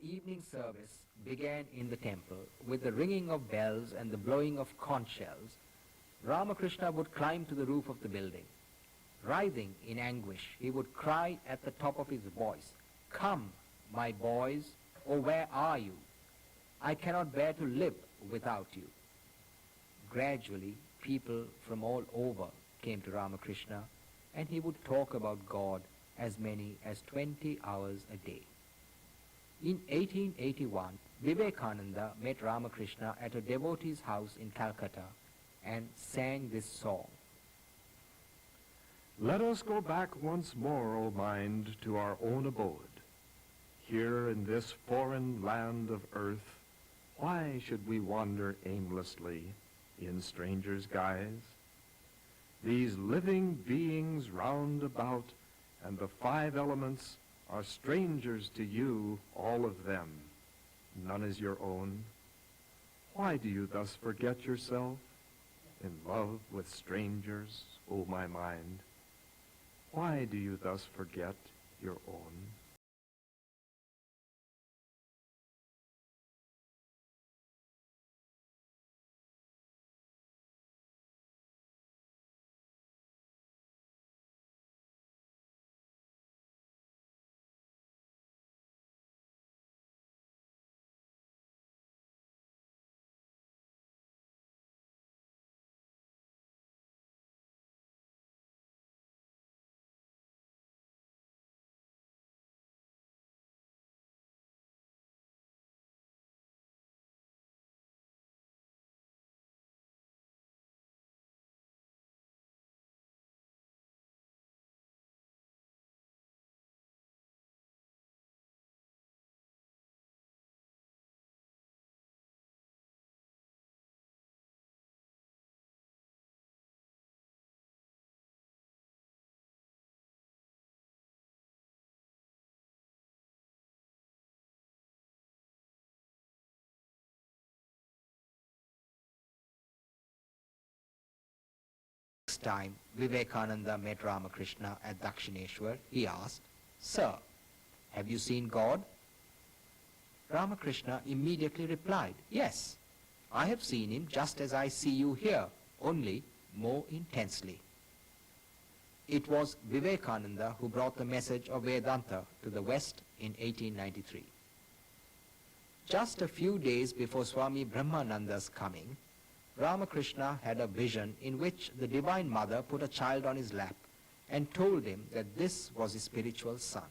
evening service began in the temple with the ringing of bells and the blowing of conch shells, Ramakrishna would climb to the roof of the building. Writhing in anguish, he would cry at the top of his voice, "Come, my boys, or where are you? I cannot bear to live without you." Gradually, people from all over came to Ramakrishna, and he would talk about God as many as 20 hours a day. In 1881, Vivekananda met Ramakrishna at a devotee's house in Calcutta and sang this song. Let us go back once more, O mind, to our own abode. Here in this foreign land of earth, why should we wander aimlessly in strangers' guise? These living beings round about and the five elements are strangers to you, all of them. None is your own. Why do you thus forget yourself in love with strangers, O my mind? Why do you thus forget your own? Next time Vivekananda met Ramakrishna at Dakshineshwar, he asked, "Sir, have you seen God?" Ramakrishna immediately replied, "Yes, I have seen him just as I see you here, only more intensely." It was Vivekananda who brought the message of Vedanta to the West in 1893. Just a few days before Swami Brahmananda's coming, Ramakrishna had a vision in which the Divine Mother put a child on his lap and told him that this was his spiritual son.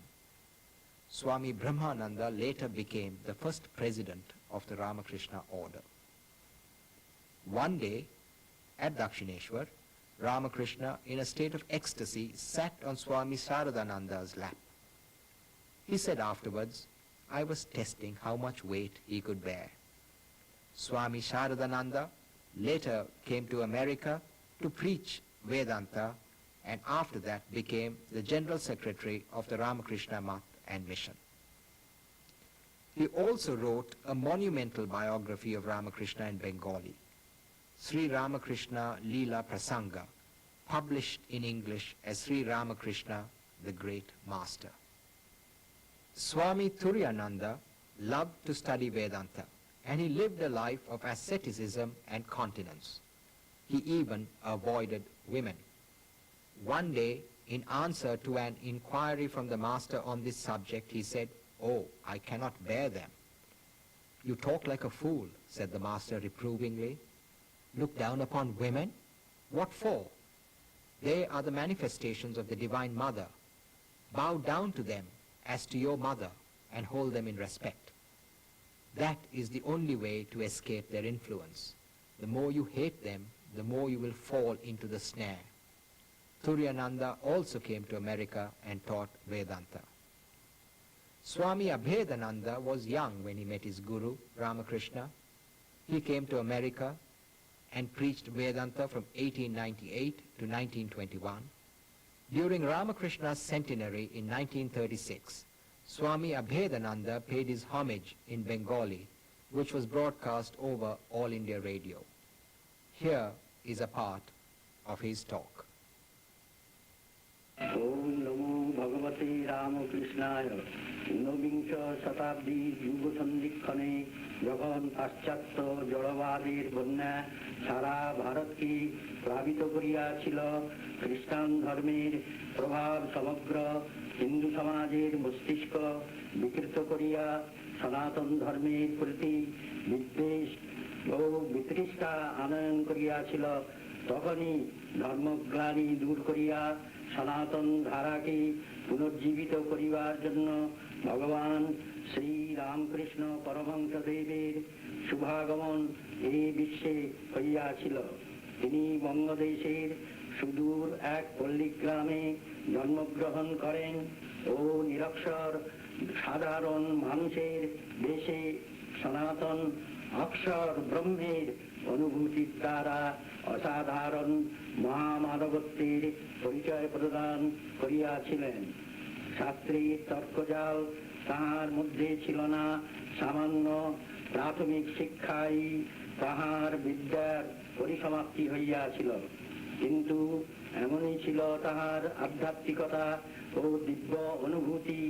Swami Brahmananda later became the first president of the Ramakrishna order. One day, at Dakshineshwar, Ramakrishna, in a state of ecstasy, sat on Swami Saradananda's lap. He said afterwards, "I was testing how much weight he could bear." Swami Saradananda later came to America to preach Vedanta, and after that became the General Secretary of the Ramakrishna Math and Mission. He also wrote a monumental biography of Ramakrishna in Bengali, Sri Ramakrishna Leela Prasanga, published in English as Sri Ramakrishna, the Great Master. Swami Turiyananda loved to study Vedanta, and he lived a life of asceticism and continence. He even avoided women. One day, in answer to an inquiry from the master on this subject, he said, "Oh, I cannot bear them." "You talk like a fool," said the master reprovingly. "Look down upon women? What for? They are the manifestations of the Divine Mother. Bow down to them as to your mother and hold them in respect. That is the only way to escape their influence. The more you hate them, the more you will fall into the snare." Turiyananda also came to America and taught Vedanta. Swami Abhedananda was young when he met his guru, Ramakrishna. He came to America and preached Vedanta from 1898 to 1921. During Ramakrishna's centenary in 1936, Swami Abhedananda paid his homage in Bengali, which was broadcast over All India Radio. Here is a part of his talk. Om Namo Bhagavate Sri Ramakrishna ঊনবিংশ শতাব্দীর যুগ সন্ধিক্ষণে যখন পাশ্চাত্য জড়বাদের বন্যা সারা ভারতকে প্লাবিত করিয়াছিল, খ্রিস্টান ধর্মের প্রভাব সমগ্র হিন্দু সমাজের মস্তিষ্ক বিকৃত করিয়া সনাতন ধর্মের প্রতি বিদ্বেষ ও বিতৃষ্ণা আনয়ন করিয়াছিল, তখনই ধর্মগ্লানি দূর করিয়া সনাতন ধারাকে পুনর্জীবিত করিবার জন্য ভগবান শ্রী রামকৃষ্ণ পরমহংসদেবের শুভাগমন এই বিশ্বে হইয়াছিল। তিনি বঙ্গদেশের সুদূর এক পল্লীগ্রামে জন্মগ্রহণ করেন ও নিরক্ষর সাধারণ মানুষের বেশে সনাতন অক্ষর ব্রহ্মের অনুভূতির দ্বারা অসাধারণ মহামানবত্বের পরিচয় প্রদান করিয়াছিলেন। শাস্ত্রীর তর্কজাল তাহার মধ্যে ছিল না, সামান্য প্রাথমিক শিক্ষাই তাহার বিদ্যার পরিসমাপ্তি হইয়াছিল, কিন্তু এমনই ছিল তাহার আধ্যাত্মিকতা ও দিব্য অনুভূতি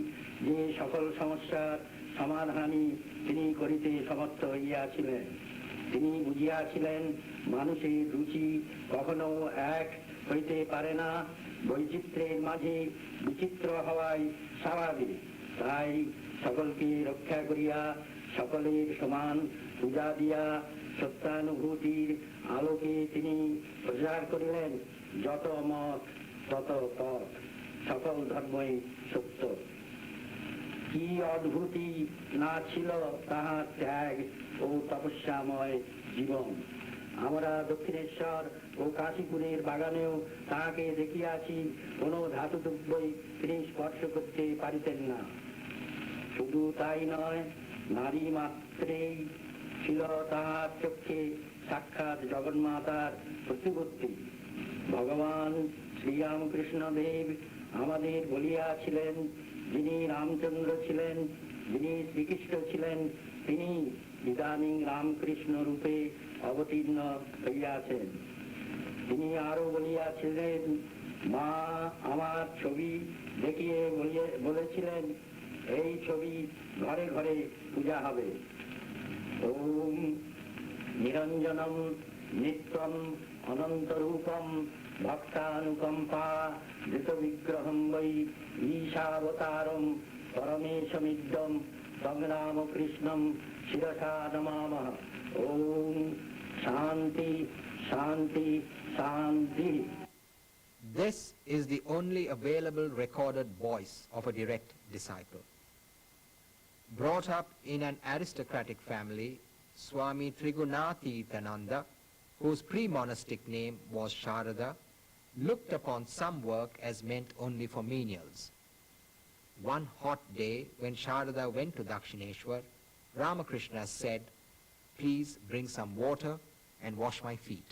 যে সকল সমস্যার সমাধানই তিনি করিতে সমর্থ হইয়াছিলেন। তিনি বুঝিয়াছিলেন মানুষের রুচি কখনো এক হইতে পারে না, বৈচিত্র্যের মাঝে বিচিত্র হওয়াই স্বাভাবিক। তাই সকলকে রক্ষা করিয়া সকলের সমান পূজা দিয়া সত্যানুভূতির আলোকে তিনি প্রচার করিলেন, যত মত তত পথ, সকল ধর্মই সত্য। কি অদ্ভুতি না ছিল তাহার ত্যাগ ও তপস্যাময় জীবন! আমরা দক্ষিণেশ্বর ও কাশীপুরের বাগানেও তাহাকে দেখিয়াছি, কোনো ধাতুদ্রব্যই তিনি স্পর্শ করতে পারিতেন না। শুধু তাই নয়, নারী মাত্রেই ছিল তাহার চক্ষে সাক্ষাৎ জগন্মাতার প্রতিপত্তি। ভগবান শ্রীরামকৃষ্ণ দেব আমাদের বলিয়াছিলেন, যিনি রামচন্দ্র ছিলেন, যিনি শ্রীকৃষ্ণ ছিলেন, তিনি ইদানীং রামকৃষ্ণ রূপে অবতীর্ণ হইয়াছেন। তিনি আরো বলিয়াছিলেন, মা আমার ছবি দেখিয়ে বলেছিলেন, এই ছবি ঘরে ঘরে পূজা হবে। ওম নিরঞ্জনম নিত্যম অনন্তরূপম ভক্তানুকম্পা ধৃত বিগ্রহম বৈ ঈশাবতারম পরমেশমিদ্যম তং কৃষ্ণম শিরসা নমামঃ। ওম শান্তি শান্তি শান্তি। This is the only available recorded voice of a direct disciple. Brought up in an aristocratic family, Swami Trigunatithananda, whose pre-monastic name was Sharada, looked upon some work as meant only for menials. One hot day when Sharada went to Dakshineshwar, Ramakrishna said, "Please bring some water and wash my feet."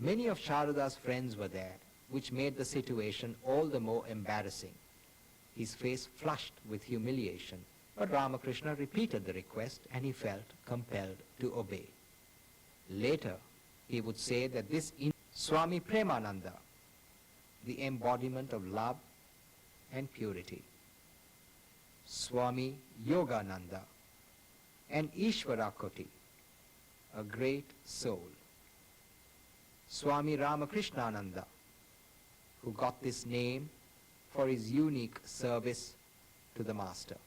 Many of Sharada's friends were there, which made the situation all the more embarrassing. His face flushed with humiliation, but Ramakrishna repeated the request and he felt compelled to obey. Later, he would say that this Swami Premananda, the embodiment of love and purity, Swami Yogananda, and Ishvarakoti, a great soul, Swami Ramakrishnananda, who got this name for his unique service to the Master,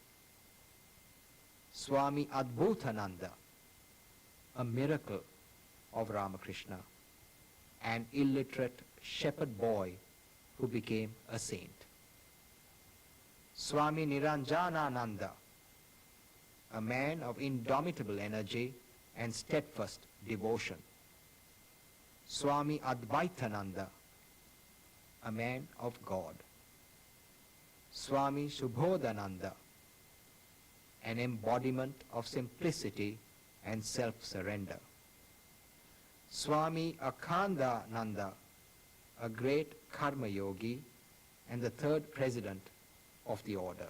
Swami Adbhutananda, a miracle of Ramakrishna, an illiterate shepherd boy who became a saint, Swami Niranjanananda, a man of indomitable energy and steadfast devotion, Swami Advaitananda, a man of God, Swami Subodhananda, an embodiment of simplicity and self-surrender, Swami Akhandananda, a great karma yogi and the third president of the order,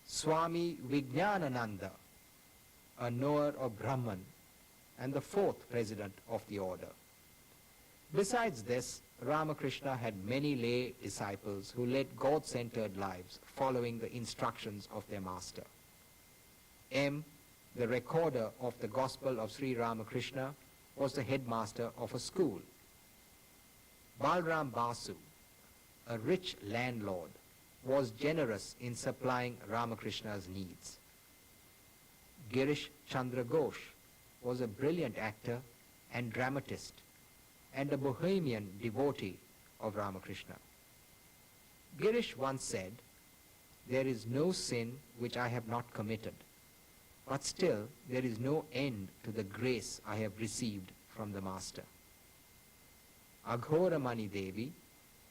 Swami Vijnanananda, a knower of Brahman and the fourth president of the order. Besides this, Ramakrishna had many lay disciples who led God-centered lives following the instructions of their master. M., the recorder of the Gospel of Sri Ramakrishna, was the headmaster of a school. Balram Basu, a rich landlord, was generous in supplying Ramakrishna's needs. Girish Chandra Ghosh was a brilliant actor and dramatist and a bohemian devotee of Ramakrishna. Girish once said, "There is no sin which I have not committed, but still there is no end to the grace I have received from the Master." Aghora Mani Devi,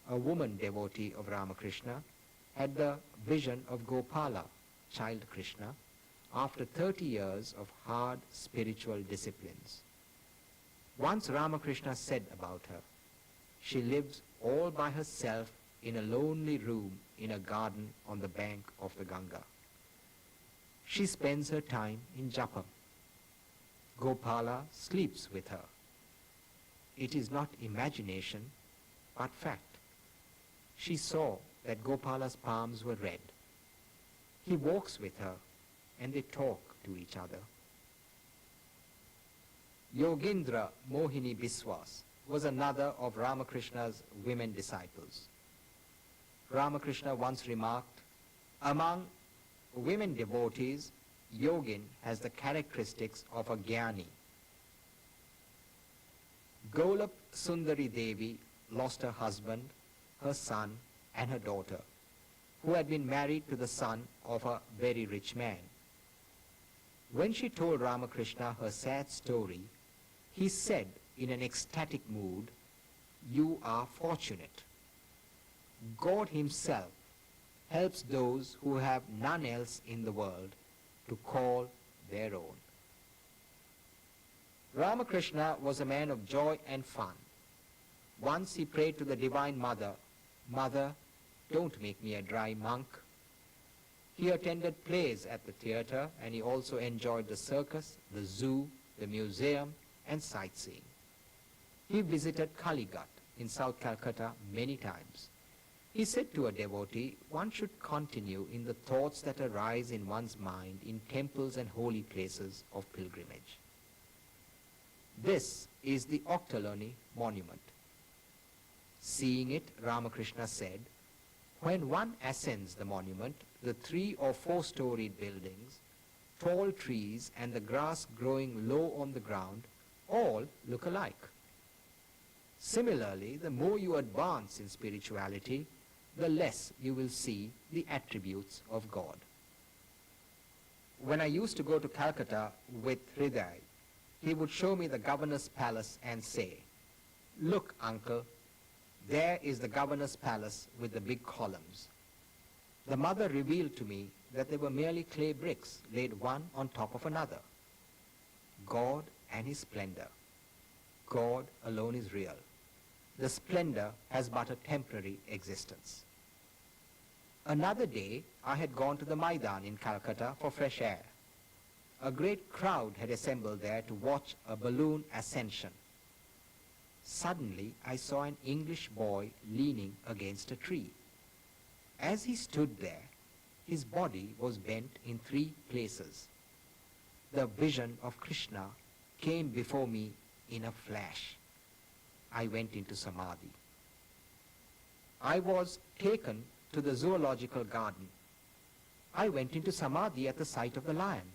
a woman devotee of Ramakrishna, had the vision of Gopala, child Krishna, after 30 years of hard spiritual disciplines. Once Ramakrishna said about her, "She lives all by herself in a lonely room in a garden on the bank of the Ganga. She spends her time in japam. Gopala sleeps with her. It is not imagination, but fact. She saw that Gopala's palms were red. He walks with her, and they talk to each other." Yogendra Mohini Biswas was another of Ramakrishna's women disciples. Ramakrishna once remarked, "Among women devotees, Yogin has the characteristics of a Jnani." Golap Sundari Devi lost her husband, her son, and her daughter, who had been married to the son of a very rich man. When she told Ramakrishna her sad story, he said in an ecstatic mood, "You are fortunate. God himself helps those who have none else in the world to call their own." Ramakrishna was a man of joy and fun. Once he prayed to the Divine Mother, "Mother, don't make me a dry monk." He attended plays at the theatre, and he also enjoyed the circus, the zoo, the museum, and sightseeing. He visited Kalighat in South Calcutta many times. He said to a devotee, "One should continue in the thoughts that arise in one's mind in temples and holy places of pilgrimage." This is the Octaloni monument. Seeing it, Ramakrishna said, "When one ascends the monument, the 3 or 4-storied buildings, tall trees, and the grass growing low on the ground all look alike. Similarly, the more you advance in spirituality, the less you will see the attributes of God." When I used to go to Calcutta with Hriday, he would show me the governor's palace and say, "Look, uncle, there is the governor's palace with the big columns." The mother revealed to me that they were merely clay bricks laid one on top of another. God and his splendor. God alone is real. The splendor has but a temporary existence. Another day, I had gone to the Maidan in Calcutta for fresh air. A great crowd had assembled there to watch a balloon ascension. Suddenly, I saw an English boy leaning against a tree. As he stood there, his body was bent in 3 places. The vision of Krishna came before me in a flash. I went into samadhi. I was taken to the zoological garden. I went into samadhi at the sight of the lion,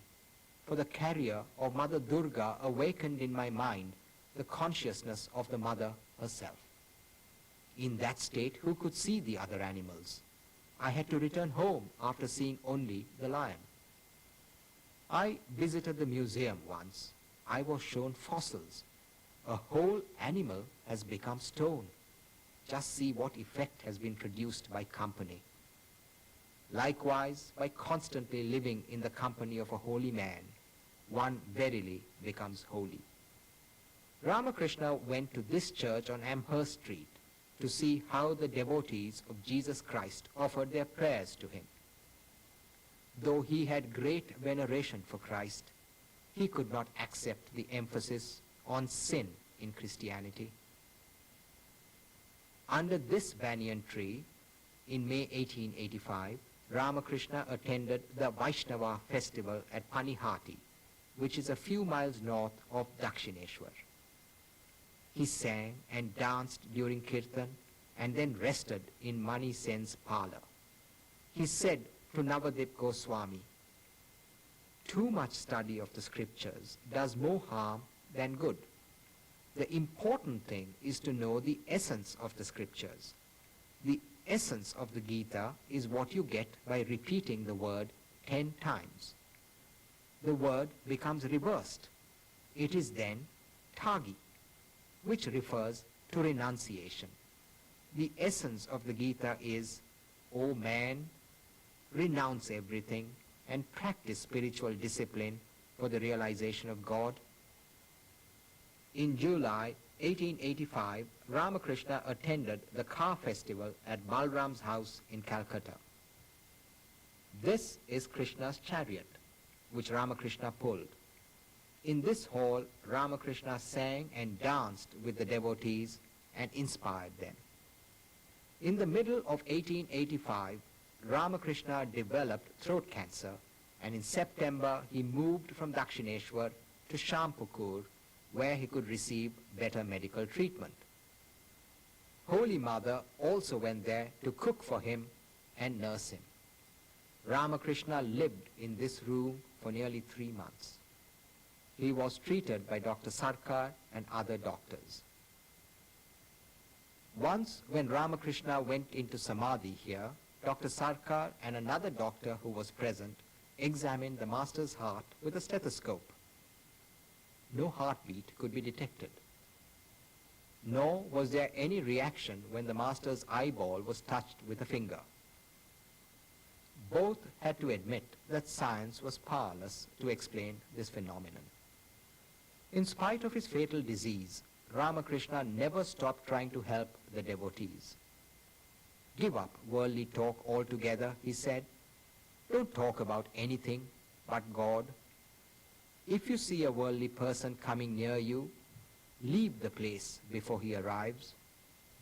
for the carrier of Mother Durga awakened in my mind the consciousness of the mother herself. In that state, who could see the other animals? I had to return home after seeing only the lion. I visited the museum once. I was shown fossils. A whole animal has become stone. Just see what effect has been produced by company. Likewise, by constantly living in the company of a holy man, one verily becomes holy. Ramakrishna went to this church on Amherst Street to see how the devotees of Jesus Christ offered their prayers to him. Though he had great veneration for Christ, he could not accept the emphasis on sin in Christianity. Under this banyan tree, in May 1885, Ramakrishna attended the Vaishnava festival at Panihati, which is a few miles north of Dakshineshwar. He sang and danced during Kirtan and then rested in Mani Sen's parlor. He said to Navadip Goswami, "Too much study of the scriptures does more harm than good. The important thing is to know the essence of the scriptures. The essence of the Gita is what you get by repeating the word 10 times. The word becomes reversed. It is then Tagi, which refers to renunciation. The essence of the Gita is, O man, renounce everything and practice spiritual discipline for the realization of God." In July 1885, Ramakrishna attended the car festival at Balram's house in Calcutta. This is Krishna's chariot, which Ramakrishna pulled. In this hall, Ramakrishna sang and danced with the devotees and inspired them. In the middle of 1885, Ramakrishna developed throat cancer, and in September he moved from Dakshineshwar to Shampukur, where he could receive better medical treatment. Holy Mother also went there to cook for him and nurse him. Ramakrishna lived in this room for nearly 3 months. He was treated by Dr. Sarkar and other doctors. Once when Ramakrishna went into Samadhi here, Dr. Sarkar and another doctor who was present examined the master's heart with a stethoscope. No heartbeat could be detected. Nor was there any reaction when the master's eyeball was touched with a finger. Both had to admit that science was powerless to explain this phenomenon. In spite of his fatal disease, Ramakrishna never stopped trying to help the devotees. "Give up worldly talk altogether," he said. "Don't talk about anything but God. If you see a worldly person coming near you, leave the place before he arrives.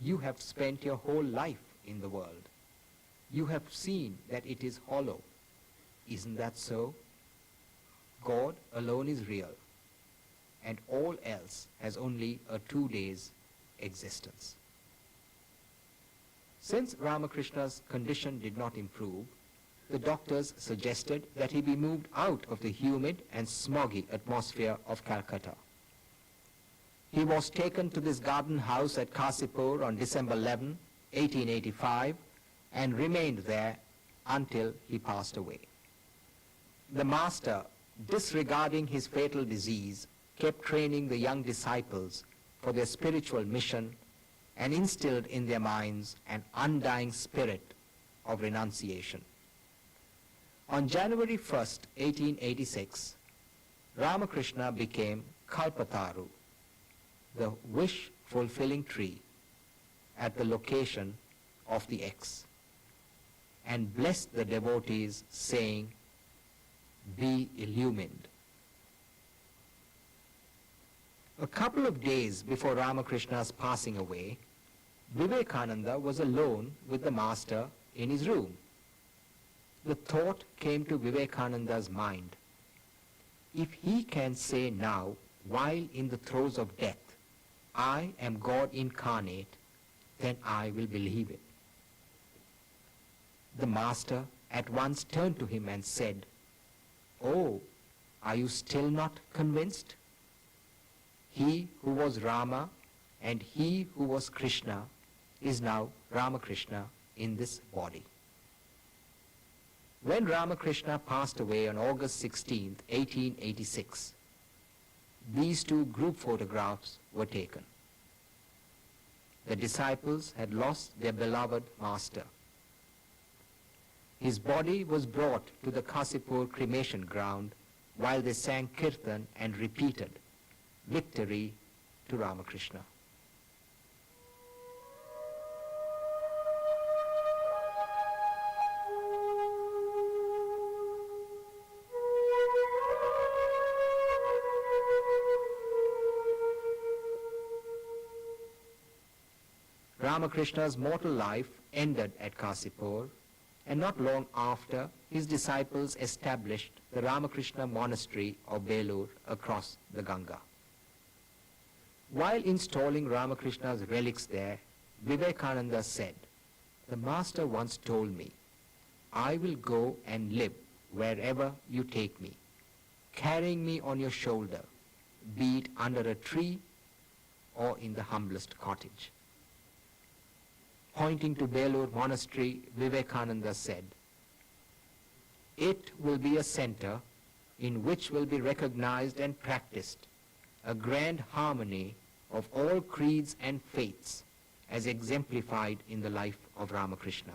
You have spent your whole life in the world. You have seen that it is hollow. Isn't that so? God alone is real, and all else has only a 2 days existence." Since Ramakrishna's condition did not improve, the doctors suggested that he be moved out of the humid and smoggy atmosphere of Calcutta. He was taken to this garden house at Kasipur on December 11, 1885, and remained there until he passed away. The master, disregarding his fatal disease, kept training the young disciples for their spiritual mission and instilled in their minds an undying spirit of renunciation. On January 1st, 1886, Ramakrishna became Kalpataru, the wish-fulfilling tree at the location of the X, and blessed the devotees, saying, "Be illumined." A couple of days before Ramakrishna's passing away, Vivekananda was alone with the master in his room. The thought came to Vivekananda's mind, if he can say now, while in the throes of death, "I am God incarnate," then I will believe it. The master at once turned to him and said, "Oh, are you still not convinced? He who was Rama and he who was Krishna is now Ramakrishna in this body." When Ramakrishna passed away on August 16, 1886, these two group photographs were taken. The disciples had lost their beloved master. His body was brought to the Kasipur cremation ground while they sang Kirtan and repeated, "Victory to Ramakrishna." Ramakrishna's mortal life ended at Kasipur, and not long after, his disciples established the Ramakrishna monastery of Belur across the Ganga. While installing Ramakrishna's relics there, Vivekananda said, "The Master once told me, I will go and live wherever you take me, carrying me on your shoulder, be it under a tree or in the humblest cottage." Pointing to Belur Monastery, Vivekananda said, "It will be a center in which will be recognized and practiced a grand harmony of all creeds and faiths as exemplified in the life of Ramakrishna.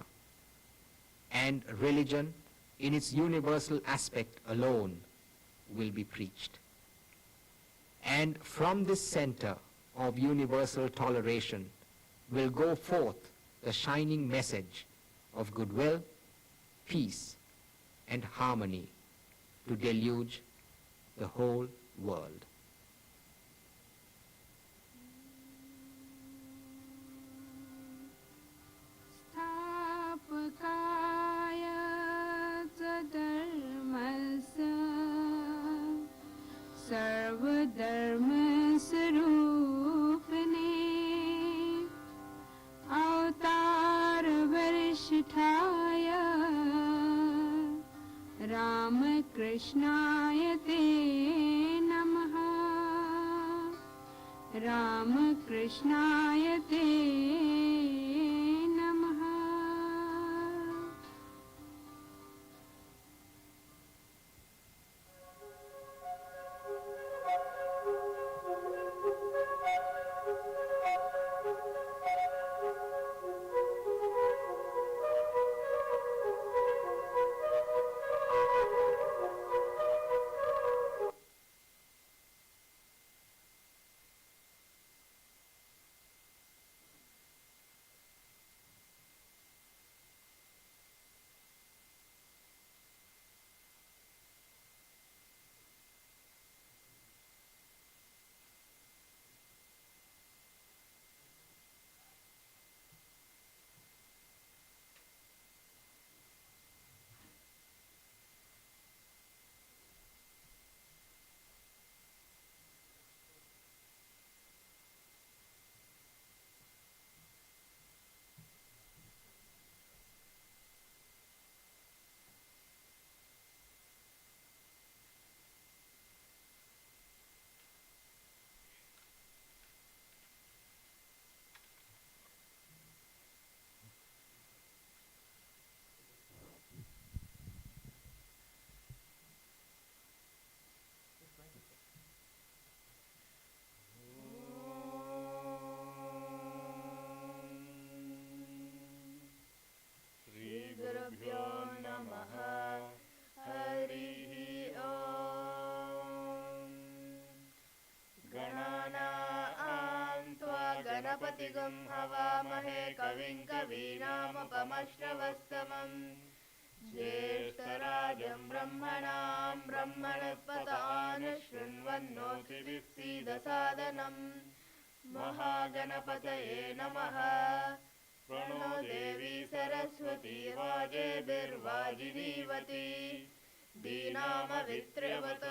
And religion in its universal aspect alone will be preached. And from this center of universal toleration will go forth the shining message of goodwill, peace, and harmony to deluge the whole world." Ramakrishnaya te namaha, Ramakrishnaya te namaha. गणपतिगं हवामहे कविं कवीनामुपमश्रवस्तमम् ज्येष्ठराजं ब्रह्मणां ब्रह्मणस्पतान् शृण्वन्नोतिभिस्सीदसादनम् महागणपतये नमः। प्रणो देवी सरस्वती वाजेभिर्वाजिनीवती दीनामवित्र्यवत्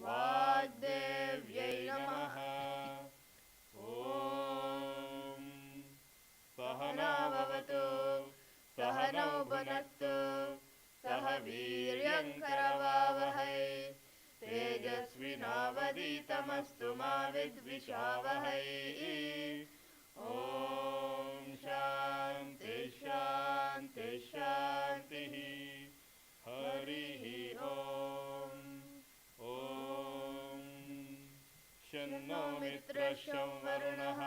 वाग्देव्यै नमः। ॐ सहना भवतु सहनौ भुनक्तु सह वीर्यं करवावहै तेजस्विनावधीतमस्तु मा विद्विषावहै। ॐ शान्ति शान्ति शान्तिः। हरिः ॐ। ॐ शन्नो मित्रशं वरुणः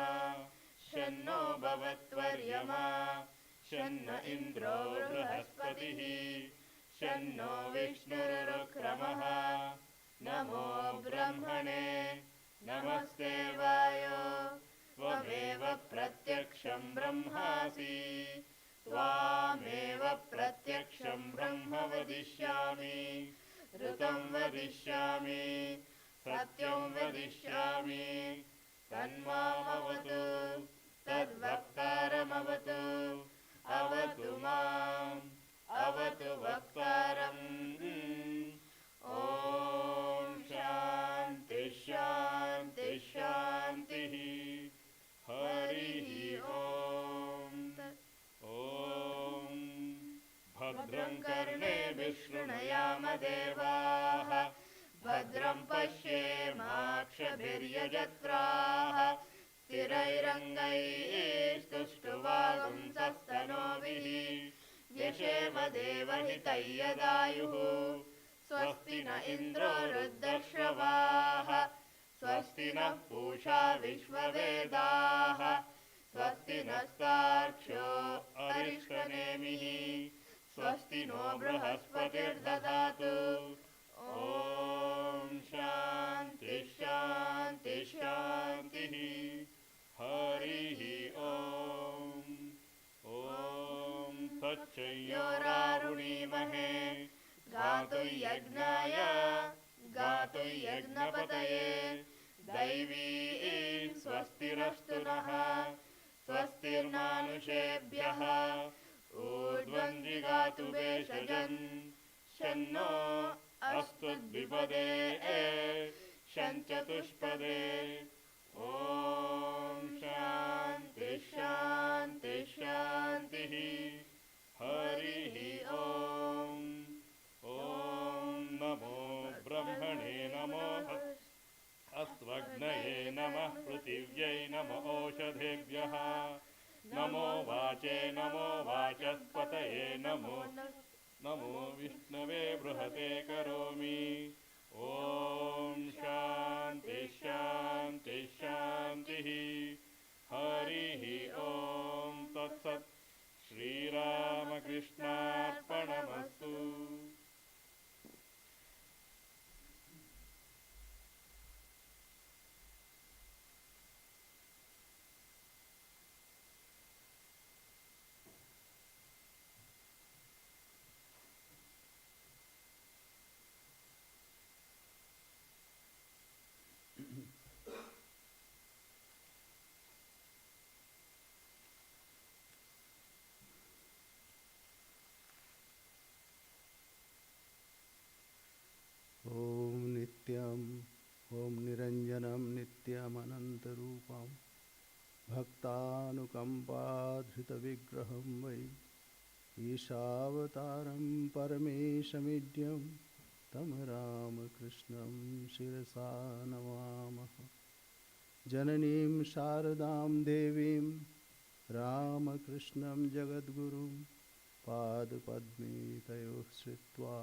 शन्नो भवत्वर्यमा शन्न इन्द्रो बृहस्पतिः शन्नो विष्णुरुक्रमः। नमो ब्रह्मणे नमस्ते वायो त्वमेव प्रत्यक्षं ब्रह्मासि त्वामेव प्रत्यक्षं ब्रह्म वदिष्यामि ऋतं वदिष्यामि सत्यं वदिष्यामि तन्मामवतु तद्वक्तारमवतु अवतु माम् अवतु वक्तारम् ॐ शान्ति शान्ति शान्तिः हरिः ॐ भद्रं कर्णेभिः शृणुयाम देवाः भद्रं पश्येमाक्षभिर्यजत्राः स्थिरैरङ्गैस्तुष्टुवागुंसस्तनोभिः व्यशेम देवहितैयदायुः स्वस्ति न इन्द्रो वृद्धश्रवाः स्वस्ति नः पूषा विश्ववेदाः स्वस्ति नस्तार्क्ष्यो अरिष्टनेमिः स्वस्ति नो बृहस्पतिर्दधातु ॐ शान्ति शान्ति शान्तिः हरिः ॐ तच्चयोरारुणीमहे गातुं यज्ञाय गातुं यज्ञपतये दैवी स्वस्तिरस्तु नः स्वस्तिर्मानुषेभ्यः ऊर्ध्वं जिगातु भेषजन् शन्नो अस्तु द्विपदे शञ्चतुष्पदे ॐ शान्ति शान्ति शान्तिः हरिः ॐ नमो ब्रह्मणे नमो अस्त्वग्नये नमः पृथिव्यै नमो ओषधेभ्यः नमो वाचे नमो वाचस्पतये नमो विष्णवे बृहते करोमि ॐ शान्ति शान्ति शान्तिः हरिः ॐ तत्सत् श्रीरामकृष्णार्पणमस्तु ॐ नित्यम् ॐ निरञ्जनं नित्यमनन्तरूपं भक्तानुकम्पाधृतविग्रहं वै ईशावतारं परमेशमीड्यं तं रामकृष्णं शिरसा नमामः। जननीं शारदां देवीं रामकृष्णं जगद्गुरुं पादपद्मे तयोः श्रित्वा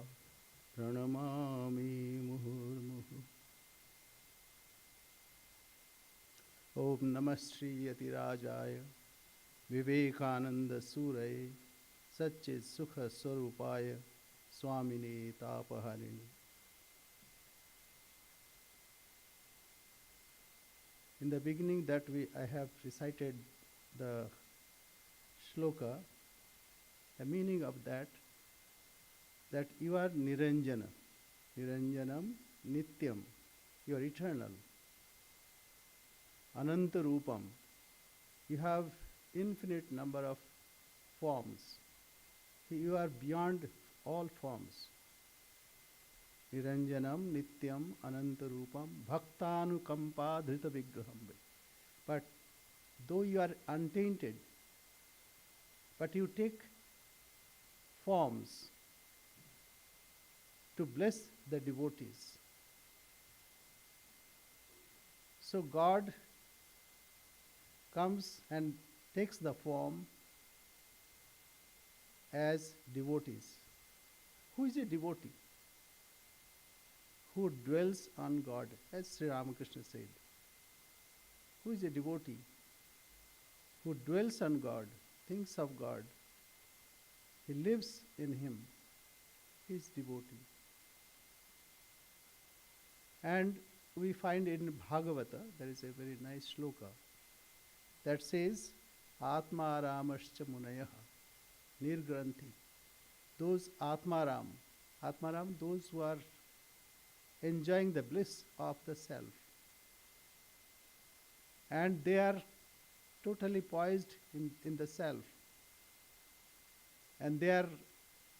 प्रणमामि मुहुर्मुहुः। ॐ नमः श्रीयतिराजाय विवेकानन्दसूरये सच्चित्सुखस्वरूपाय स्वामिने तापहरिणे। In the beginning I have recited the shloka, the meaning of that you are Niranjana. Niranjanam Nityam. You are eternal. Ananta Rupam. You have infinite number of forms. You are beyond all forms. Niranjanam Nityam Ananta Rupam Bhaktanukampa Dhrita Vigraham. But though you are untainted, but you take forms to bless the devotees. So God comes and takes the form as devotees. Who is a devotee? Who dwells on God, as Sri Ramakrishna said. Who is a devotee? Who dwells on God, thinks of God. He lives in Him. He is devotee. And we find in Bhagavata, there is a very nice shloka that says, Atma Ramascha Munayaha Nirgranthi. Those Atmaram, those who are enjoying the bliss of the self. And they are totally poised in the self. And they are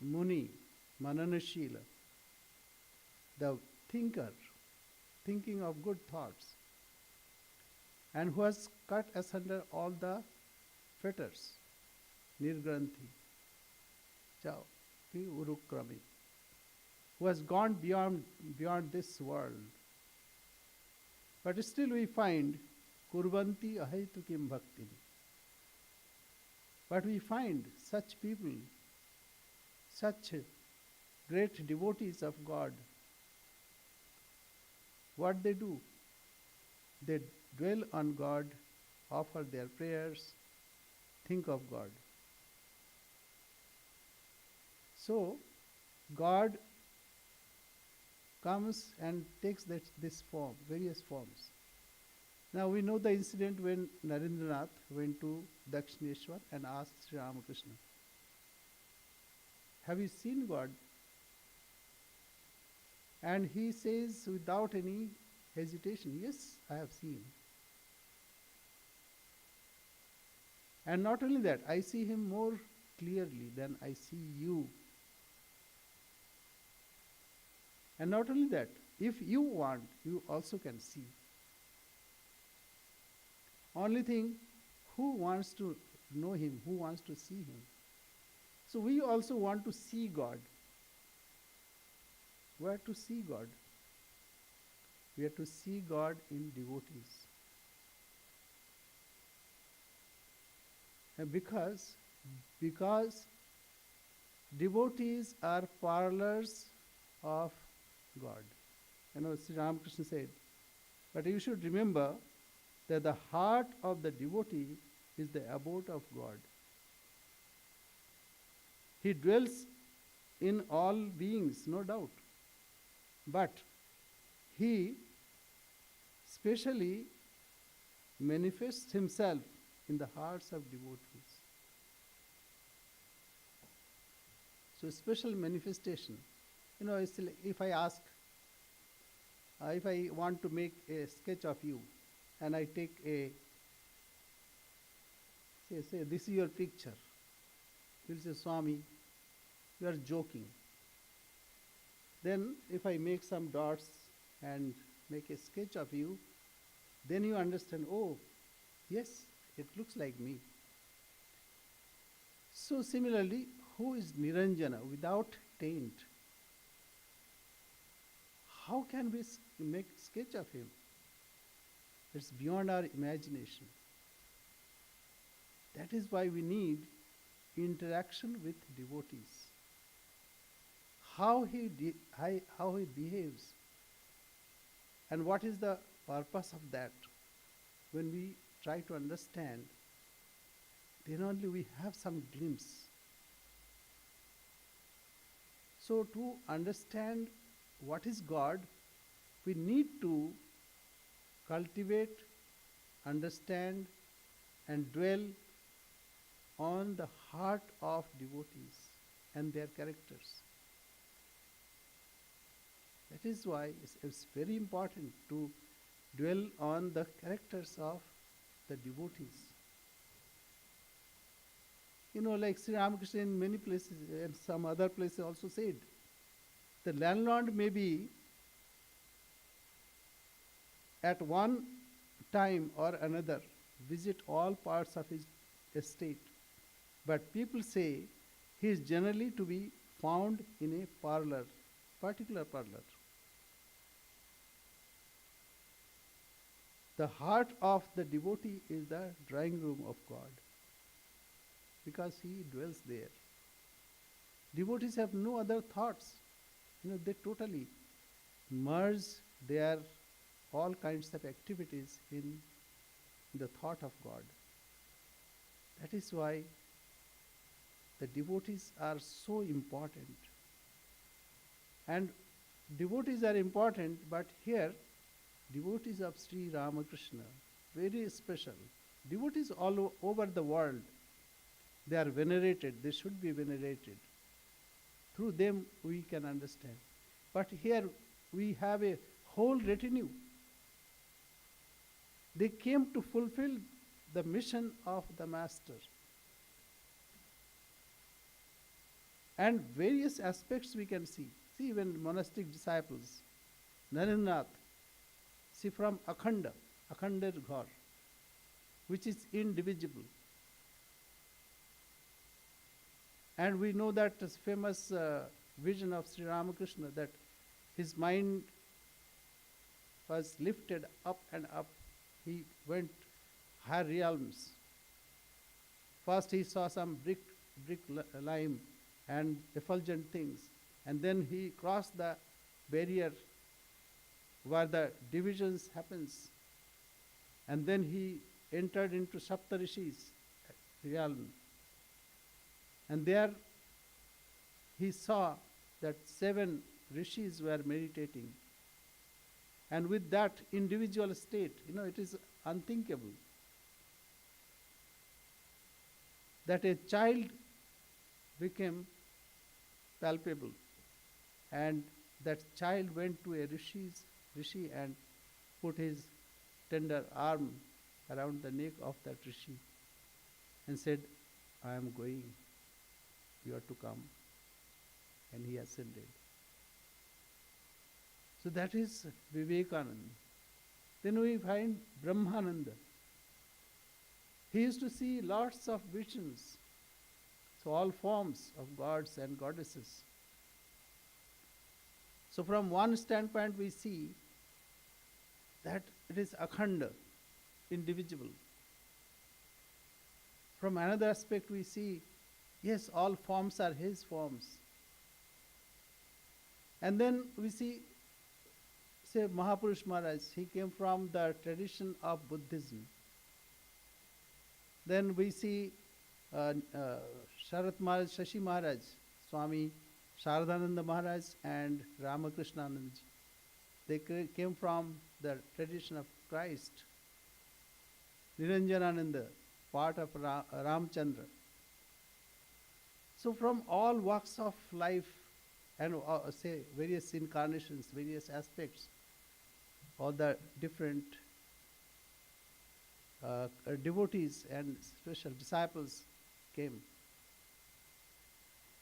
Muni, Mananashila, the thinker, thinking of good thoughts, and who has cut asunder all the fetters, Nirgranthi, Chao, Urukrami, who has gone beyond this world. But still we find Kurvanti Ahetukim Bhakti. But we find such people, such great devotees of God, what they do? They dwell on God, offer their prayers, think of God. So, God comes and takes this form, various forms. Now we know the incident when Narendranath went to Dakshineshwar and asked Sri Ramakrishna, have you seen God? And he says without any hesitation, yes, I have seen. And not only that, I see him more clearly than I see you. And not only that, if you want, you also can see. Only thing, who wants to know him, who wants to see him? So we also want to see God. Where to see God? We are to see God in devotees. And because devotees are parlors of God. Sri Ramakrishna said, but you should remember that the heart of the devotee is the abode of God. He dwells in all beings, no doubt. But he specially manifests himself in the hearts of devotees. So special manifestation. It's like if I ask, if I want to make a sketch of you, and I take say this is your picture. You'll say, Swami, you are joking. Then if I make some dots and make a sketch of you, then you understand, oh, yes, it looks like me. So similarly, who is Niranjana without taint? How can we make sketch of him? It's beyond our imagination. That is why we need interaction with devotees. How he behaves, and what is the purpose of that. When we try to understand, then only we have some glimpse. So to understand what is God, we need to cultivate, understand, and dwell on the heart of devotees and their characters. That is why it's very important to dwell on the characters of the devotees. Like Sri Ramakrishna in many places and some other places also said, the landlord may be at one time or another visit all parts of his estate, but people say he is generally to be found in a parlor, particular parlor. The heart of the devotee is the drawing room of God, because he dwells there. Devotees have no other thoughts. They totally merge their all kinds of activities in the thought of God. That is why the devotees are so important. And devotees are important, but here, devotees of Sri Ramakrishna, very special. Devotees all over the world, they are venerated, they should be venerated. Through them we can understand. But here we have a whole retinue. They came to fulfill the mission of the master. And various aspects we can see. See, even monastic disciples, Narendranath, see from Akhanda Ghar, which is indivisible. And we know that this famous vision of Sri Ramakrishna, that his mind was lifted up and up. He went higher realms. First he saw some lime and effulgent things, and then he crossed the barrier where the divisions happens, and then he entered into Saptarishis realm, and there he saw that 7 rishis were meditating, and with that individual state, it is unthinkable that a child became palpable, and that child went to a rishi and put his tender arm around the neck of that rishi and said, I am going, you are to come. And he ascended. So that is Vivekananda. Then we find Brahmananda. He used to see lots of visions, so all forms of gods and goddesses. So from one standpoint we see that it is akhanda, indivisible. From another aspect we see, yes, all forms are his forms. And then we see, say, Mahapurush Maharaj, he came from the tradition of Buddhism. Then we see Sharat Maharaj, Shashi Maharaj, Swami Sharadananda Maharaj and Ramakrishna Anandji. They came from the tradition of Christ. Niranjanananda, part of Ramchandra. So from all walks of life and say various incarnations, various aspects, all the different devotees and special disciples came.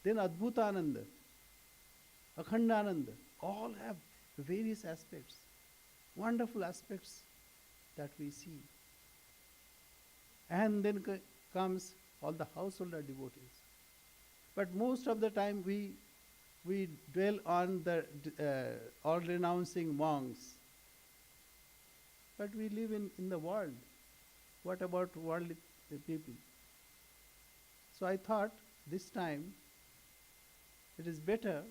Then Adbhutananda, Akhandananda, all have various aspects, wonderful aspects that we see. And then comes all the householder devotees. But most of the time we dwell on the all-renouncing monks. But we live in the world. What about worldly people? So I thought this time it is better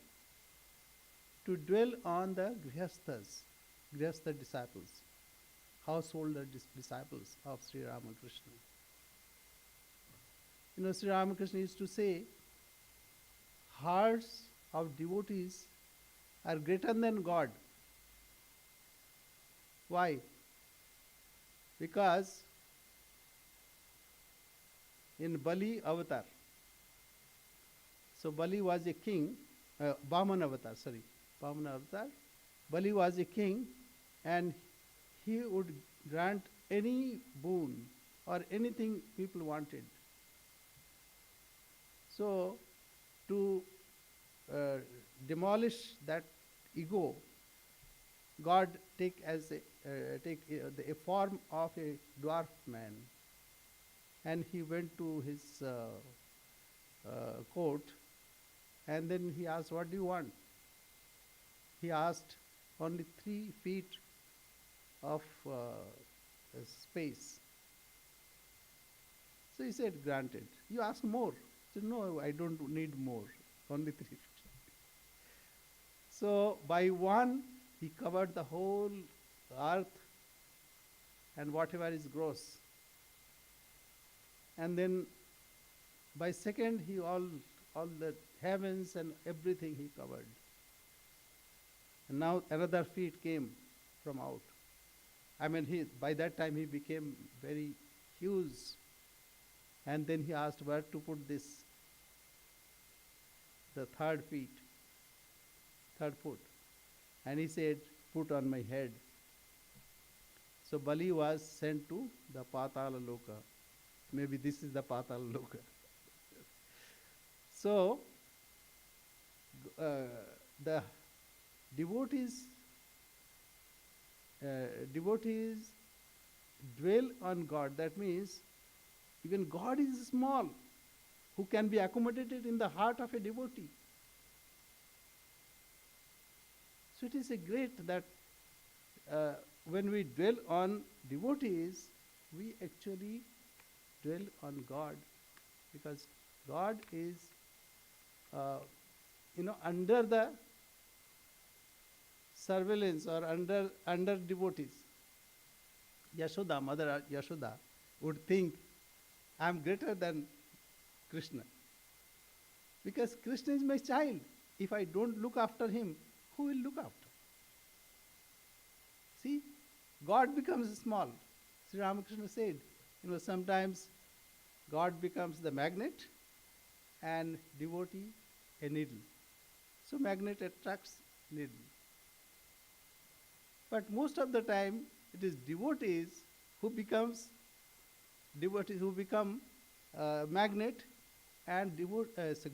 to dwell on the Grihastha disciples, householder disciples of Sri Ramakrishna. Sri Ramakrishna used to say, hearts of devotees are greater than God. Why? Because in Bali avatar, so Bali was a king, Bali was a king, and he would grant any boon or anything people wanted. So to demolish that ego, God take a form of a dwarf man, and he went to his court, and then he asked, what do you want? He asked only 3 feet of space. So he said, granted. You ask more. He said, no, I don't need more, only 3 feet. So by one, he covered the whole earth and whatever is gross. And then by second, he all the heavens and everything he covered. And now another feet came from out. By that time he became very huge. And then he asked where to put this, the 3rd foot. And he said, put on my head. So Bali was sent to the Patala Loka. Maybe this is the Patala Loka. So the devotees devotees dwell on God. That means even God is small, who can be accommodated in the heart of a devotee. So it is a great that when we dwell on devotees, we actually dwell on God, because God is, under the surveillance or under devotees. Yashoda, Mother Yashoda, would think, I am greater than Krishna, because Krishna is my child. If I don't look after him, who will look after? See, God becomes small. Sri Ramakrishna said, sometimes God becomes the magnet and devotee a needle. So magnet attracts needle. But most of the time, it is devotees who become magnet and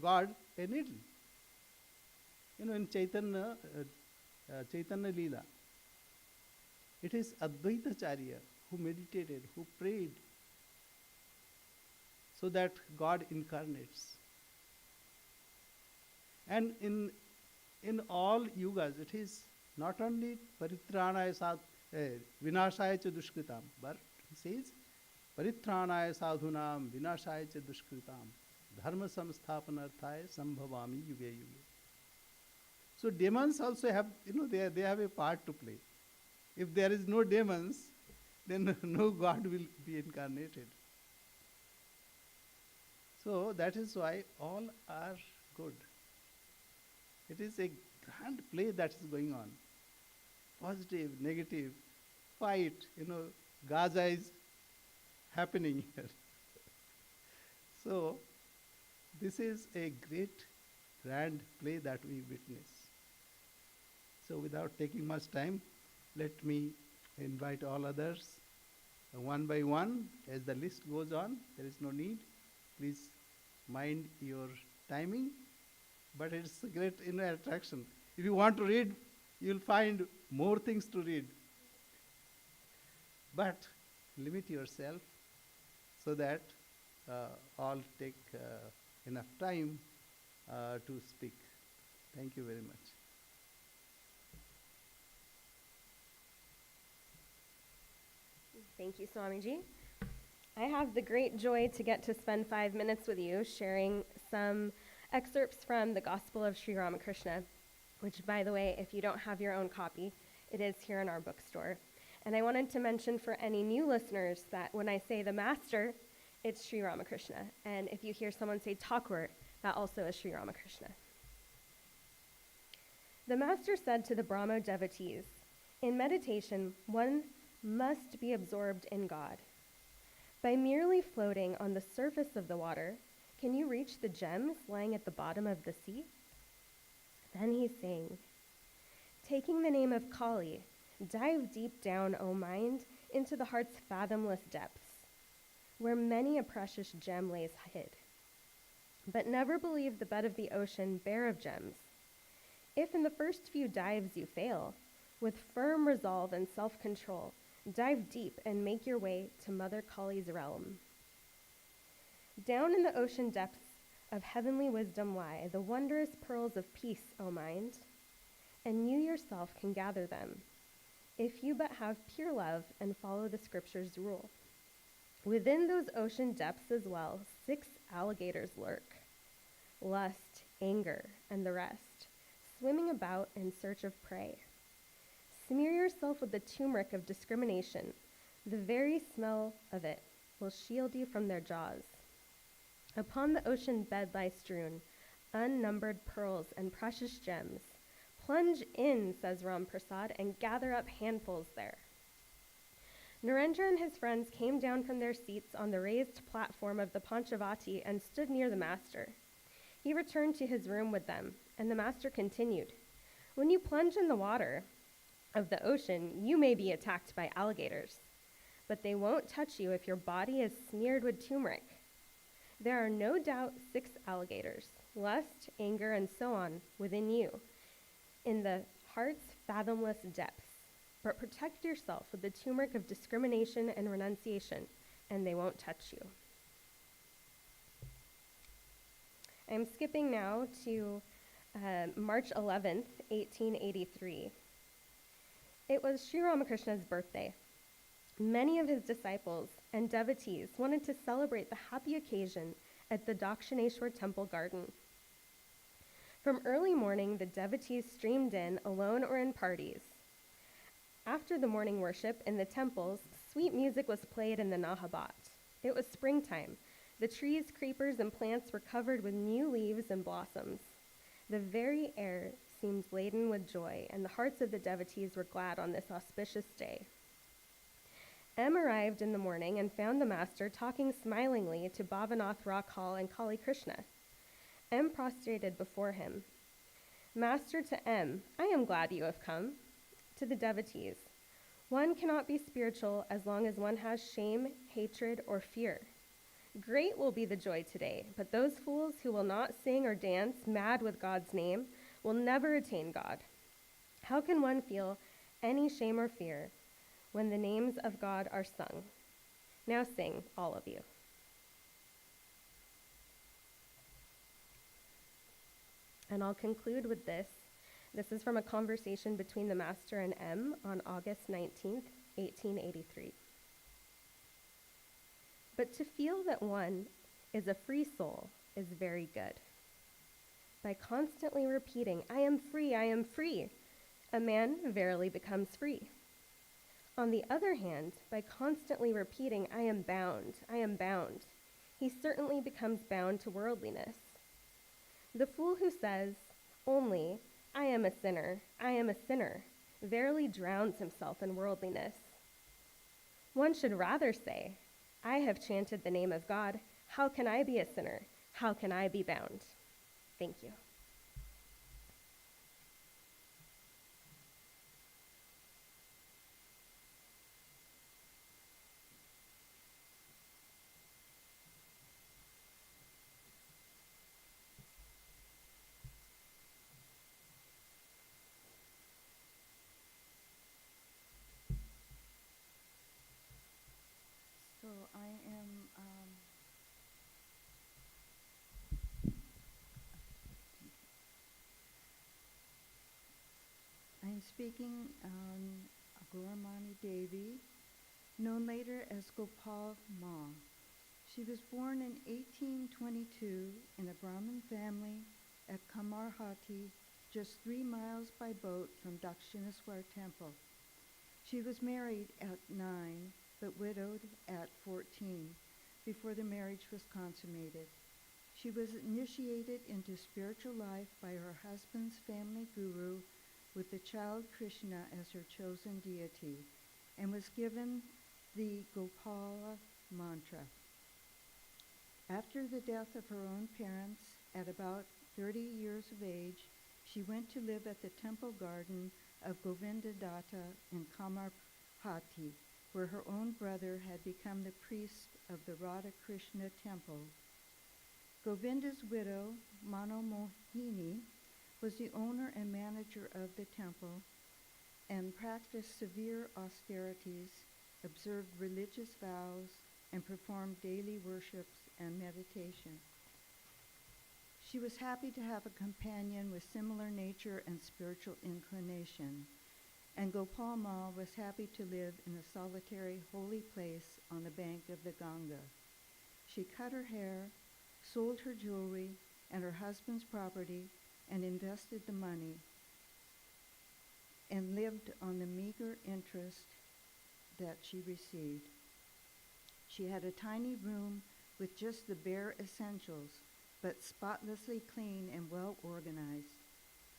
God a needle. In Chaitanya Leela, it is Advaitacharya who meditated, who prayed, so that God incarnates. And in all yugas, it is not only paritranaya vinashaya cha dushkritam, but he says paritranaya sadhunam vinashaya cha dushkritam dharma samsthapanarthaya sambhavami yuge yuge. So demons also have, they have a part to play. If there is no demons, then no God will be incarnated. So that is why all are good. It is a grand play that is going on. Positive, negative, fight, Gaza is happening here. So this is a great, grand play that we witness. So without taking much time, let me invite all others one by one. As the list goes on, there is no need. Please mind your timing. But it's a great attraction. If you want to read, you'll find more things to read. But limit yourself so that all take enough time to speak. Thank you very much. Thank you, Swamiji. I have the great joy to get to spend 5 minutes with you sharing some excerpts from the Gospel of Sri Ramakrishna, which, by the way, if you don't have your own copy, it is here in our bookstore. And I wanted to mention for any new listeners that when I say the Master, it's Sri Ramakrishna. And if you hear someone say Thakur, that also is Sri Ramakrishna. The Master said to the Brahmo devotees, in meditation, one must be absorbed in God. By merely floating on the surface of the water, can you reach the gems lying at the bottom of the sea? Then he sang, taking the name of Kali, dive deep down, O mind, into the heart's fathomless depths, where many a precious gem lays hid. But never believe the bed of the ocean bare of gems. If in the first few dives you fail, with firm resolve and self-control, dive deep and make your way to Mother Kali's realm. Down in the ocean depths of heavenly wisdom lie the wondrous pearls of peace, O mind, and you yourself can gather them, if you but have pure love and follow the scripture's rule. Within those ocean depths as well, 6 alligators lurk, lust, anger, and the rest, swimming about in search of prey. Smear yourself with the turmeric of discrimination. The very smell of it will shield you from their jaws. Upon the ocean bed lie strewn unnumbered pearls and precious gems. Plunge in, says Ram Prasad, and gather up handfuls there. Narendra and his friends came down from their seats on the raised platform of the Panchavati and stood near the Master. He returned to his room with them, and the Master continued, when you plunge in the water of the ocean, you may be attacked by alligators. but they won't touch you if your body is smeared with turmeric. There are no doubt 6 alligators, lust, anger, and so on, within you, in the heart's fathomless depths. But protect yourself with the turmeric of discrimination and renunciation, and they won't touch you. I'm skipping now to March 11th, 1883. It was Sri Ramakrishna's birthday. Many of his disciples and devotees wanted to celebrate the happy occasion at the Dakshineshwar temple garden. From early morning, the devotees streamed in, alone or in parties. After the morning worship in the temples, sweet music was played in the Nahabat. It was springtime. The trees, creepers, and plants were covered with new leaves and blossoms. The very air seemed laden with joy, and the hearts of the devotees were glad on this auspicious day. M arrived in the morning and found the master talking smilingly to Bhavanath Rakhal and Kali Krishna. M prostrated before him. Master to M, I am glad you have come. To the devotees, one cannot be spiritual as long as one has shame, hatred, or fear. Great will be the joy today, but those fools who will not sing or dance mad with God's name will never attain God. How can one feel any shame or fear when the names of God are sung? Now sing, all of you. And I'll conclude with this. This is from a conversation between the Master and M on August 19th, 1883. But to feel that one is a free soul is very good. By constantly repeating, I am free, a man verily becomes free. On the other hand, by constantly repeating, I am bound, he certainly becomes bound to worldliness. The fool who says only, I am a sinner, verily drowns himself in worldliness. One should rather say, I have chanted the name of God. How can I be a sinner? How can I be bound? Thank you. So I'm speaking on Gauramani Devi, known later as Gopal Ma. She was born in 1822 in a Brahmin family at Kamarhati, just 3 miles by boat from Dakshineshwar temple. She was married at 9, but widowed at 14, before the marriage was consummated. She was initiated into spiritual life by her husband's family guru, with the child Krishna as her chosen deity, and was given the Gopala mantra. After the death of her own parents, at about 30 years of age, she went to live at the temple garden of Govindadatta in Kamarhati, where her own brother had become the priest of the Radha Krishna temple. Govinda's widow, Manomohini, was the owner and manager of the temple and practiced severe austerities, observed religious vows, and performed daily worships and meditation. She was happy to have a companion with similar nature and spiritual inclination, and Gopal Ma was happy to live in a solitary holy place on the bank of the Ganga. She cut her hair, sold her jewelry and her husband's property, and invested the money, and lived on the meager interest that she received. She had a tiny room with just the bare essentials, but spotlessly clean and well organized.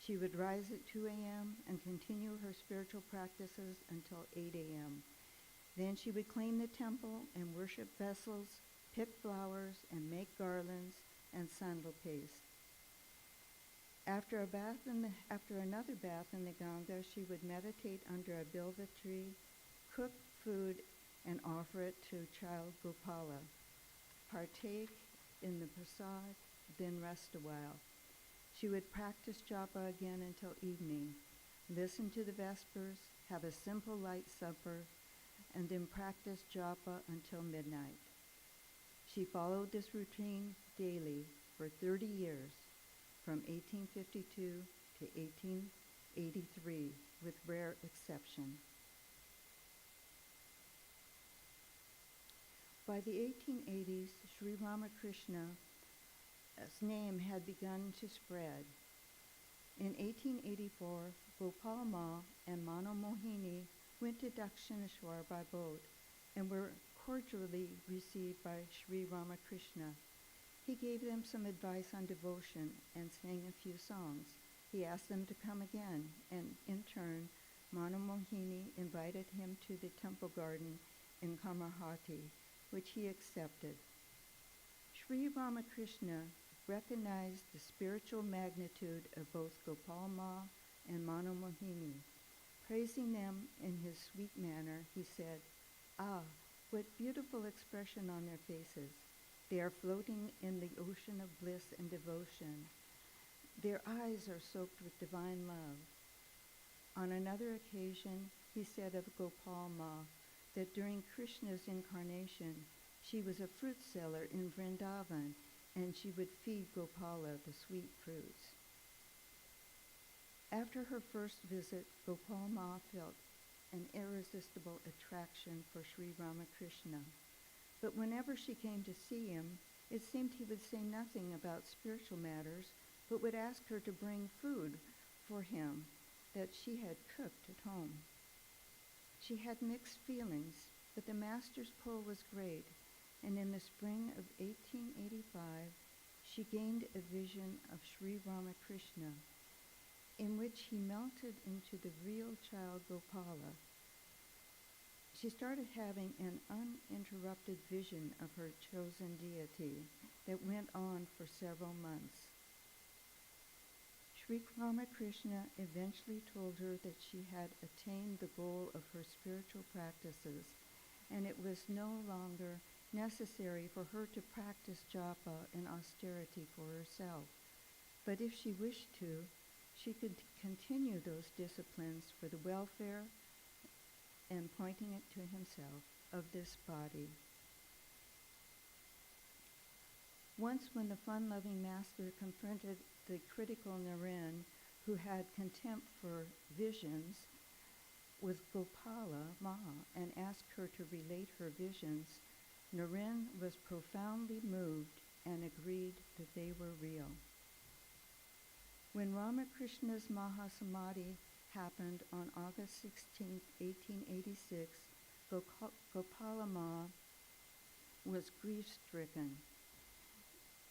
She would rise at 2 a.m. and continue her spiritual practices until 8 a.m. Then she would clean the temple and worship vessels, pick flowers, and make garlands and sandal paste. After another bath in the Ganga, she would meditate under a bilva tree, cook food, and offer it to child Gopala. Partake in the prasad, then rest a while. She would practice japa again until evening, listen to the Vespers, have a simple light supper, and then practice japa until midnight. She followed this routine daily for 30 years, from 1852 to 1883, with rare exception. By the 1880s, Sri Ramakrishna's name had begun to spread. In 1884, Gopal Ma and Mano Mohini went to Dakshineshwar by boat and were cordially received by Sri Ramakrishna. He gave them some advice on devotion and sang a few songs. He asked them to come again, and in turn, Mano Mohini invited him to the temple garden in Kamarhati, which he accepted. Sri Ramakrishna recognized the spiritual magnitude of both Gopal Ma and Mano Mohini. Praising them in his sweet manner, he said, "Ah, what beautiful expression on their faces. They are floating in the ocean of bliss and devotion. Their eyes are soaked with divine love." On another occasion, he said of Gopal Ma that during Krishna's incarnation, she was a fruit seller in Vrindavan, and she would feed Gopala the sweet fruits. After her first visit, Gopal Ma felt an irresistible attraction for Sri Ramakrishna. But whenever she came to see him, it seemed he would say nothing about spiritual matters, but would ask her to bring food for him that she had cooked at home. She had mixed feelings, but the master's pull was great, and in the spring of 1885, she gained a vision of Sri Ramakrishna, in which he melted into the real child Gopala. She started having an uninterrupted vision of her chosen deity that went on for several months. Sri Ramakrishna eventually told her that she had attained the goal of her spiritual practices, and it was no longer necessary for her to practice japa and austerity for herself. But if she wished to, she could continue those disciplines for the welfare, and pointing it to himself, of this body. Once when the fun-loving master confronted the critical Naren, who had contempt for visions, with Gopala Ma and asked her to relate her visions, Naren was profoundly moved and agreed that they were real. When Ramakrishna's Mahasamadhi happened on August 16, 1886, Gopala Ma was grief-stricken.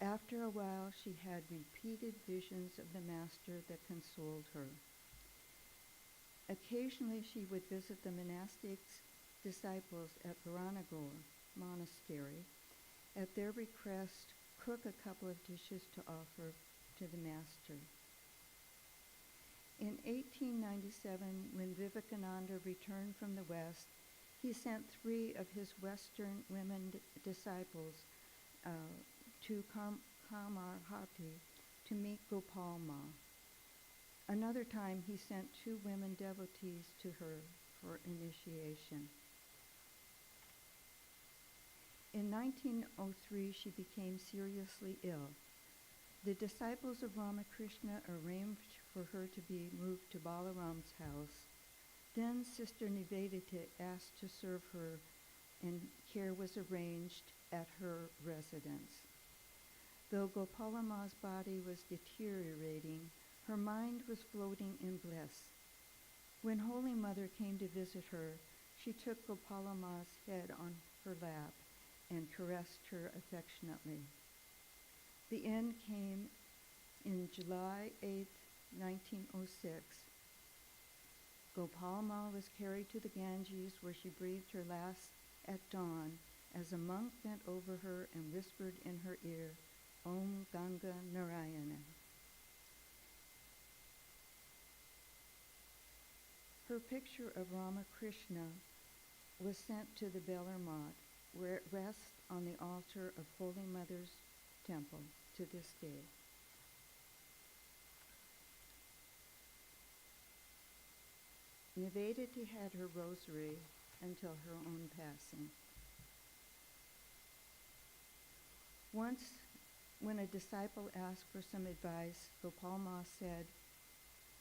After a while, she had repeated visions of the master that consoled her. Occasionally, she would visit the monastic disciples at Varanagore Monastery. At their request, cook a couple of dishes to offer to the master. In 1897, when Vivekananda returned from the West, he sent 3 of his Western women disciples to Kamarhati to meet Gopal Ma. Another time, he sent 2 women devotees to her for initiation. In 1903, she became seriously ill. The disciples of Ramakrishna arranged for her to be moved to Balaram's house. Then Sister Nivedita asked to serve her, and care was arranged at her residence. Though Gopala Ma's body was deteriorating, her mind was floating in bliss. When Holy Mother came to visit her, she took Gopala Ma's head on her lap and caressed her affectionately. The end came in July 8, 1906. Gopal Ma was carried to the Ganges, where she breathed her last at dawn, as a monk bent over her and whispered in her ear, Om Ganga Narayana. Her picture of Ramakrishna was sent to the Beller Mott, where it rests on the altar of Holy Mother's temple to this day. Nivedita had her rosary until her own passing. Once, when a disciple asked for some advice, Gopal Ma said,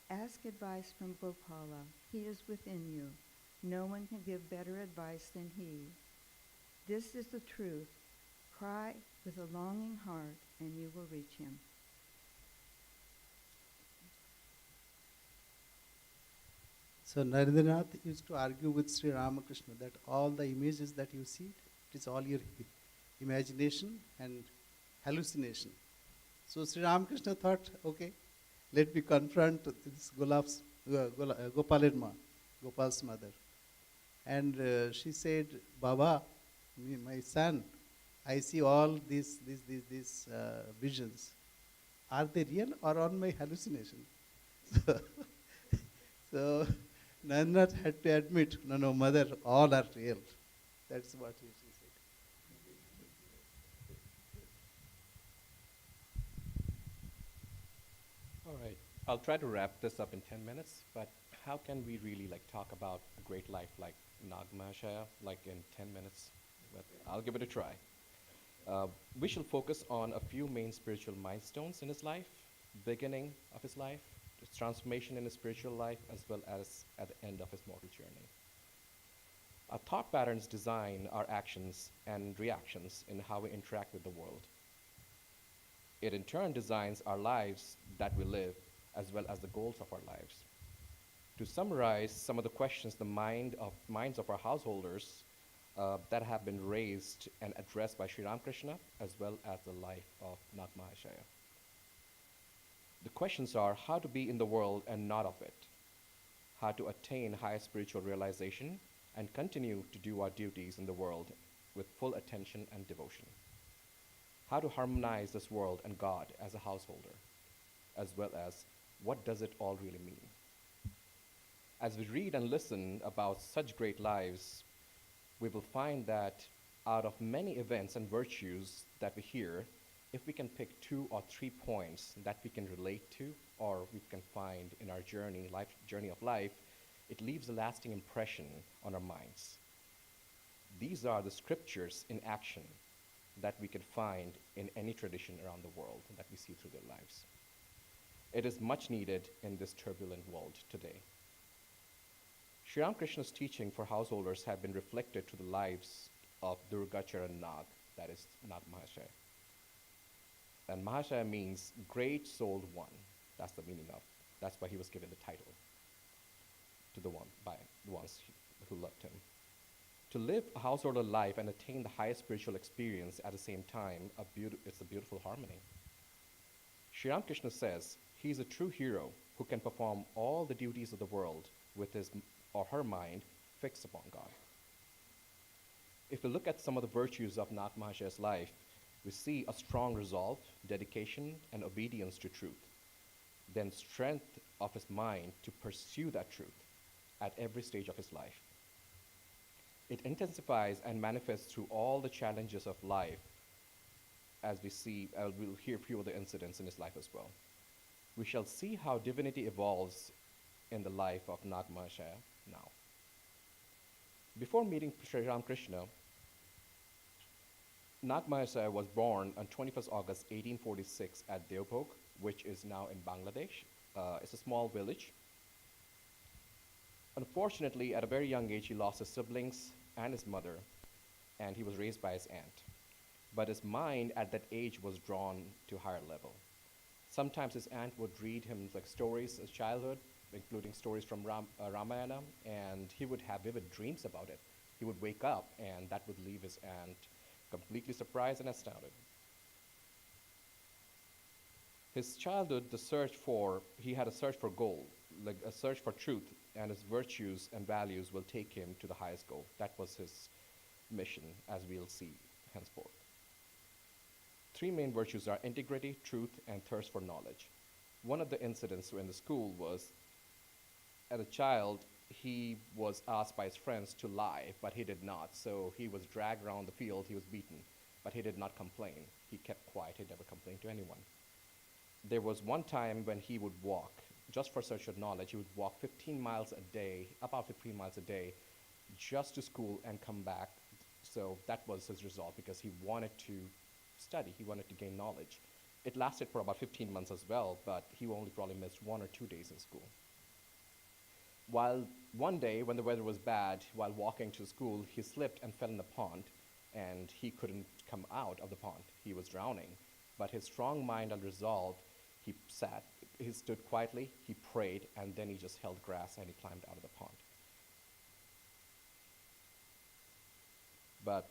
"Ask advice from Gopala. He is within you. No one can give better advice than he. This is the truth. Cry with a longing heart, and you will reach him." So Narendranath used to argue with Sri Ramakrishna that all the images that you see, it is all your imagination and hallucination. So Sri Ramakrishna thought, okay, let me confront this Gopal's mother. And she said, "Baba, my son, I see all these visions. Are they real or on my hallucination?" So Narendranath had to admit, no, mother, all are real. That's what she said. All right. I'll try to wrap this up in 10 minutes, but how can we really talk about a great life like Nag Mahashaya in 10 minutes? But I'll give it a try. We shall focus on a few main spiritual milestones in his life, beginning of his life, his transformation in his spiritual life, as well as at the end of his mortal journey. Our thought patterns design our actions and reactions in how we interact with the world. It in turn designs our lives that we live, as well as the goals of our lives. To summarize some of the questions the minds of our householders that have been raised and addressed by Sri Ramakrishna, as well as the life of Nag Mahashaya. The questions are how to be in the world and not of it, how to attain higher spiritual realization and continue to do our duties in the world with full attention and devotion, how to harmonize this world and God as a householder, as well as what does it all really mean. As we read and listen about such great lives, we will find that out of many events and virtues that we hear, if we can pick 2 or 3 points that we can relate to or we can find in our journey of life, it leaves a lasting impression on our minds. These are the scriptures in action that we can find in any tradition around the world that we see through their lives. It is much needed in this turbulent world today. Sri Ramakrishna's teaching for householders have been reflected to the lives of Durgacharan Nag, that is Nag Mahashaya. And Mahashaya means great-souled one. That's the meaning of, that's why he was given the title to the ones who loved him. To live a householder life and attain the highest spiritual experience at the same time, it's a beautiful harmony. Sri Ramakrishna says he is a true hero who can perform all the duties of the world with his or her mind fixed upon God. If we look at some of the virtues of Nag Mahashaya's life, we see a strong resolve, dedication, and obedience to truth, then strength of his mind to pursue that truth at every stage of his life. It intensifies and manifests through all the challenges of life, as we see, we'll hear a few of the incidents in his life as well. We shall see how divinity evolves in the life of Nag Mahashaya now. Before meeting Sri Ramakrishna, Nag Mahashaya was born on 21st August 1846 at Deobhog, which is now in Bangladesh. It's a small village. Unfortunately, at a very young age, he lost his siblings and his mother, and he was raised by his aunt. But his mind at that age was drawn to a higher level. Sometimes his aunt would read him stories as childhood, including stories from Ramayana, and he would have vivid dreams about it. He would wake up, and that would leave his aunt completely surprised and astounded. His childhood, he had a search for gold, a search for truth, and his virtues and values will take him to the highest goal. That was his mission, as we'll see henceforth. 3 main virtues are integrity, truth, and thirst for knowledge. One of the incidents in the school was, as a child, he was asked by his friends to lie, but he did not. So he was dragged around the field, he was beaten, but he did not complain. He kept quiet, he never complained to anyone. There was one time when he would walk, just for search of knowledge, he would walk 15 miles a day, about 15 miles a day, just to school and come back. So that was his resolve because he wanted to study, he wanted to gain knowledge. It lasted for about 15 months as well, but he only probably missed 1 or 2 days in school. While one day, when the weather was bad, while walking to school, he slipped and fell in the pond, and he couldn't come out of the pond. He was drowning. But his strong mind and resolve, he stood quietly, he prayed, and then he just held grass and he climbed out of the pond. But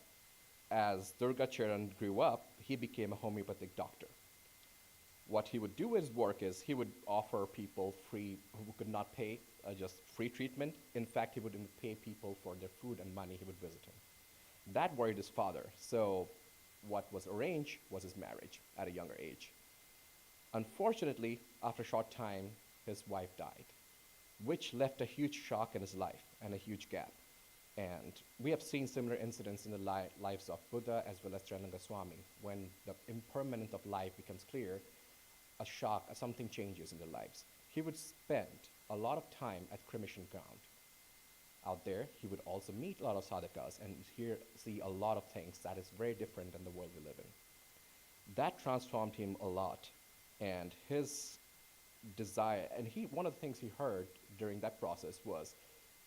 as Durga Charan grew up, he became a homeopathic doctor. What he would do his work is he would offer people free, who could not pay, just free treatment. In fact, he would even pay people for their food and money. He would visit him. That worried his father. So what was arranged was his marriage at a younger age. Unfortunately, after a short time, his wife died, which left a huge shock in his life and a huge gap. And we have seen similar incidents in the lives of Buddha as well as Triananga Swami. When the impermanence of life becomes clear, a shock, something changes in their lives. He would spend a lot of time at cremation ground. Out there, he would also meet a lot of sadhakas and see a lot of things that is very different than the world we live in. That transformed him a lot, and his desire, and one of the things he heard during that process was,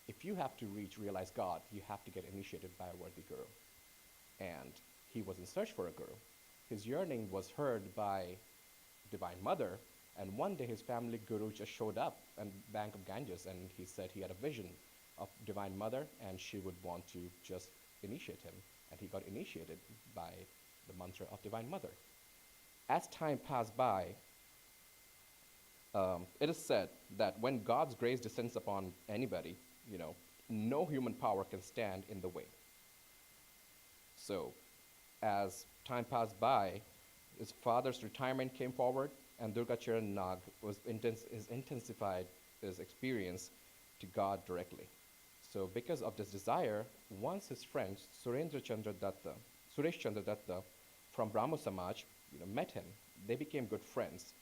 if you have to realize God, you have to get initiated by a worthy guru. And he was in search for a guru. His yearning was heard by Divine Mother, and one day his family guru just showed up on the bank of Ganges, and he said he had a vision of Divine Mother, and she would want to just initiate him. And he got initiated by the mantra of Divine Mother. As time passed by, it is said that when God's grace descends upon anybody, no human power can stand in the way. So, as time passed by, his father's retirement came forward, and Durga Charan Nag intensified his experience to God directly. So, because of this desire, once his friend Suresh Chandra Datta from Brahmo Samaj, met him. They became good friends.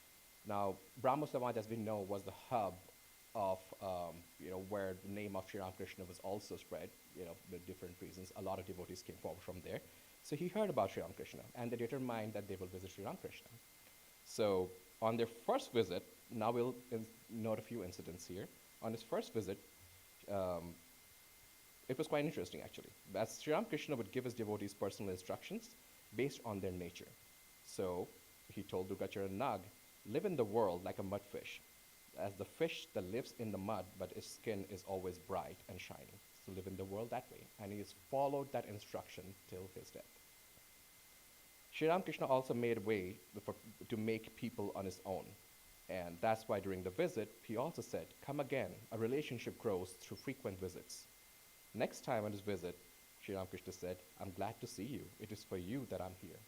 Now, Brahmo Samaj, as we know, was the hub of where the name of Sri Ramakrishna was also spread, with different reasons. A lot of devotees came forward from there. So he heard about Sri Ramakrishna, and they determined that they will visit Sri Ramakrishna. So on their first visit, now we'll note a few incidents here. On his first visit, it was quite interesting, actually. As Sri Ramakrishna would give his devotees personal instructions based on their nature. So he told Durga Charan Nag, live in the world like a mudfish, as the fish that lives in the mud, but his skin is always bright and shining. So live in the world that way. And he has followed that instruction till his death. Sri Ramakrishna also made a way to make people on his own. And that's why during the visit, he also said, come again, a relationship grows through frequent visits. Next time on his visit, Sri Ramakrishna said, I'm glad to see you. It is for you that I'm here.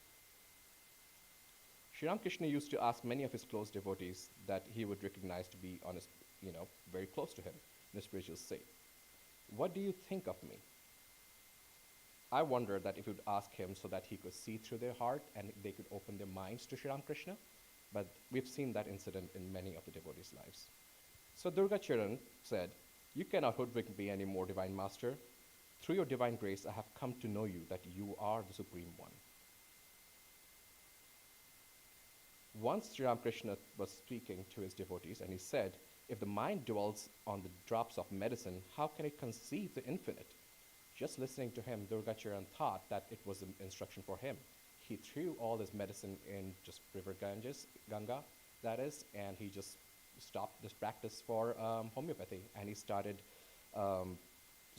Sri Ramakrishna used to ask many of his close devotees that he would recognize to be on his, very close to him in a spiritual state. What do you think of me? I wonder that if he would ask him so that he could see through their heart and they could open their minds to Sri Ramakrishna. But we've seen that incident in many of the devotees' lives. So Durga Charan said, you cannot hoodwink me anymore, Divine Master. Through your divine grace, I have come to know you, that you are the Supreme One. Once Sri Ramakrishna was speaking to his devotees, and he said, if the mind dwells on the drops of medicine, how can it conceive the infinite? Just listening to him, Durga Charan thought that it was an instruction for him. He threw all his medicine in just river Ganga, that is, and he just stopped this practice for homeopathy, and he started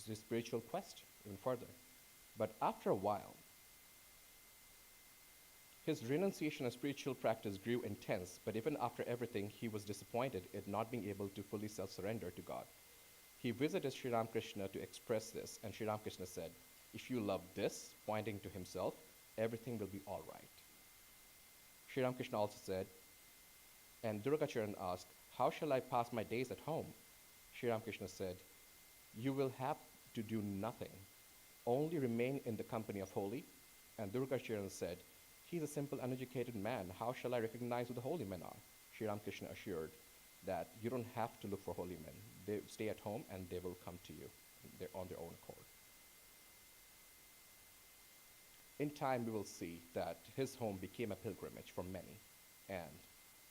his spiritual quest even further. But after a while, his renunciation of spiritual practice grew intense, but even after everything, he was disappointed at not being able to fully self-surrender to God. He visited Sri Ramakrishna to express this, and Sri Ramakrishna said, if you love this, pointing to himself, everything will be all right. Sri Ramakrishna also said, and Durga Charan asked, how shall I pass my days at home? Sri Ramakrishna said, You will have to do nothing, only remain in the company of holy. And Durga Charan said, he's a simple, uneducated man. How shall I recognize who the holy men are? Sri Ramakrishna assured that you don't have to look for holy men. They stay at home and they will come to you on their own accord. In time, we will see that his home became a pilgrimage for many. And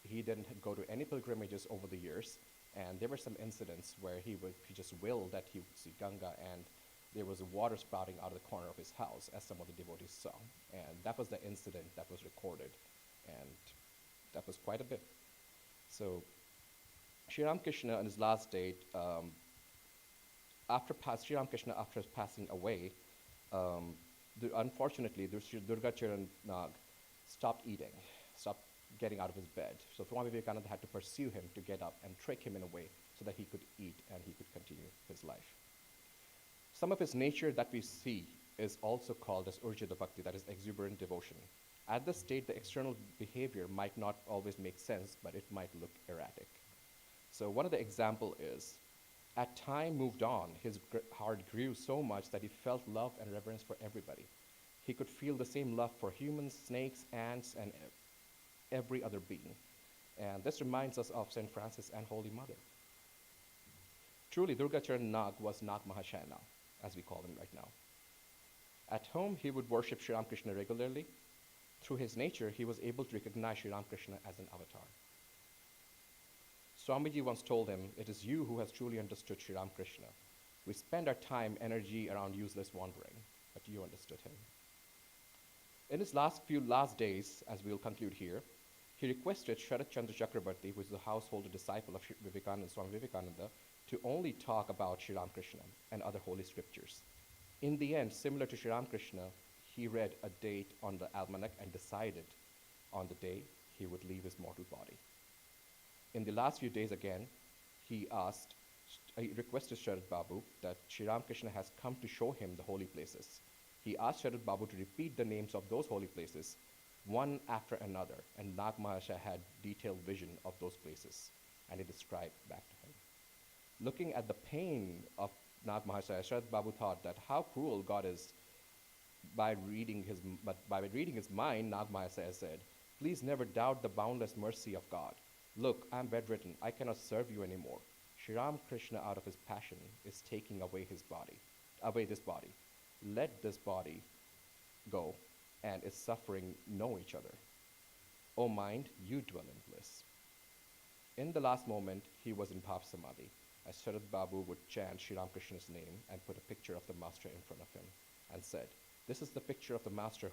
he didn't go to any pilgrimages over the years. And there were some incidents where he just willed that he would see Ganga, and there was water spouting out of the corner of his house, as some of the devotees saw. And that was the incident that was recorded. And that was quite a bit. So Sri Ramakrishna on his last date, Sri Ramakrishna, after passing away, unfortunately, Durga Charan Nag stopped eating, stopped getting out of his bed. So Swami Vivekananda had to pursue him to get up and trick him in a way so that he could eat and he could continue his life. Some of his nature that we see is also called as Urjita Bhakti, that is exuberant devotion. At this state, the external behavior might not always make sense, but it might look erratic. So one of the example is, as time moved on, his heart grew so much that he felt love and reverence for everybody. He could feel the same love for humans, snakes, ants, and every other being. And this reminds us of St. Francis and Holy Mother. Truly, Durga Charan Nag was Nag Mahashaya now, as we call him right now. At home, he would worship Sri Ramakrishna regularly. Through his nature, he was able to recognize Sri Ramakrishna as an avatar. Swamiji once told him, "It is you who has truly understood Sri Ramakrishna. We spend our time, energy around useless wandering, but you understood him." In his last days, as we will conclude here, he requested Sharat Chandra Chakrabarti, who is the household disciple of Swami Vivekananda, to only talk about Sri Ramakrishna and other holy scriptures. In the end, similar to Sri Ramakrishna, he read a date on the almanac and decided on the day he would leave his mortal body. In the last few days again, he requested Sharad Babu that Sri Ramakrishna has come to show him the holy places. He asked Sharad Babu to repeat the names of those holy places one after another, and Nag Mahashaya had detailed vision of those places, and he described back to him. Looking at the pain of Nag Mahashaya, Sharad Babu thought that how cruel God is. By reading his mind, Nag Mahashaya said, "Please never doubt the boundless mercy of God. Look, I'm bedridden. I cannot serve you anymore. Sri Ramakrishna, out of his passion, is taking away this body. Let this body go, and its suffering know each other. O mind, you dwell in bliss." In the last moment, he was in Bhav Samadhi, as Sharad Babu would chant Sri Ramakrishna's name and put a picture of the master in front of him and said, "This is the picture of the master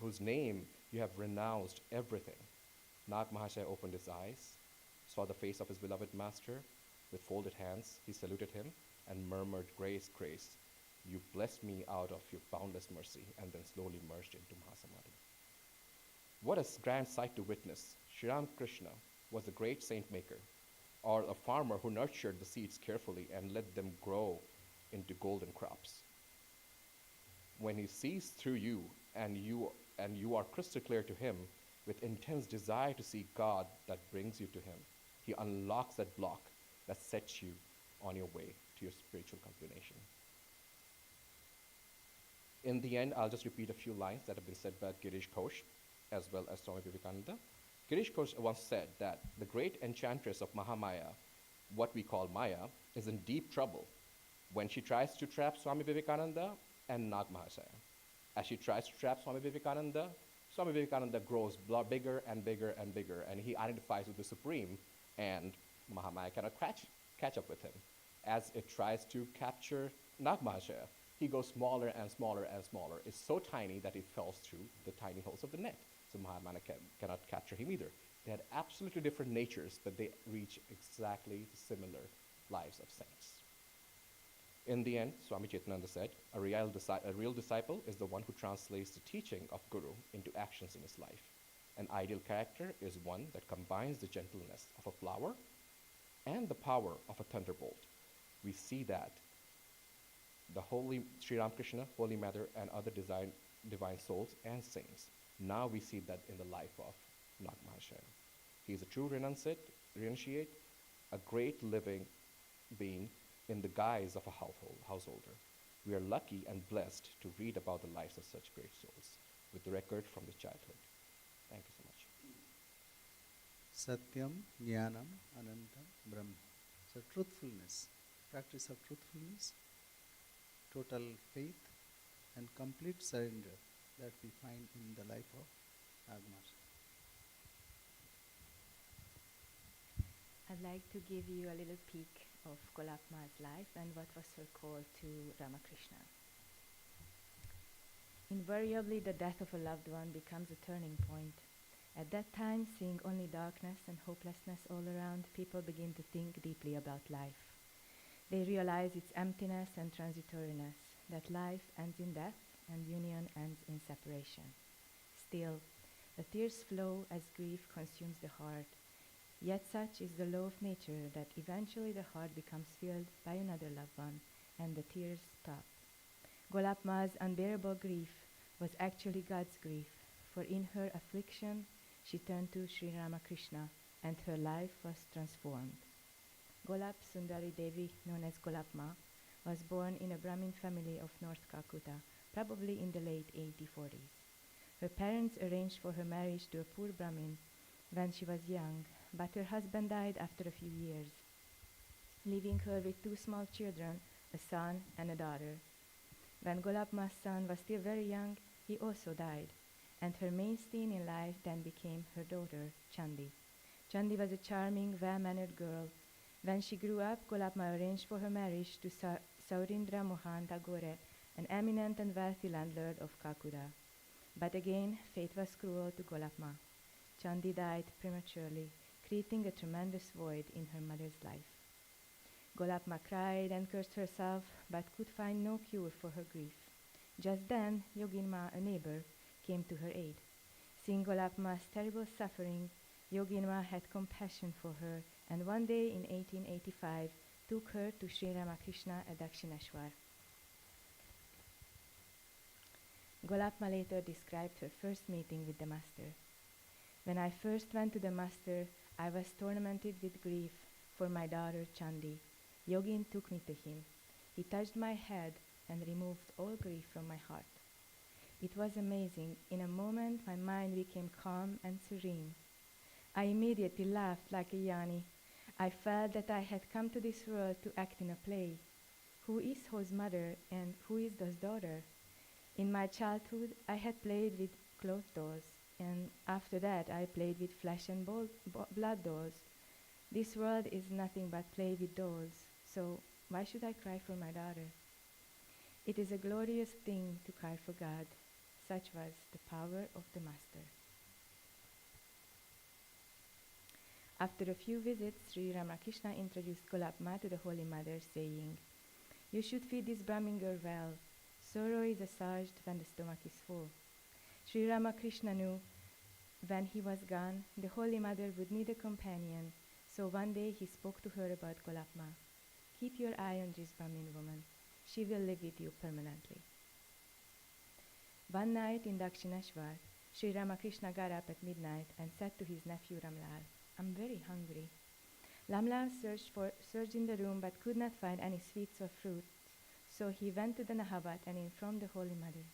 whose name you have renounced everything." Nag Mahashaya opened his eyes, saw the face of his beloved master. With folded hands, he saluted him and murmured, "Grace, grace, you blessed me out of your boundless mercy," and then slowly merged into Mahasamadhi. What a grand sight to witness. Sri Ramakrishna was a great saint maker, or a farmer who nurtured the seeds carefully and let them grow into golden crops. When he sees through you and you are crystal clear to him, with intense desire to see God that brings you to him, he unlocks that block that sets you on your way to your spiritual culmination. In the end, I'll just repeat a few lines that have been said by Girish Ghosh as well as Swami Vivekananda. Girish Ghosh once said that the great enchantress of Mahamaya, what we call Maya, is in deep trouble when she tries to trap Swami Vivekananda and Nag Mahashaya. As she tries to trap Swami Vivekananda grows bigger and bigger and bigger, and he identifies with the Supreme, and Mahamaya cannot catch up with him. As it tries to capture Nag Mahashaya, he goes smaller and smaller and smaller. It's so tiny that it falls through the tiny holes of the net. So Mahamaya cannot capture him either. They had absolutely different natures, but they reach exactly similar lives of saints. In the end, Swami Chaitananda said, a real disciple is the one who translates the teaching of Guru into actions in his life. An ideal character is one that combines the gentleness of a flower and the power of a thunderbolt. We see that the holy Sri Ramakrishna, Holy Mother, and other divine souls and saints. Now we see that in the life of Nag Mahashaya. He is a true renunciate, a great living being in the guise of a householder. We are lucky and blessed to read about the lives of such great souls with the record from the childhood. Thank you so much. Satyam, Jnanam, Anantam, Brahma. So truthfulness, practice of truthfulness, total faith and complete surrender that we find in the life of Nagamaharshi. I'd like to give you a little peek of Golapma's life and what was her call to Ramakrishna. Invariably, the death of a loved one becomes a turning point. At that time, seeing only darkness and hopelessness all around, people begin to think deeply about life. They realize its emptiness and transitoriness, that life ends in death and union ends in separation. Still, the tears flow as grief consumes the heart. Yet such is the law of nature that eventually the heart becomes filled by another loved one and the tears stop. Golapma's unbearable grief was actually God's grief, for in her affliction she turned to Sri Ramakrishna and her life was transformed. Golap Sundari Devi, known as Golapma, was born in a Brahmin family of North Calcutta, probably in the late 1840s. Her parents arranged for her marriage to a poor Brahmin when she was young, but her husband died after a few years, leaving her with two small children, a son and a daughter. When Golapma's son was still very young, he also died, and her mainstay in life then became her daughter, Chandi. Chandi was a charming, well-mannered girl. When she grew up, Golapma arranged for her marriage to Saurindra Mohan Tagore, an eminent and wealthy landlord of Calcutta. But again, fate was cruel to Golapma. Chandi died prematurely, creating a tremendous void in her mother's life. Golapma cried and cursed herself, but could find no cure for her grief. Just then, Yoginma, a neighbor, came to her aid. Seeing Golapma's terrible suffering, Yoginma had compassion for her, and one day in 1885 took her to Sri Ramakrishna at Dakshineshwar. Golapma later described her first meeting with the master. When I first went to the master, I was tormented with grief for my daughter Chandi. Yogin took me to him. He touched my head and removed all grief from my heart. It was amazing. In a moment, my mind became calm and serene. I immediately laughed like a Yanni. I felt that I had come to this world to act in a play. Who is whose mother and who is those daughter? In my childhood, I had played with cloth dolls, and after that I played with flesh and blood dolls. This world is nothing but play with dolls, so why should I cry for my daughter? It is a glorious thing to cry for God. Such was the power of the master. After a few visits, Sri Ramakrishna introduced Golapma to the Holy Mother, saying, "You should feed this Brahmin girl well. Sorrow is assuaged when the stomach is full." Sri Ramakrishna knew when he was gone, the Holy Mother would need a companion, so one day he spoke to her about Golapma. "Keep your eye on this Brahmin woman. She will live with you permanently." One night in Dakshineshwar, Sri Ramakrishna got up at midnight and said to his nephew Ramlal, "I'm very hungry." Ramlal searched in the room but could not find any sweets or fruits, so he went to the Nahabat and informed the Holy Mother.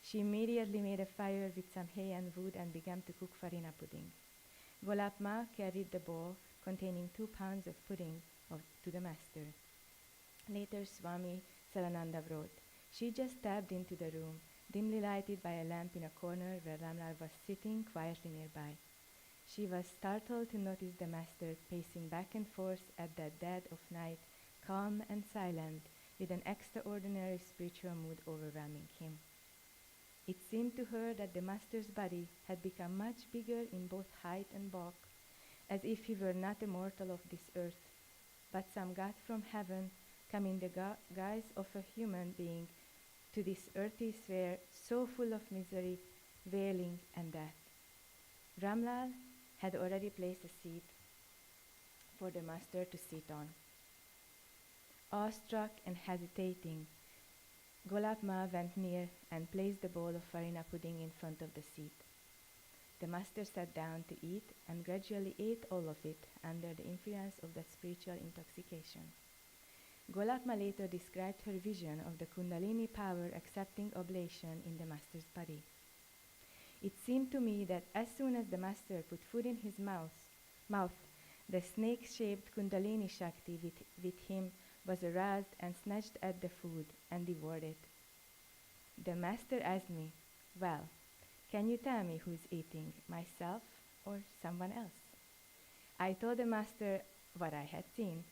She immediately made a fire with some hay and wood and began to cook farina pudding. Golapma carried the bowl containing 2 pounds of pudding to the master. Later, Swami Salananda wrote, "She just stepped into the room, dimly lighted by a lamp in a corner where Ramlal was sitting quietly nearby. She was startled to notice the master pacing back and forth at that dead of night, calm and silent, with an extraordinary spiritual mood overwhelming him. It seemed to her that the master's body had become much bigger in both height and bulk, as if he were not a mortal of this earth, but some god from heaven come in the guise of a human being to this earthly sphere so full of misery, wailing, and death." Ramlal had already placed a seat for the master to sit on. Awestruck and hesitating, Golapma went near and placed the bowl of farina pudding in front of the seat. The master sat down to eat and gradually ate all of it under the influence of that spiritual intoxication. Golapma later described her vision of the Kundalini power accepting oblation in the master's body. It seemed to me that as soon as the master put food in his mouth, the snake-shaped Kundalini Shakti with him was aroused and snatched at the food and devoured it. The master asked me, "Well, can you tell me who is eating, myself or someone else?" I told the master what I had seen.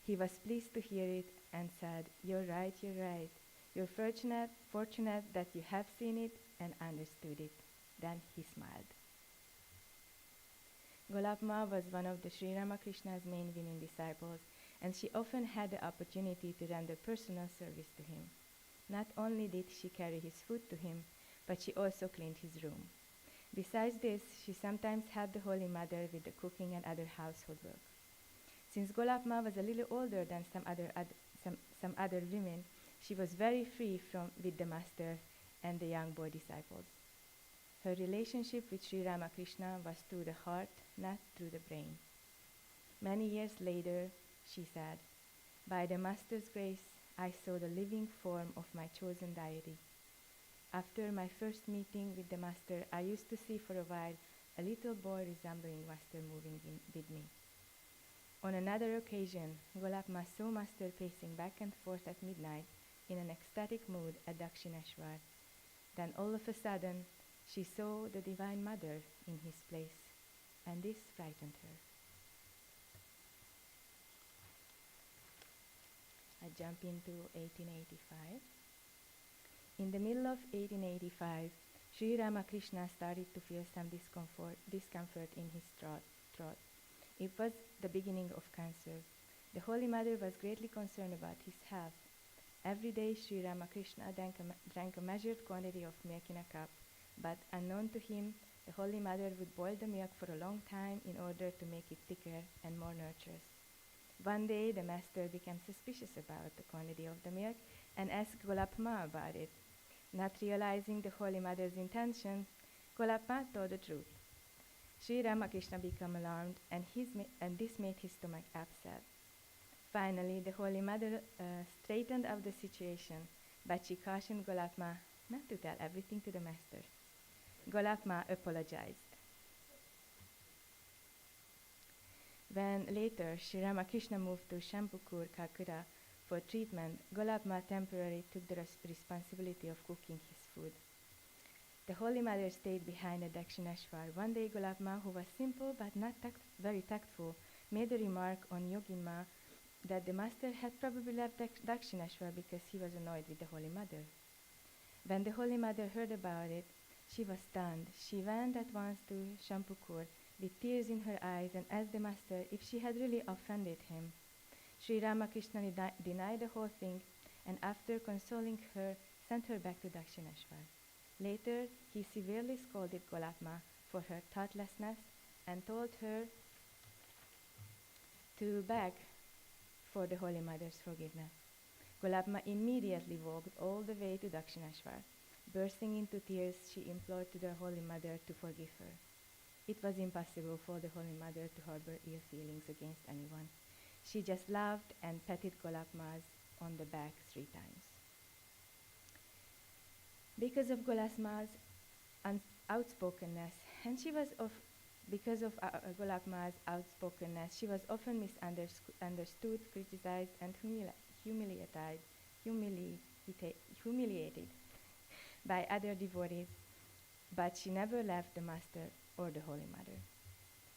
He was pleased to hear it and said, you're right. You're fortunate that you have seen it and understood it." Then he smiled. Golapma was one of the Sri Ramakrishna's main women disciples, and she often had the opportunity to render personal service to him. Not only did she carry his food to him, but she also cleaned his room. Besides this, she sometimes helped the Holy Mother with the cooking and other household work. Since Golapma was a little older than some other women, she was very free with the master and the young boy disciples. Her relationship with Sri Ramakrishna was through the heart, not through the brain. Many years later, she said, "By the master's grace, I saw the living form of my chosen deity. After my first meeting with the master, I used to see for a while a little boy resembling master moving with me. On another occasion, Golapma saw master pacing back and forth at midnight in an ecstatic mood at Dakshineshwar. Then all of a sudden, she saw the Divine Mother in his place, and this frightened her." I jump into 1885. In the middle of 1885, Sri Ramakrishna started to feel some discomfort in his throat. It was the beginning of cancer. The Holy Mother was greatly concerned about his health. Every day, Sri Ramakrishna drank a measured quantity of milk in a cup, but unknown to him, the Holy Mother would boil the milk for a long time in order to make it thicker and more nutritious. One day, the master became suspicious about the quantity of the milk and asked Golapma about it. Not realizing the Holy Mother's intention, Golapma told the truth. Sri Ramakrishna became alarmed, and this made his stomach upset. Finally, the Holy Mother straightened out the situation, but she cautioned Golapma not to tell everything to the master. Golapma apologized. When later Sri Ramakrishna moved to Shampookur, Calcutta for treatment, Golapma temporarily took the responsibility of cooking his food. The Holy Mother stayed behind at Dakshineshwar. One day, Golapma, who was simple but not very tactful, made a remark on Yoginma that the master had probably left Dakshineshwar because he was annoyed with the Holy Mother. When the Holy Mother heard about it, she was stunned. She went at once to Shampookur with tears in her eyes and asked the master if she had really offended him. Sri Ramakrishna denied the whole thing, and after consoling her, sent her back to Dakshineshwar. Later, he severely scolded Golapma for her thoughtlessness and told her to beg for the Holy Mother's forgiveness. Golapma immediately walked all the way to Dakshineshwar. Bursting into tears, she implored to the Holy Mother to forgive her. It was impossible for the Holy Mother to harbor ill feelings against anyone. She just loved and patted Golapma on the back 3 times. Because of Golapma's outspokenness, she was often misunderstood, criticized, and humiliated by other devotees, but she never left the master or the Holy Mother.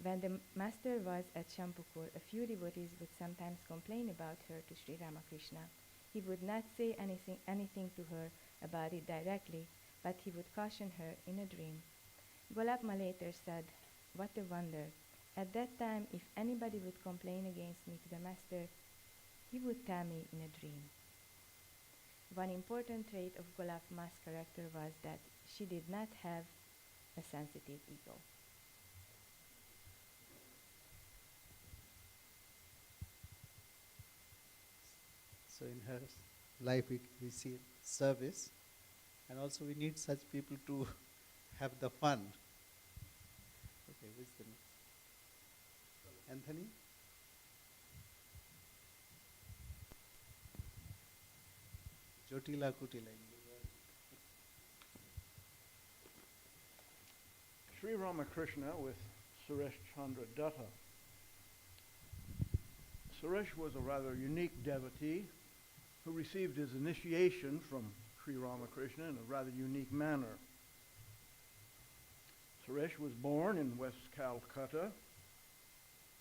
When the master was at Shampookur, a few devotees would sometimes complain about her to Sri Ramakrishna. He would not say anything to her about it directly, but he would caution her in a dream. Golapma later said, "What a wonder. At that time, if anybody would complain against me to the master, he would tell me in a dream." One important trait of Golapma's character was that she did not have a sensitive ego. So in her life we see service, and also we need such people to have the fun. Okay, who's the next? Anthony? Jotila Kutila. Sri Ramakrishna with Suresh Chandra Datta. Suresh was a rather unique devotee who received his initiation from Sri Ramakrishna in a rather unique manner. Suresh was born in West Calcutta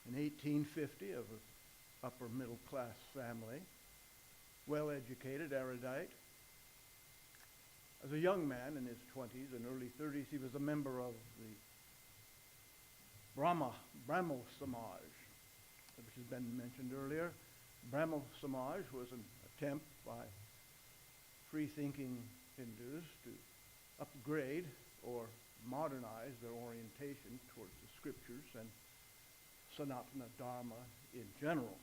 in 1850 of an upper middle class family, well educated, erudite. As a young man in his 20s and early 30s, he was a member of the Brahmo Samaj, which has been mentioned earlier. Brahmo Samaj was an attempt by free-thinking Hindus to upgrade or modernize their orientation towards the scriptures and Sanatana Dharma in general.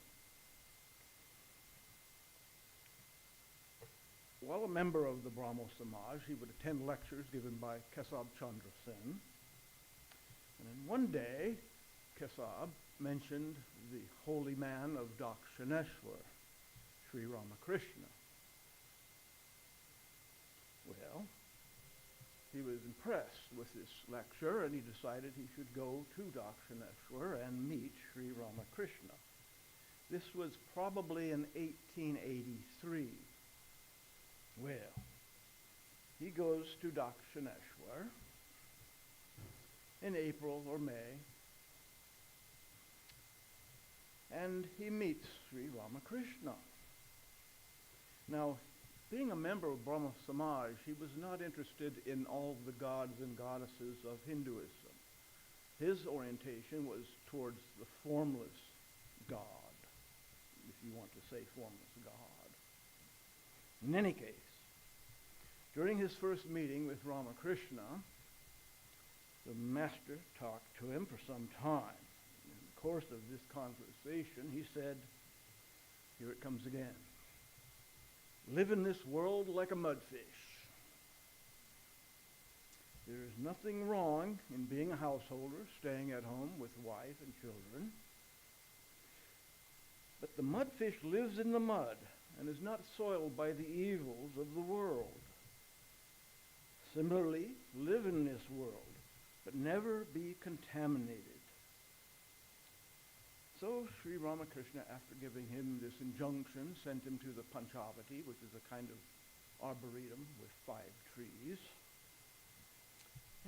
While a member of the Brahmo Samaj, he would attend lectures given by Kesab Chandra Sen. And then one day, Kesab mentioned the holy man of Dakshineshwar, Sri Ramakrishna. Well, he was impressed with this lecture and he decided he should go to Dakshineshwar and meet Sri Ramakrishna. This was probably in 1883. Well, he goes to Dakshineshwar in April or May, and he meets Sri Ramakrishna. Now, being a member of Brahma Samaj, he was not interested in all the gods and goddesses of Hinduism. His orientation was towards the formless God, if you want to say formless God. In any case, during his first meeting with Ramakrishna, the master talked to him for some time. In the course of this conversation, he said, here it comes again, live in this world like a mudfish. There is nothing wrong in being a householder, staying at home with wife and children. But the mudfish lives in the mud and is not soiled by the evils of the world. Similarly, live in this world, but never be contaminated. So Sri Ramakrishna, after giving him this injunction, sent him to the Panchavati, which is a kind of arboretum with 5 trees.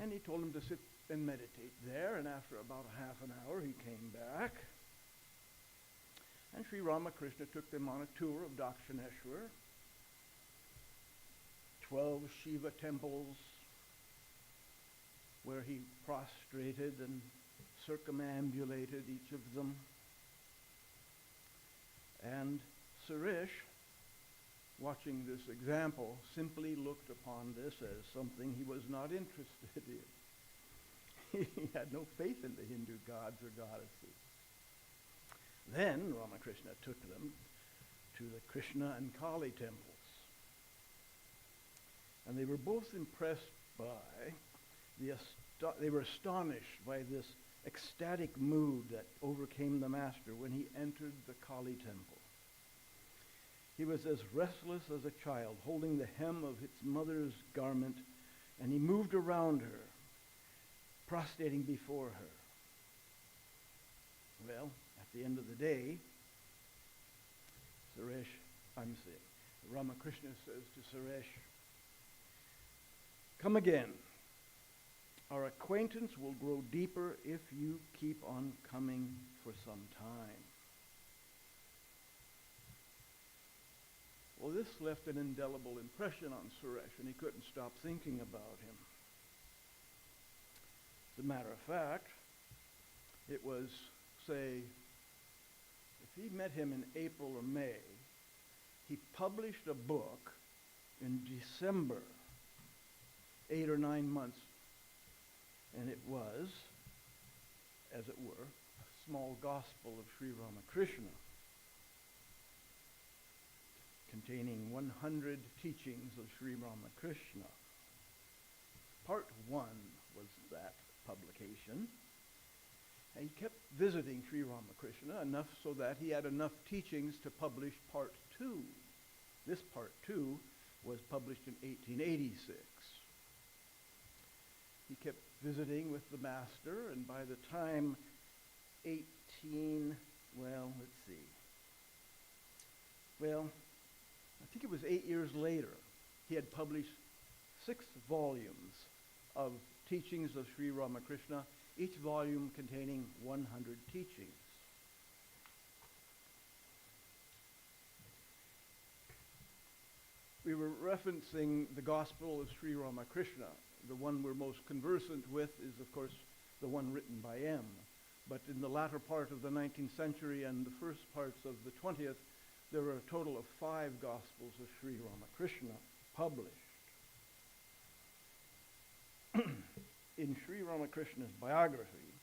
And he told him to sit and meditate there, and after about a half an hour he came back. And Sri Ramakrishna took them on a tour of Dakshineshwar, 12 Shiva temples where he prostrated and circumambulated each of them. And Suresh, watching this example, simply looked upon this as something he was not interested in. He had no faith in the Hindu gods or goddesses. Then Ramakrishna took them to the Krishna and Kali temples. And they were both impressed by they were astonished by this ecstatic mood that overcame the master when he entered the Kali temple. He was as restless as a child, holding the hem of its mother's garment, and he moved around her, prostrating before her. Well, at the end of the day, Ramakrishna says to Suresh, come again. Our acquaintance will grow deeper if you keep on coming for some time. Well, this left an indelible impression on Suresh, and he couldn't stop thinking about him. As a matter of fact, it was, say, if he met him in April or May, he published a book in December, 8 or 9 months, and it was, as it were, a small gospel of Sri Ramakrishna, containing 100 teachings of Sri Ramakrishna. Part 1 was that publication. And he kept visiting Sri Ramakrishna enough so that he had enough teachings to publish Part 2. This Part 2 was published in 1886. He kept visiting with the master, and by the time I think it was 8 years later, he had published 6 volumes of teachings of Sri Ramakrishna, each volume containing 100 teachings. We were referencing the Gospel of Sri Ramakrishna. The one we're most conversant with is, of course, the one written by M. But in the latter part of the 19th century and the first parts of the 20th, there were a total of 5 Gospels of Sri Ramakrishna published. In Sri Ramakrishna's biography,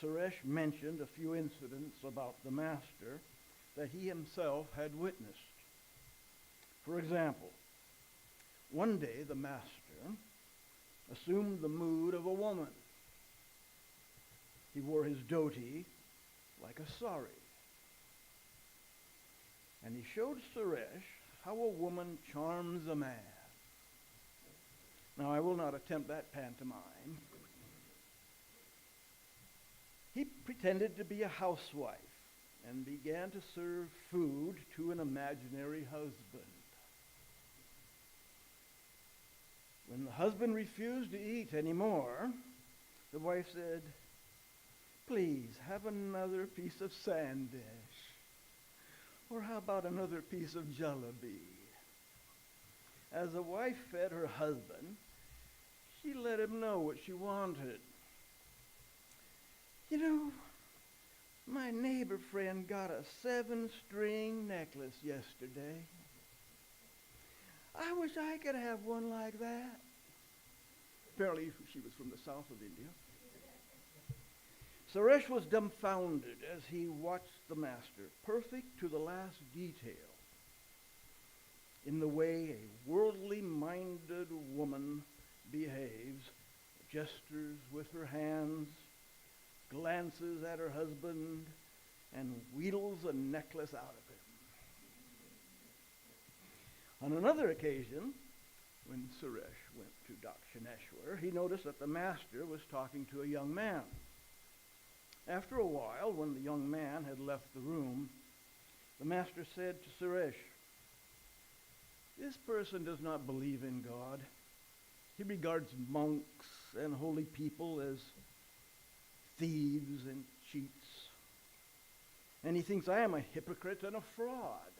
Suresh mentioned a few incidents about the master that he himself had witnessed. For example, one day the master assumed the mood of a woman. He wore his dhoti like a sari. And he showed Suresh how a woman charms a man. Now, I will not attempt that pantomime. He pretended to be a housewife and began to serve food to an imaginary husband. When the husband refused to eat anymore, the wife said, "Please, have another piece of sandesh. Or how about another piece of jalebi?" As the wife fed her husband, she let him know what she wanted. "You know, my neighbor friend got a 7-string necklace yesterday. I wish I could have one like that." Apparently, she was from the south of India. Suresh was dumbfounded as he watched the master, perfect to the last detail, in the way a worldly-minded woman behaves, gestures with her hands, glances at her husband, and wheedles a necklace out of him. On another occasion, when Suresh went to Dakshineshwar, he noticed that the master was talking to a young man. After a while, when the young man had left the room, the master said to Suresh, "This person does not believe in God. He regards monks and holy people as thieves and cheats. And he thinks I am a hypocrite and a fraud."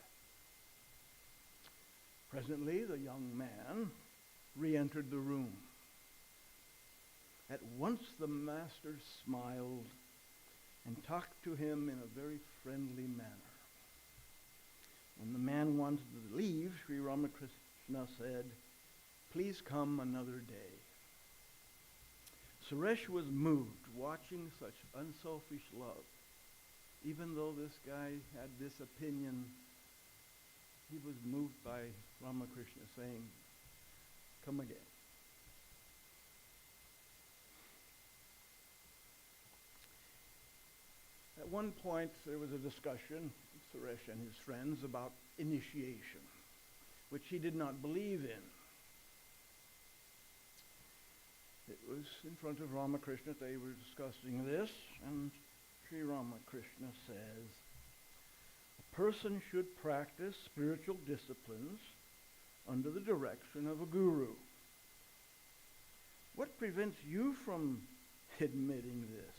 Presently, the young man re-entered the room. At once the master smiled and talked to him in a very friendly manner. When the man wanted to leave, Sri Ramakrishna said, "Please come another day." Suresh was moved watching such unselfish love. Even though this guy had this opinion, he was moved by Ramakrishna saying, "Come again." At one point, there was a discussion, Suresh and his friends, about initiation, which he did not believe in. It was in front of Ramakrishna that they were discussing this, and Sri Ramakrishna says, "A person should practice spiritual disciplines under the direction of a guru. What prevents you from admitting this,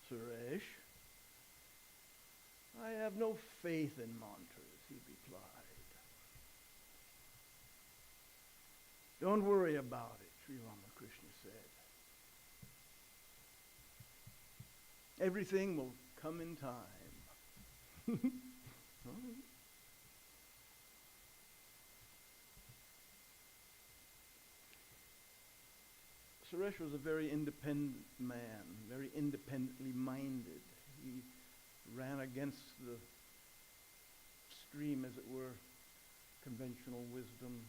Suresh?" "I have no faith in mantras," he replied. "Don't worry about it," Sri Ramakrishna said. "Everything will come in time." All right. Suresh was a very independent man, very independently minded. He ran against the stream, as it were, conventional wisdom.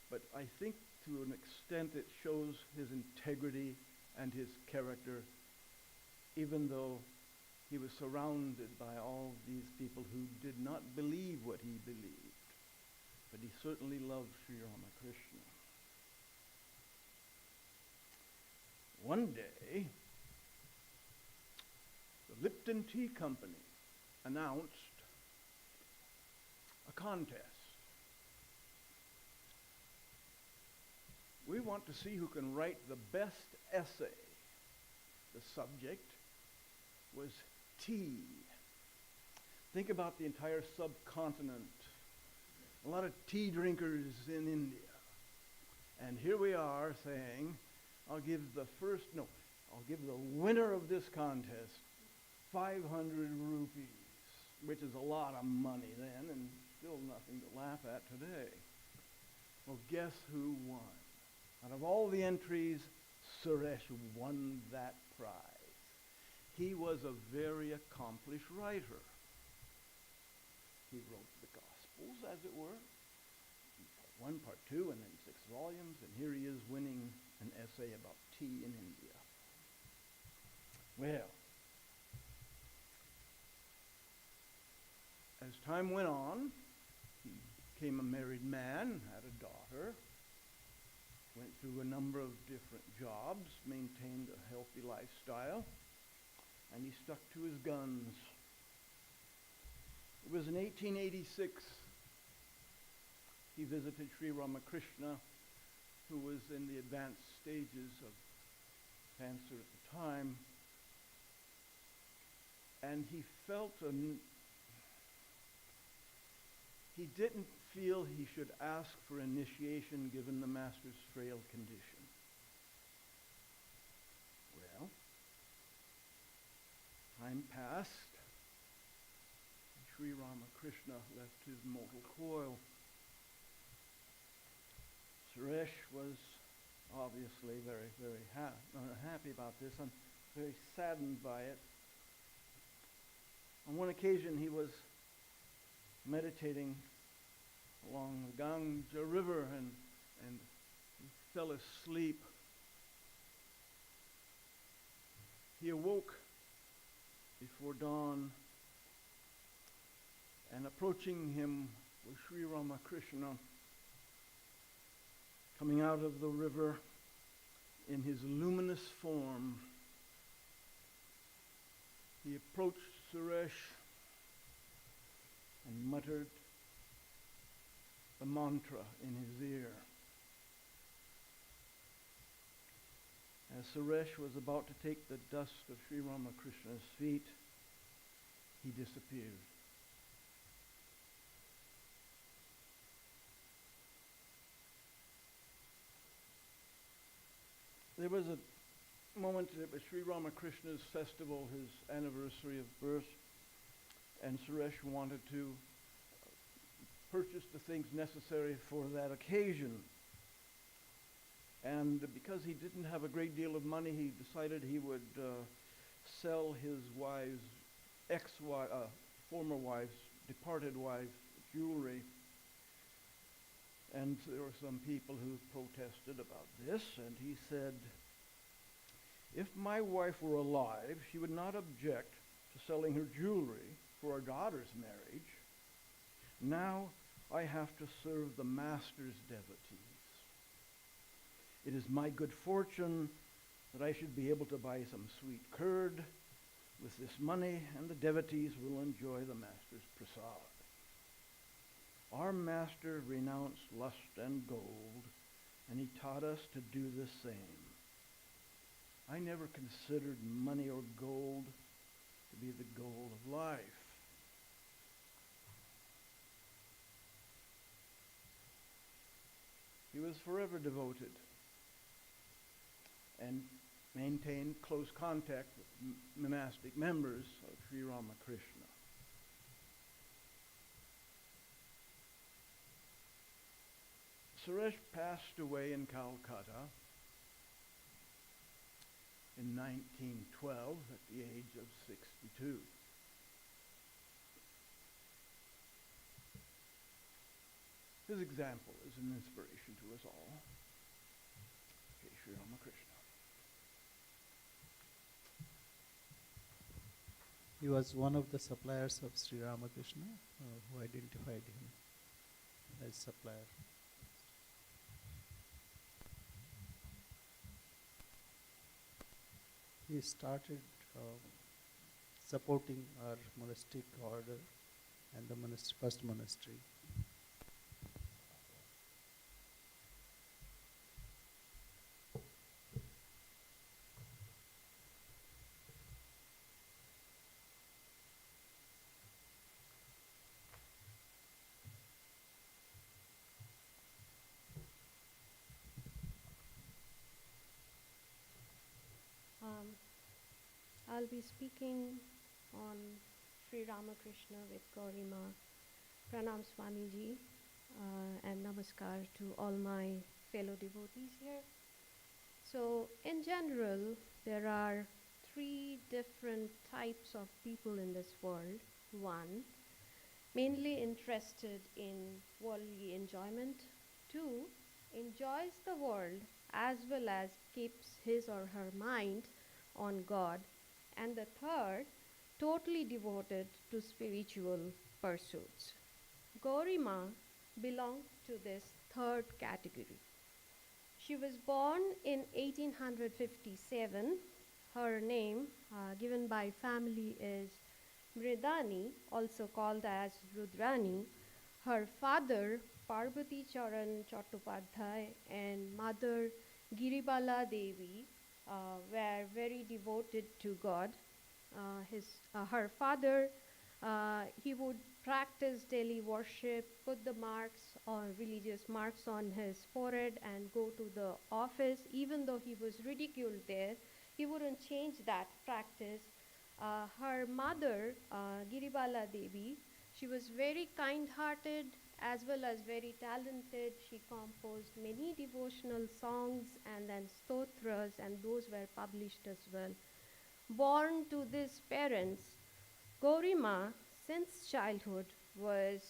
But I think to an extent it shows his integrity and his character, even though he was surrounded by all these people who did not believe what he believed. but he certainly loved Sri Ramakrishna. One day, the Lipton Tea Company announced a contest. We want to see who can write the best essay. The subject was tea. Think about the entire subcontinent. A lot of tea drinkers in India. And here we are saying, I'll give the winner of this contest 500 rupees, which is a lot of money then and still nothing to laugh at today. Well, guess who won? Out of all the entries, Suresh won that prize. He was a very accomplished writer. He wrote the Gospels, as it were, part 1, part 2, and then 6 volumes, and here he is winning an essay about tea in India. Well, as time went on, he became a married man, had a daughter, went through a number of different jobs, maintained a healthy lifestyle, and he stuck to his guns. It was in 1886 he visited Sri Ramakrishna, who was in the advanced stages of cancer at the time, and he felt he didn't feel he should ask for initiation given the master's frail condition. Well, time passed. Sri Ramakrishna left his mortal coil. Suresh was obviously very, very unhappy about this. I'm very saddened by it. On one occasion, he was meditating along the Ganga River and he fell asleep. He awoke before dawn, and approaching him was Sri Ramakrishna, coming out of the river in his luminous form. He approached Suresh and muttered the mantra in his ear. As Suresh was about to take the dust of Sri Ramakrishna's feet, he disappeared. There was a moment, it was Sri Ramakrishna's festival, his anniversary of birth, and Suresh wanted to purchase the things necessary for that occasion. And because he didn't have a great deal of money, he decided he would sell his former wife's, departed wife's jewelry. And there were some people who protested about this, and he said, if my wife were alive, she would not object to selling her jewelry for our daughter's marriage. Now I have to serve the master's devotees. It is my good fortune that I should be able to buy some sweet curd with this money, and the devotees will enjoy the master's prasad. Our master renounced lust and gold, and he taught us to do the same. I never considered money or gold to be the goal of life. He was forever devoted and maintained close contact with monastic members of Sri Ramakrishna. Suresh passed away in Calcutta in 1912 at the age of 62. His example is an inspiration to us all. Okay, Sri Ramakrishna. He was one of the suppliers of Sri Ramakrishna who identified him. as supplier. He started supporting our monastic order and the first monastery. I'll be speaking on Sri Ramakrishna with Gaurima. Pranam Swamiji and Namaskar to all my fellow devotees here. So, in general, there are three different types of people in this world. One, mainly interested in worldly enjoyment. Two, enjoys the world as well as keeps his or her mind on God. And the third, totally devoted to spiritual pursuits. Gaurima belonged to this third category. She was born in 1857. Her name, given by family, is Mridani, also called as Rudrani. Her father, Parvati Charan Chattopadhyay, and mother, Giribala Devi, were very devoted to God. Her father, he would practice daily worship, put the marks or religious marks on his forehead and go to the office. Even though he was ridiculed there, he wouldn't change that practice. Her mother, Giribala Devi, she was very kind-hearted as well as very talented. She composed many devotional songs and then stotras, and those were published as well. Born to these parents, Gaurima, since childhood, was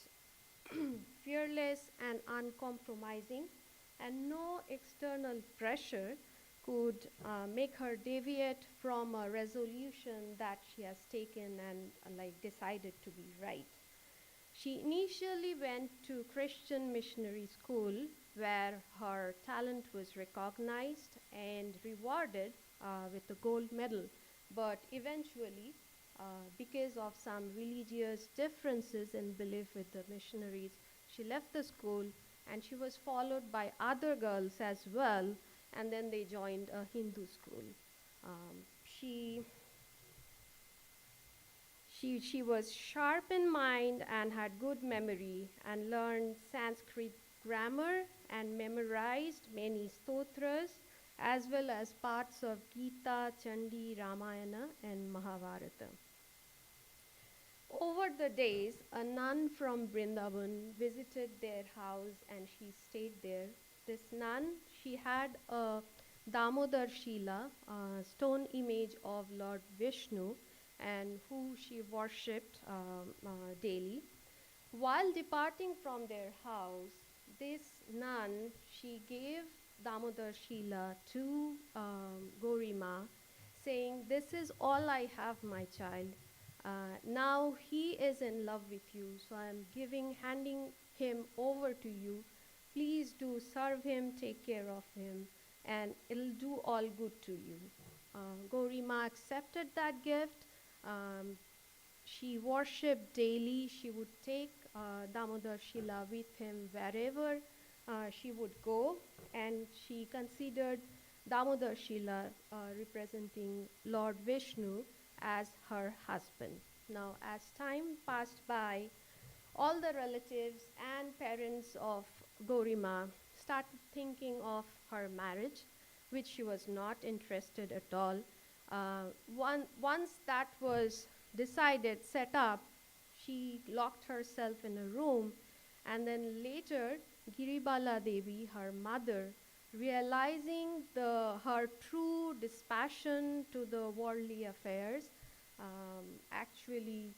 fearless and uncompromising, and no external pressure could make her deviate from a resolution that she has taken and decided to be right. She initially went to Christian missionary school where her talent was recognized and rewarded with a gold medal. But eventually, because of some religious differences in belief with the missionaries, she left the school and she was followed by other girls as well, and then they joined a Hindu school. She was sharp in mind and had good memory and learned Sanskrit grammar and memorized many stotras as well as parts of Gita, Chandi, Ramayana and Mahabharata. Over the days, a nun from Vrindavan visited their house and she stayed there. This nun, she had a Damodar Shila, a stone image of Lord Vishnu, and who she worshipped daily. While departing from their house, this nun, she gave Damodar Shila to Gaurima, saying, "This is all I have, my child. Now he is in love with you, so I am handing him over to you. Please do serve him, take care of him, and it'll do all good to you." Gaurima accepted that gift. She worshipped daily. She would take Damodar Shila with him wherever she would go, and she considered Damodar Shila representing Lord Vishnu as her husband. Now, as time passed by, all the relatives and parents of Gaurima started thinking of her marriage, which she was not interested at all. Once that was decided, set up, she locked herself in a room, and then later, Giribala Devi, her mother, realizing her true dispassion to the worldly affairs, actually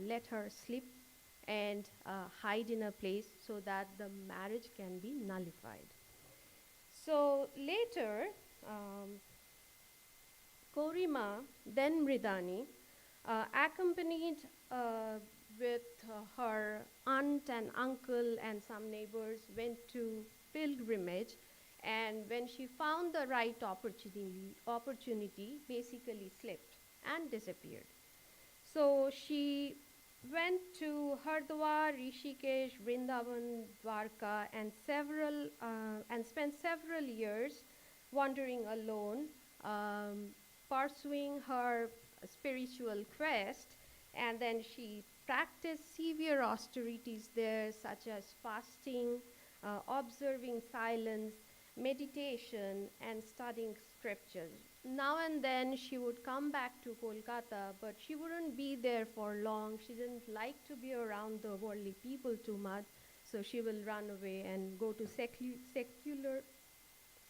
let her sleep and hide in a place so that the marriage can be nullified. So later, Gaurima, then Mridani, accompanied with her aunt and uncle and some neighbors went to pilgrimage, and when she found the right opportunity basically slipped and disappeared. So she went to Hardwar, Rishikesh, Vrindavan, Dwarka, and spent several years wandering alone, pursuing her spiritual quest. And then she practiced severe austerities there, such as fasting, observing silence, meditation, and studying scriptures. Now and then she would come back to Kolkata, but she wouldn't be there for long. She didn't like to be around the worldly people too much, so she will run away and go to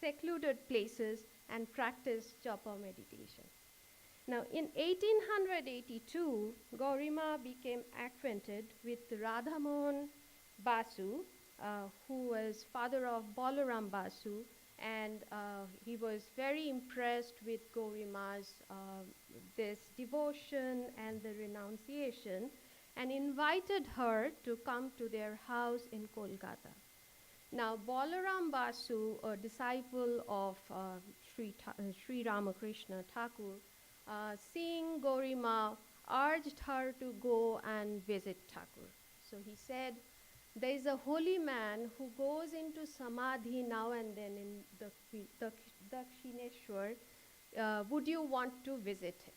secluded places and practice japa meditation. Now, in 1882, Gaurima became acquainted with Radhamohan Basu, who was father of Balaram Basu, and he was very impressed with Gaurima's this devotion and the renunciation, and invited her to come to their house in Kolkata. Now, Balaram Basu, a disciple of Sri Ramakrishna Thakur, seeing Gaurima, urged her to go and visit Thakur. So he said, there is a holy man who goes into samadhi now and then in Dakshineshwar. Would you want to visit him?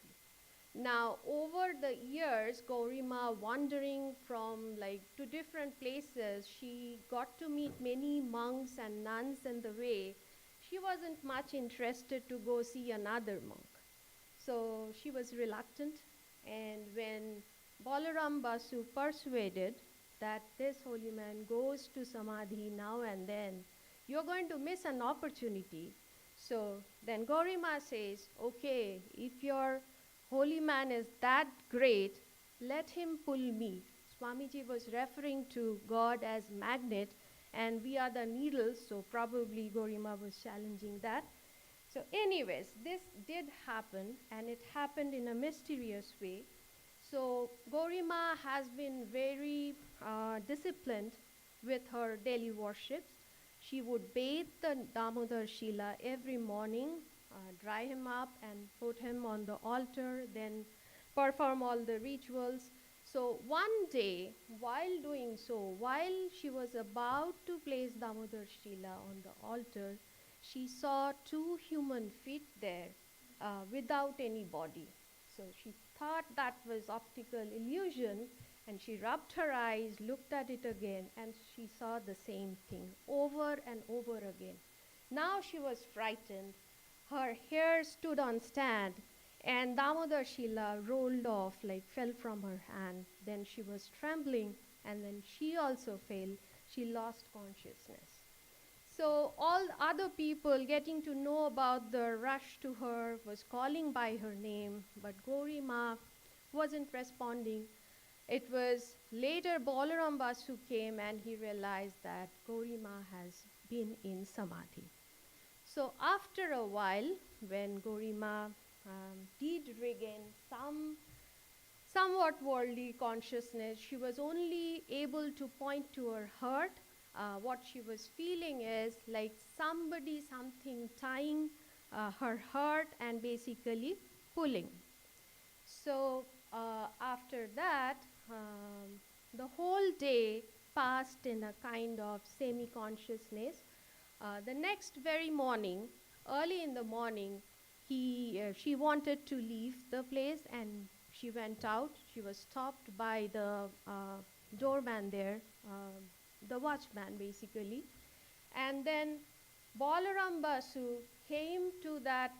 Now, over the years, Gaurima, wandering from to different places, she got to meet many monks and nuns in the way. She wasn't much interested to go see another monk. So she was reluctant, and when Balaram Basu persuaded that this holy man goes to samadhi now and then, you're going to miss an opportunity. So then Gaurima says, okay, if your holy man is that great, let him pull me. Swamiji was referring to God as magnet, and we are the needles, so probably Gaurima was challenging that. So anyways, this did happen, and it happened in a mysterious way. So Gaurima has been very disciplined with her daily worships. She would bathe the Damodar Shila every morning, dry him up and put him on the altar, then perform all the rituals. So one day, while doing so, while she was about to place Damodar Shila on the altar, she saw two human feet there without any body. So she thought that was optical illusion, and she rubbed her eyes, looked at it again, and she saw the same thing over and over again. Now she was frightened. Her hair stood on stand, and Damodar Shila rolled off, fell from her hand. Then she was trembling, and then she also fell. She lost consciousness. So all other people getting to know about the rush to her was calling by her name, but Gaurima wasn't responding. It was later Balaram Basu came and he realized that Gaurima has been in samadhi. So after a while, when Gaurima did regain somewhat worldly consciousness, she was only able to point to her heart. What she was feeling is like something tying her heart and basically pulling. So after that, the whole day passed in a kind of semi-consciousness. The next very morning, early in the morning, she wanted to leave the place, and she went out. She was stopped by the doorman there, the watchman basically. And then Balaram Basu came to that,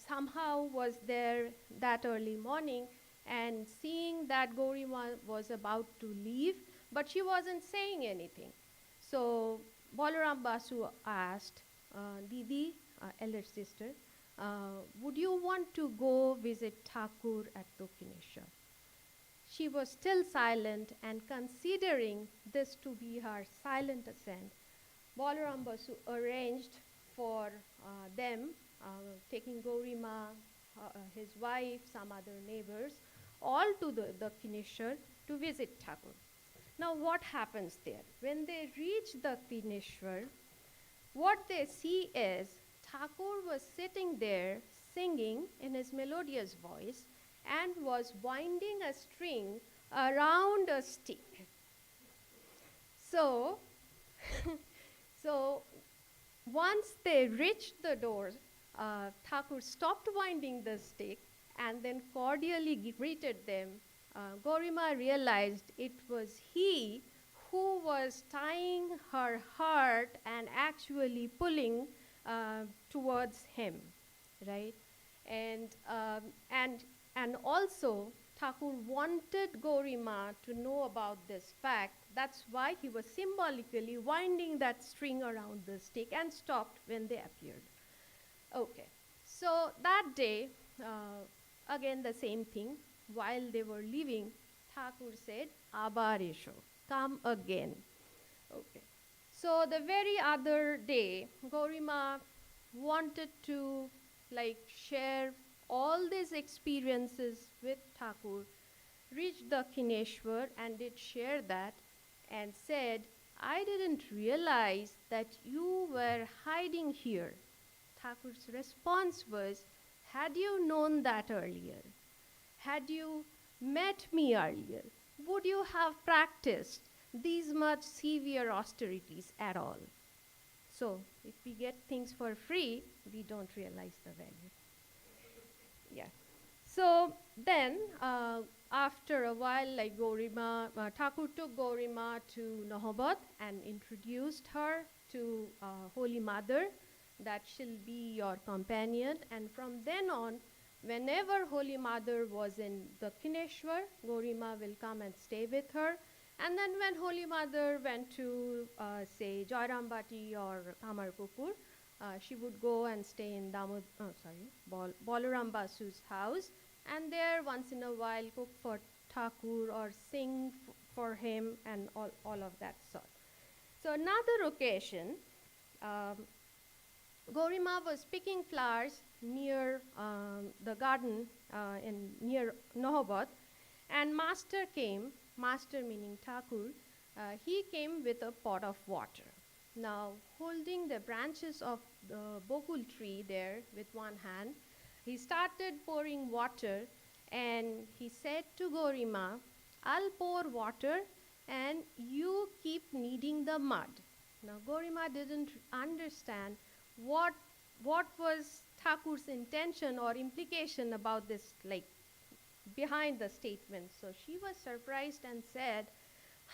somehow was there that early morning, and seeing that Gaurima was about to leave, but she wasn't saying anything. So Balaram Basu asked, Didi, elder sister, would you want to go visit Thakur at Dakshineshwar? She was still silent, and considering this to be her silent assent, Balaram Basu arranged for them, taking Gaurima, his wife, some other neighbors, all to the Dakshineshwar, to visit Thakur. Now what happens there? When they reach the Kineshwar, what they see is Thakur was sitting there singing in his melodious voice and was winding a string around a stick. So, so once they reached the door, Thakur stopped winding the stick and then cordially greeted them. Gorima realized it was he who was tying her heart and actually pulling towards him, right? And also Thakur wanted Gorima to know about this fact. That's why he was symbolically winding that string around the stick and stopped when they appeared. Okay, so that day, again the same thing. While they were leaving, Thakur said, "Abar esho, come again." Okay. So the very other day, Gorima wanted to share all these experiences with Thakur, reached the Kineshwar and did share that and said, "I didn't realize that you were hiding here." Thakur's response was, "Had you known that earlier, had you met me earlier, would you have practiced these much severe austerities at all?" So if we get things for free, we don't realize the value. Yeah. So then, after a while, Thakur took Gorima to Nahabad and introduced her to Holy Mother, that she'll be your companion. And from then on, whenever Holy Mother was in the Kineshwar, Gorima will come and stay with her. And then when Holy Mother went to, say, Jairambati or Kamarpukur, she would go and stay in Balaram Basu's house, and there once in a while cook for Thakur or sing for him and all of that sort. So another occasion, Gorima was picking flowers near the garden near Nahabad, and Master came, Master meaning Thakur, he came with a pot of water. Now, holding the branches of the bokul tree there with one hand, he started pouring water, and he said to Gorima, "I'll pour water and you keep kneading the mud." Now, Gorima didn't understand what was Thakur's intention or implication about this, behind the statement. So she was surprised and said,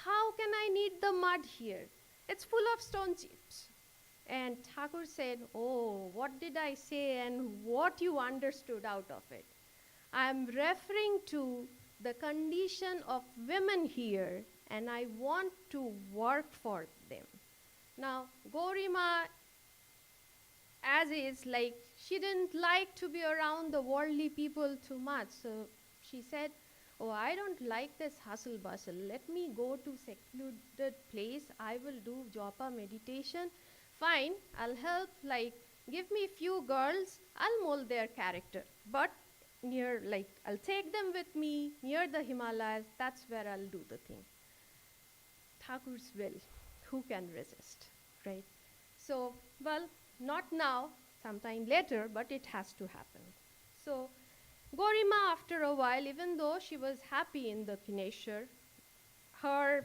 "How can I knead the mud here? It's full of stone chips." And Thakur said, "Oh, what did I say and what you understood out of it? I'm referring to the condition of women here, and I want to work for them." Now, Gorima, as is, she didn't like to be around the worldly people too much. So she said, "Oh, I don't like this hustle bustle. Let me go to secluded place. I will do japa meditation. Fine, I'll help, give me few girls, I'll mold their character. But I'll take them with me near the Himalayas, that's where I'll do the thing." Thakur's will, who can resist, right? So, well, not now, sometime later, but it has to happen. So, Gorima, after a while, even though she was happy in the Kineshwar, her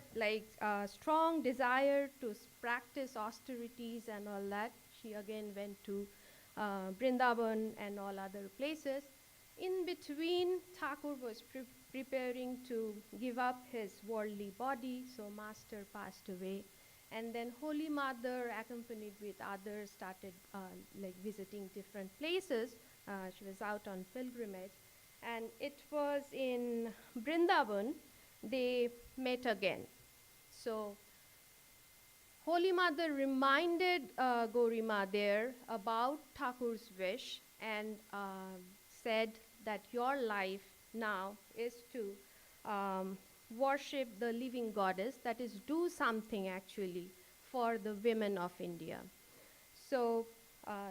strong desire to practice austerities and all that, she again went to Vrindavan and all other places. In between, Thakur was preparing to give up his worldly body, so Master passed away. And then Holy Mother, accompanied with others, started visiting different places. She was out on pilgrimage. And it was in Vrindavan they met again. So Holy Mother reminded Gorima there about Thakur's wish and said that your life now is to worship the living goddess, that is, do something actually for the women of India. So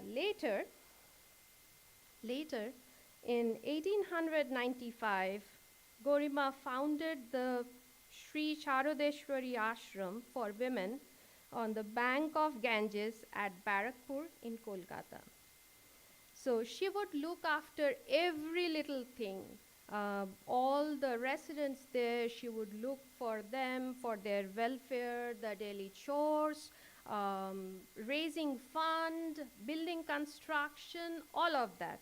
later, in 1895, Gorima founded the Sri Charodeshwari Ashram for women on the bank of Ganges at Barakpur in Kolkata. So she would look after every little thing. All the residents there, she would look for them, for their welfare, the daily chores, raising fund, building construction, all of that.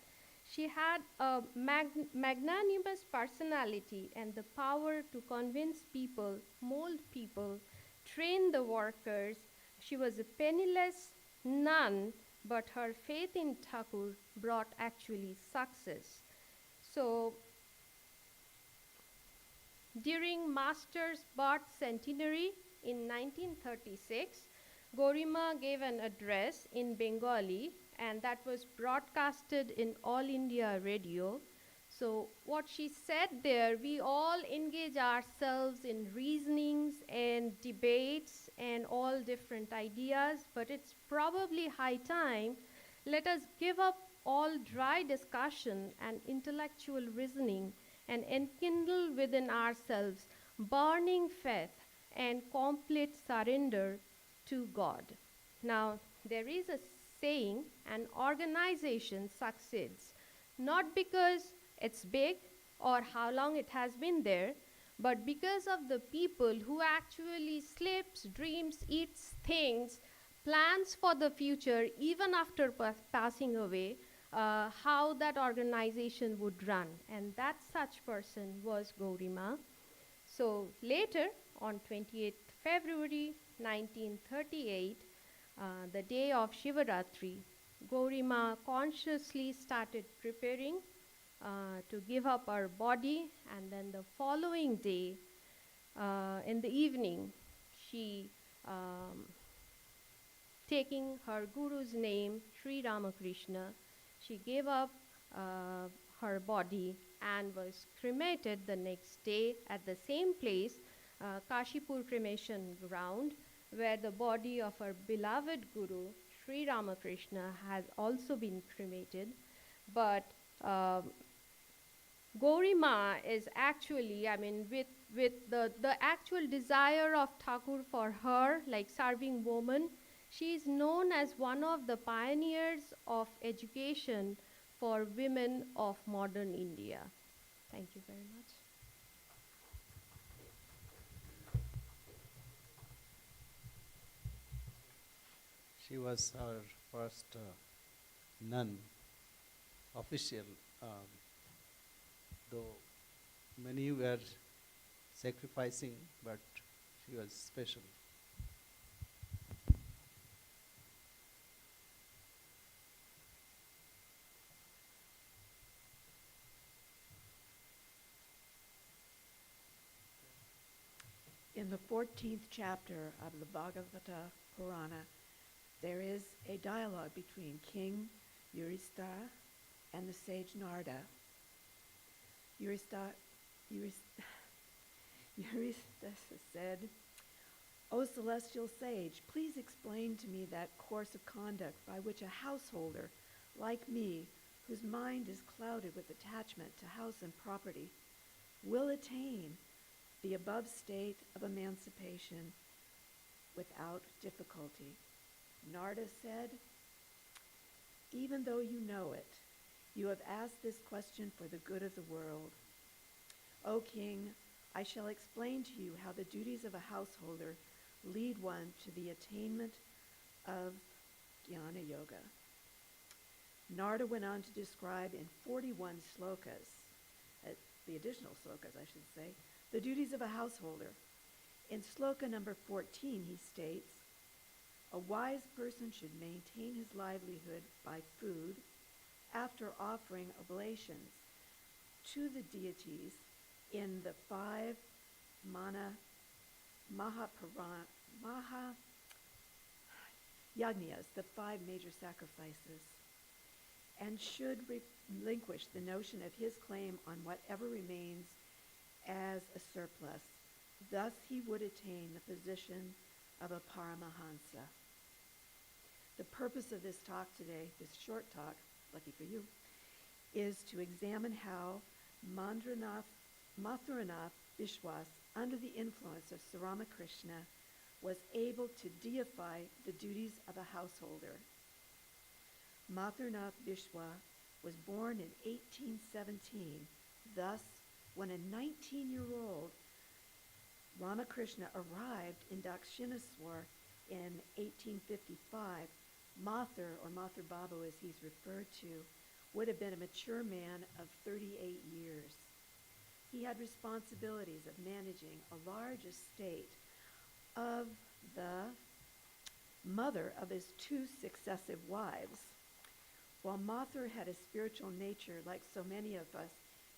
She had a magnanimous personality and the power to convince people, mold people, train the workers. She was a penniless nun, but her faith in Thakur brought actually success. So, during Master's birth centenary in 1936, Gorima gave an address in Bengali, and that was broadcasted in All India Radio. So what she said there, we all engage ourselves in reasonings and debates and all different ideas, but it's probably high time let us give up all dry discussion and intellectual reasoning and enkindle within ourselves burning faith and complete surrender to God. Now, there is a saying, an organization succeeds not because it's big or how long it has been there, but because of the people who actually sleeps, dreams, eats, thinks, plans for the future, even after passing away, how that organization would run. And that such person was Gaurima. So later, on 28th February 1938, the day of Shivaratri, Gaurima consciously started preparing to give up her body, and then the following day, in the evening, she, taking her guru's name, Sri Ramakrishna, she gave up her body and was cremated the next day at the same place, Kashipur cremation ground, where the body of her beloved guru, Sri Ramakrishna, has also been cremated. But Gaurima is actually, I mean, with the actual desire of Thakur for her, like serving woman, she is known as one of the pioneers of education for women of modern India. Thank you very much. She was our first nun, official, though many were sacrificing, but she was special. In the 14th chapter of the Bhagavata Purana, there is a dialogue between King Yudhishthira and the sage Narada. Yudhishthira said, "O celestial sage, please explain to me that course of conduct by which a householder like me, whose mind is clouded with attachment to house and property, will attain the above state of emancipation without difficulty." Narada said, "Even though you know it, you have asked this question for the good of the world. O king, I shall explain to you how the duties of a householder lead one to the attainment of Jnana Yoga." Narada went on to describe in 41 slokas, the additional slokas I should say, the duties of a householder. In sloka number 14 he states, "A wise person should maintain his livelihood by food after offering oblations to the deities in the 5 Yagnas, the 5 major sacrifices, and should relinquish the notion of his claim on whatever remains as a surplus. Thus he would attain the position of a Paramahansa." The purpose of this talk today, this short talk, lucky for you, is to examine how Mathranath Vishwas under the influence of Sri Ramakrishna, was able to deify the duties of a householder. Mathurnath Bishwa was born in 1817. Thus, when a 19-year-old Ramakrishna arrived in Dakshineswar in 1855, Mathur, or Mathur Babu as he's referred to, would have been a mature man of 38 years. He had responsibilities of managing a large estate of the mother of his two successive wives. While Mathur had a spiritual nature like so many of us,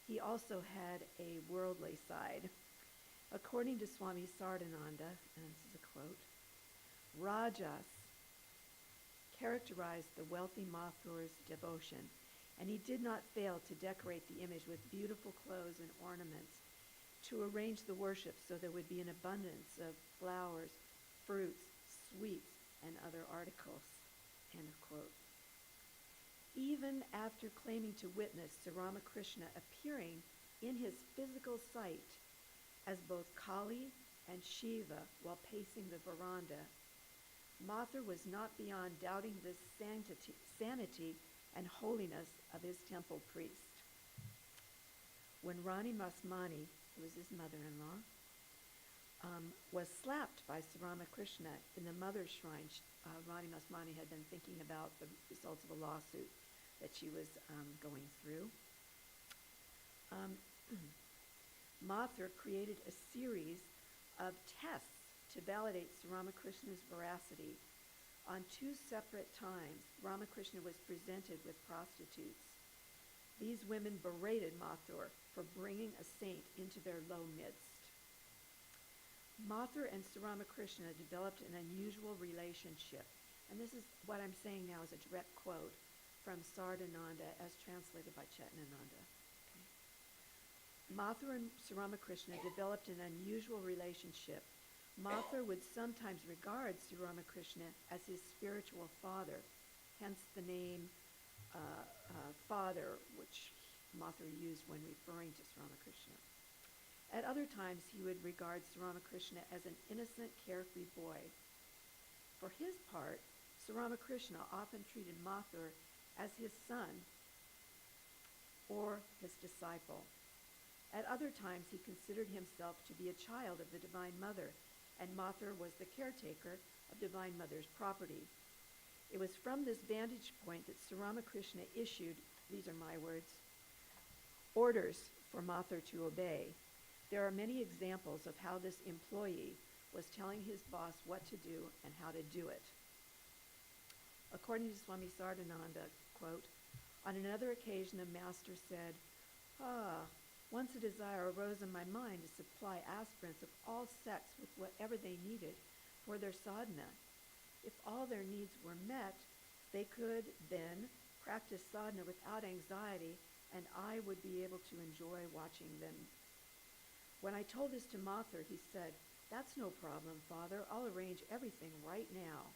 he also had a worldly side. According to Swami Sardananda, and this is a quote, Rajas characterized the wealthy Mathur's devotion, and he did not fail to decorate the image with beautiful clothes and ornaments, to arrange the worship so there would be an abundance of flowers, fruits, sweets, and other articles. End of quote. Even after claiming to witness Sri Ramakrishna appearing in his physical sight as both Kali and Shiva while pacing the veranda, Mathur was not beyond doubting the sanity and holiness of his temple priest. When Rani Masmani, who was his mother-in-law, was slapped by Sri Ramakrishna in the mother's shrine, Rani Masmani had been thinking about the results of a lawsuit that she was going through. Mathur created a series of tests to validate Sri Ramakrishna's veracity. On two separate times, Ramakrishna was presented with prostitutes. These women berated Mathur for bringing a saint into their low midst. Mathur and Sri Ramakrishna developed an unusual relationship, and this is what I'm saying now is a direct quote from Sardananda as translated by Chetanananda. Okay. Mathur and Sri Ramakrishna developed an unusual relationship. Mathur would sometimes regard Sri Ramakrishna as his spiritual father, hence the name father, which Mathur used when referring to Sri Ramakrishna. At other times, he would regard Sri Ramakrishna as an innocent, carefree boy. For his part, Sri Ramakrishna often treated Mathur as his son or his disciple. At other times, he considered himself to be a child of the Divine Mother, and Mathur was the caretaker of Divine Mother's property. It was from this vantage point that Sri Ramakrishna issued, these are my words, orders for Mathur to obey. There are many examples of how this employee was telling his boss what to do and how to do it. According to Swami Sardananda, quote, on another occasion a master said, once a desire arose in my mind to supply aspirants of all sects with whatever they needed for their sadhana. If all their needs were met, they could then practice sadhana without anxiety, and I would be able to enjoy watching them. When I told this to Mathur, he said, that's no problem, Father. I'll arrange everything right now.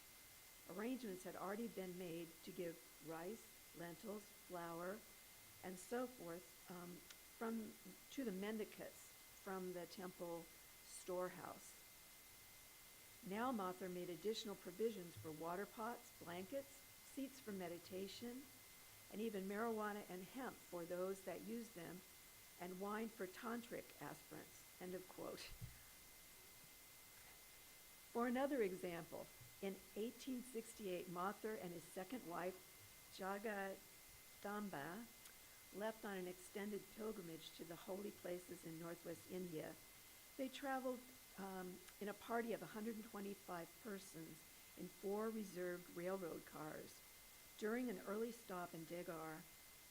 Arrangements had already been made to give rice, lentils, flour, and so forth to the mendicants from the temple storehouse. Now Mathur made additional provisions for water pots, blankets, seats for meditation, and even marijuana and hemp for those that use them, and wine for tantric aspirants. End of quote. For another example, in 1868, Mathur and his second wife, Jagadamba, left on an extended pilgrimage to the holy places in northwest India. They traveled in a party of 125 persons in 4 reserved railroad cars. During an early stop in Degar,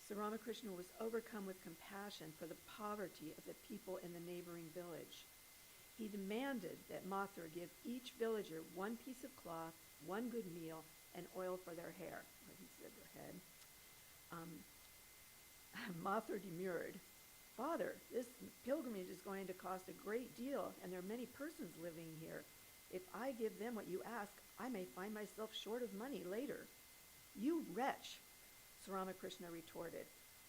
Sri Ramakrishna was overcome with compassion for the poverty of the people in the neighboring village. He demanded that Mathur give each villager 1 piece of cloth, 1 good meal, and oil for their hair, or he said their head. Mathur demurred. Father, this pilgrimage is going to cost a great deal, and there are many persons living here. If I give them what you ask, I may find myself short of money later. You wretch, Sri Ramakrishna retorted.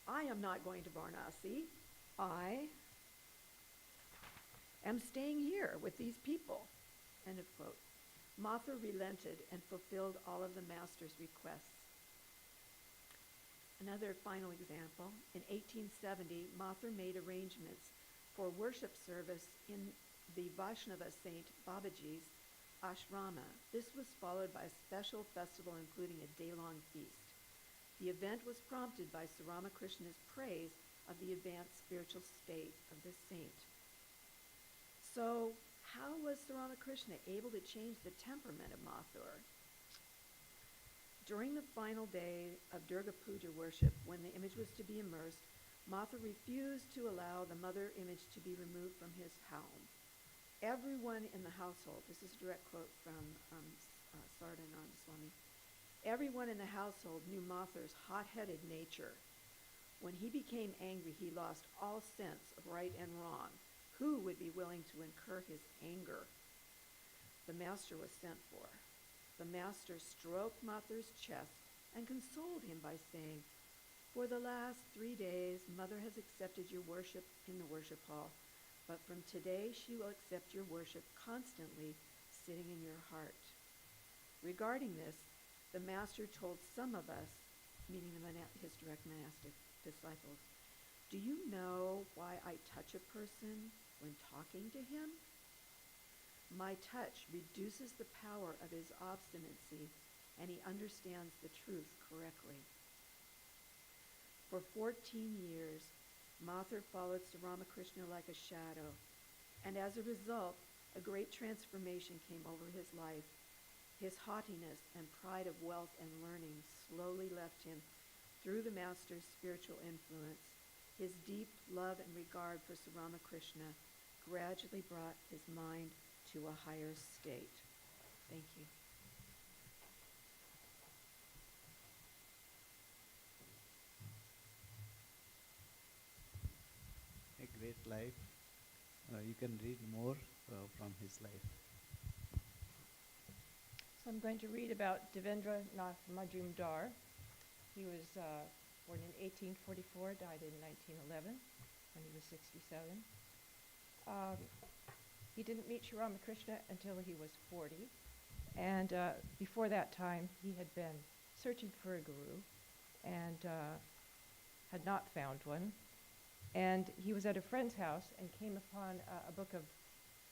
I am not going to Varanasi. I am staying here with these people. End of quote. Mather relented and fulfilled all of the master's requests. Another final example, in 1870, Mather made arrangements for worship service in the Vaishnava saint Babaji's ashrama. This was followed by a special festival including a day-long feast. The event was prompted by Sri Ramakrishna's praise of the advanced spiritual state of this saint. So, how was Sri Ramakrishna able to change the temperament of Mathur? During the final day of Durga Puja worship, when the image was to be immersed, Mathur refused to allow the mother image to be removed from his home. Everyone in the household, this is a direct quote from Sardanand Swami, everyone in the household knew Mathur's hot-headed nature. When he became angry, he lost all sense of right and wrong. Who would be willing to incur his anger? The master was sent for. The master stroked Mathur's chest and consoled him by saying, "For the last 3 days, Mother has accepted your worship in the worship hall, but from today she will accept your worship constantly sitting in your heart." Regarding this, the master told some of us, meaning his direct monastic disciples, "Do you know why I touch a person when talking to him? My touch reduces the power of his obstinacy, and he understands the truth correctly." For 14 years, Mathur followed Sri Ramakrishna like a shadow, and as a result, a great transformation came over his life. His haughtiness and pride of wealth and learning slowly left him through the master's spiritual influence. His deep love and regard for Sri Ramakrishna gradually brought his mind to a higher state. Thank you. A great life. You can read more from his life. So I'm going to read about Devendra Nath Majumdar. He was born in 1844, died in 1911 when he was 67. He didn't meet Sri Ramakrishna until he was 40. And before that time, he had been searching for a guru and had not found one. And he was at a friend's house and came upon a book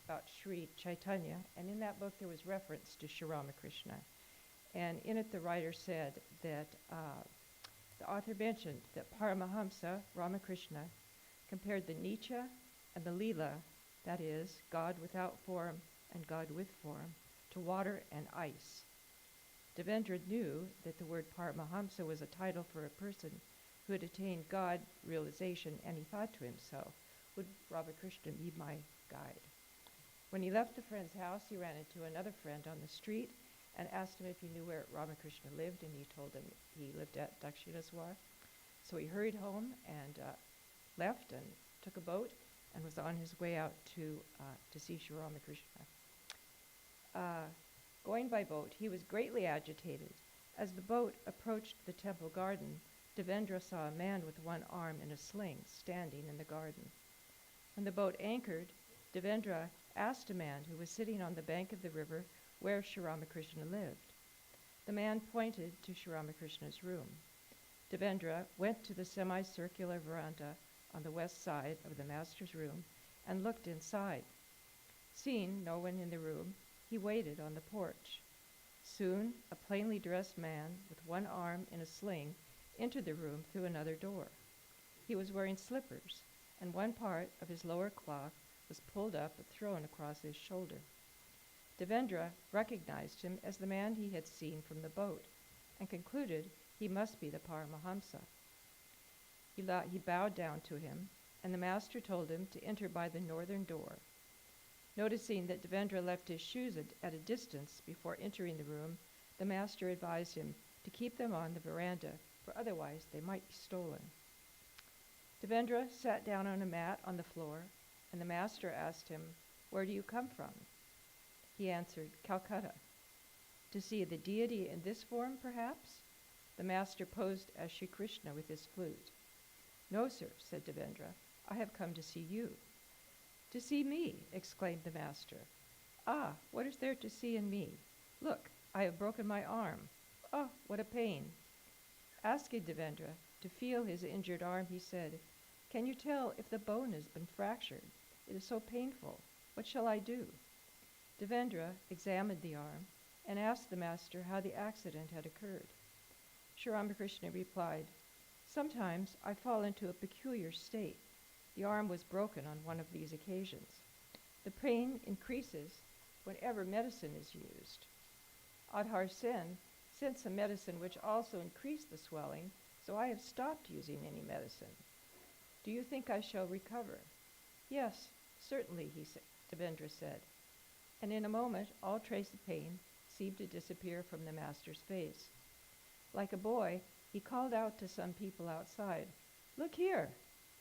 about Sri Chaitanya. And in that book, there was reference to Sri Ramakrishna. And in it, the writer said that the author mentioned that Paramahamsa Ramakrishna compared the Nicha and the Leela, that is, God without form and God with form, to water and ice. Devendra knew that the word Paramahamsa was a title for a person who had attained God realization, and he thought to himself, would Ramakrishna be my guide? When he left the friend's house, he ran into another friend on the street and asked him if he knew where Ramakrishna lived, and he told him he lived at Dakshinaswar. So he hurried home and left and took a boat and was on his way out to see Sri Ramakrishna. Going by boat, he was greatly agitated. As the boat approached the temple garden, Devendra saw a man with one arm in a sling standing in the garden. When the boat anchored, Devendra asked a man who was sitting on the bank of the river where Sri Ramakrishna lived. The man pointed to Sri Ramakrishna's room. Devendra went to the semicircular veranda on the west side of the master's room and looked inside. Seeing no one in the room, he waited on the porch. Soon, a plainly dressed man with one arm in a sling entered the room through another door. He was wearing slippers, and one part of his lower cloth was pulled up and thrown across his shoulder. Devendra recognized him as the man he had seen from the boat and concluded he must be the Paramahamsa. He bowed down to him, and the master told him to enter by the northern door. Noticing that Devendra left his shoes at a distance before entering the room, the master advised him to keep them on the veranda, for otherwise they might be stolen. Devendra sat down on a mat on the floor, and the master asked him, "Where do you come from?" He answered, "Calcutta." "To see the deity in this form, perhaps?" The master posed as Sri Krishna with his flute. "No, sir," said Devendra, "I have come to see you." To see me, exclaimed the master. Ah, what is there to see in me? Look, I have broken my arm. Oh, what a pain. Asking Devendra to feel his injured arm, he said, Can you tell if the bone has been fractured? It is so painful. What shall I do? Devendra examined the arm and asked the master how the accident had occurred. Sri Ramakrishna replied, Sometimes I fall into a peculiar state. The arm was broken on one of these occasions. The pain increases whenever medicine is used. Adhar Sen sent some medicine which also increased the swelling, so I have stopped using any medicine. Do you think I shall recover? Yes, certainly, Devendra said. And in a moment, all trace of pain seemed to disappear from the master's face. Like a boy, he called out to some people outside, Look here,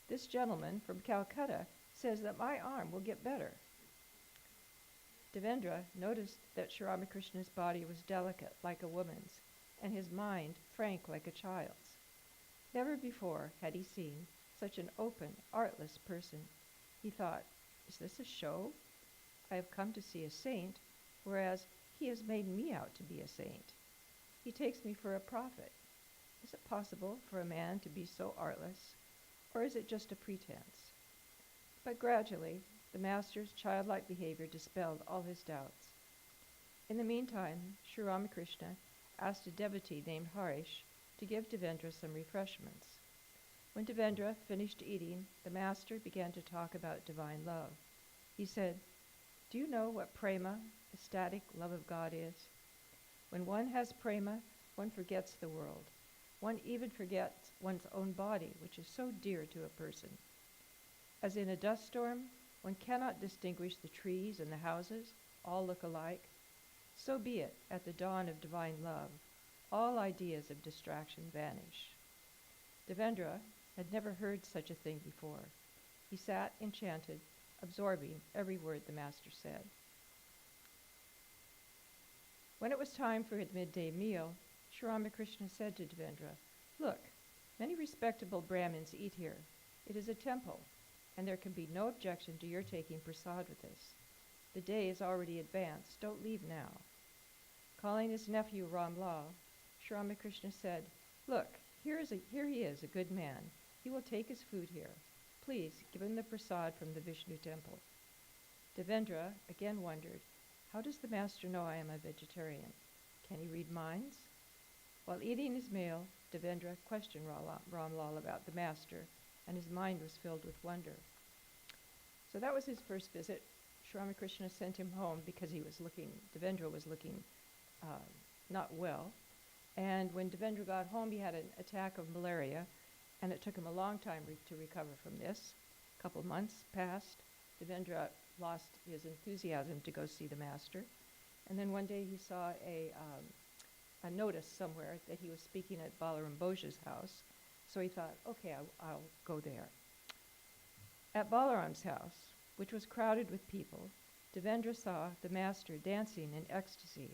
this gentleman from Calcutta says that my arm will get better. Devendra noticed that Sri Ramakrishna's body was delicate like a woman's, and his mind frank like a child's. Never before had he seen such an open, artless person. He thought, Is this a show? I have come to see a saint, whereas he has made me out to be a saint. He takes me for a prophet. Is it possible for a man to be so artless, or is it just a pretense? But gradually, the master's childlike behavior dispelled all his doubts. In the meantime, Sri Ramakrishna asked a devotee named Harish to give Devendra some refreshments. When Devendra finished eating, the master began to talk about divine love. He said, Do you know what prema, ecstatic love of God, is? When one has prema, one forgets the world. One even forgets one's own body, which is so dear to a person. As in a dust storm, one cannot distinguish the trees and the houses, all look alike. So be it at the dawn of divine love. All ideas of distraction vanish. Devendra had never heard such a thing before. He sat enchanted, absorbing every word the master said. When it was time for the midday meal, Sri Ramakrishna said to Devendra, Look, many respectable Brahmins eat here. It is a temple, and there can be no objection to your taking prasad with us. The day is already advanced. Don't leave now. Calling his nephew Ramlal, Sri Ramakrishna said, Look, here he is, a good man. He will take his food here. Please give him the prasad from the Vishnu temple. Devendra again wondered, How does the master know I am a vegetarian? Can he read minds? While eating his meal, Devendra questioned Ramlal about the master, and his mind was filled with wonder. So that was his first visit. Sri Ramakrishna sent him home because Devendra was looking not well. And when Devendra got home, he had an attack of malaria, and it took him a long time to recover from this. A couple months passed. Devendra lost his enthusiasm to go see the master. And then one day he saw a notice somewhere that he was speaking at Balaram Boj's house. So he thought, okay, I'll go there. At Balaram's house, which was crowded with people, Devendra saw the master dancing in ecstasy.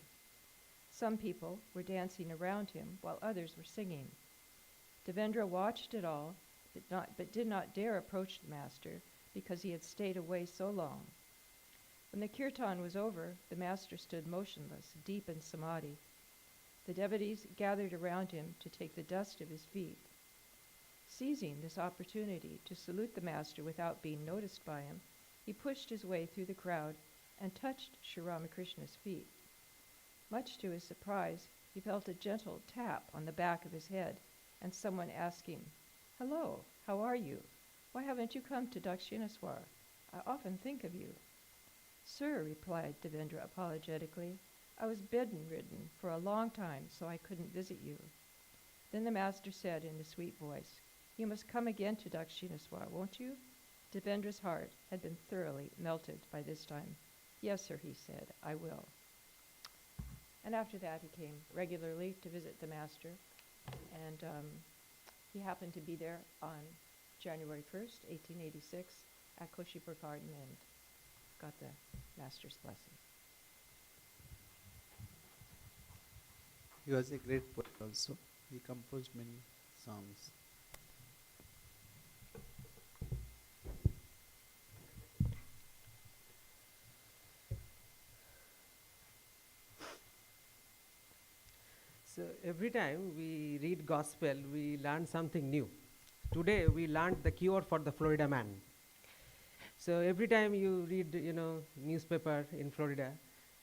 Some people were dancing around him while others were singing. Devendra watched it all, but did not dare approach the master because he had stayed away so long. When the kirtan was over, the master stood motionless, deep in samadhi. The devotees gathered around him to take the dust of his feet. Seizing this opportunity to salute the master without being noticed by him, he pushed his way through the crowd and touched Sri Ramakrishna's feet. Much to his surprise, he felt a gentle tap on the back of his head and someone asking, Hello, how are you? Why haven't you come to Dakshinaswar? I often think of you. Sir, replied Devendra apologetically, I was bedridden for a long time, so I couldn't visit you. Then the master said in a sweet voice, You must come again to Dakshinaswar, won't you? Devendra's heart had been thoroughly melted by this time. Yes, sir, he said, I will. And after that, he came regularly to visit the master, and he happened to be there on January 1st, 1886, at Koshipur Garden, and got the master's blessing. He was a great poet also. He composed many songs. So every time we read gospel, we learn something new. Today we learned the cure for the Florida man. So every time you read, newspaper in Florida,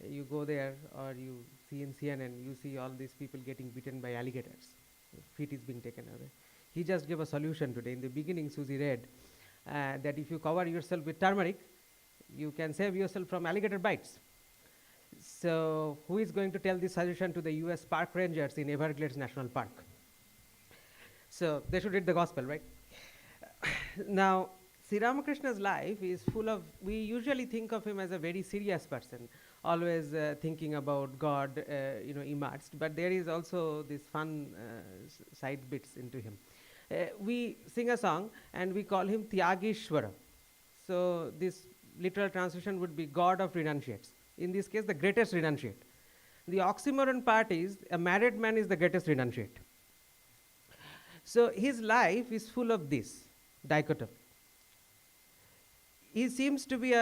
you go there or you see in CNN, you see all these people getting beaten by alligators. Feet is being taken away. He just gave a solution today. In the beginning, Susie read that if you cover yourself with turmeric, you can save yourself from alligator bites. So who is going to tell this suggestion to the US park rangers in Everglades National Park? So they should read the gospel, right? Now, Sri Ramakrishna's life is full of, we usually think of him as a very serious person, always thinking about God, immersed, but there is also this fun side bits into him. We sing a song and we call him Tyagishwara. So this literal translation would be God of renunciates. In this case, the greatest renunciate. The oxymoron part is a married man is the greatest renunciate. So his life is full of this dichotomy. He seems to be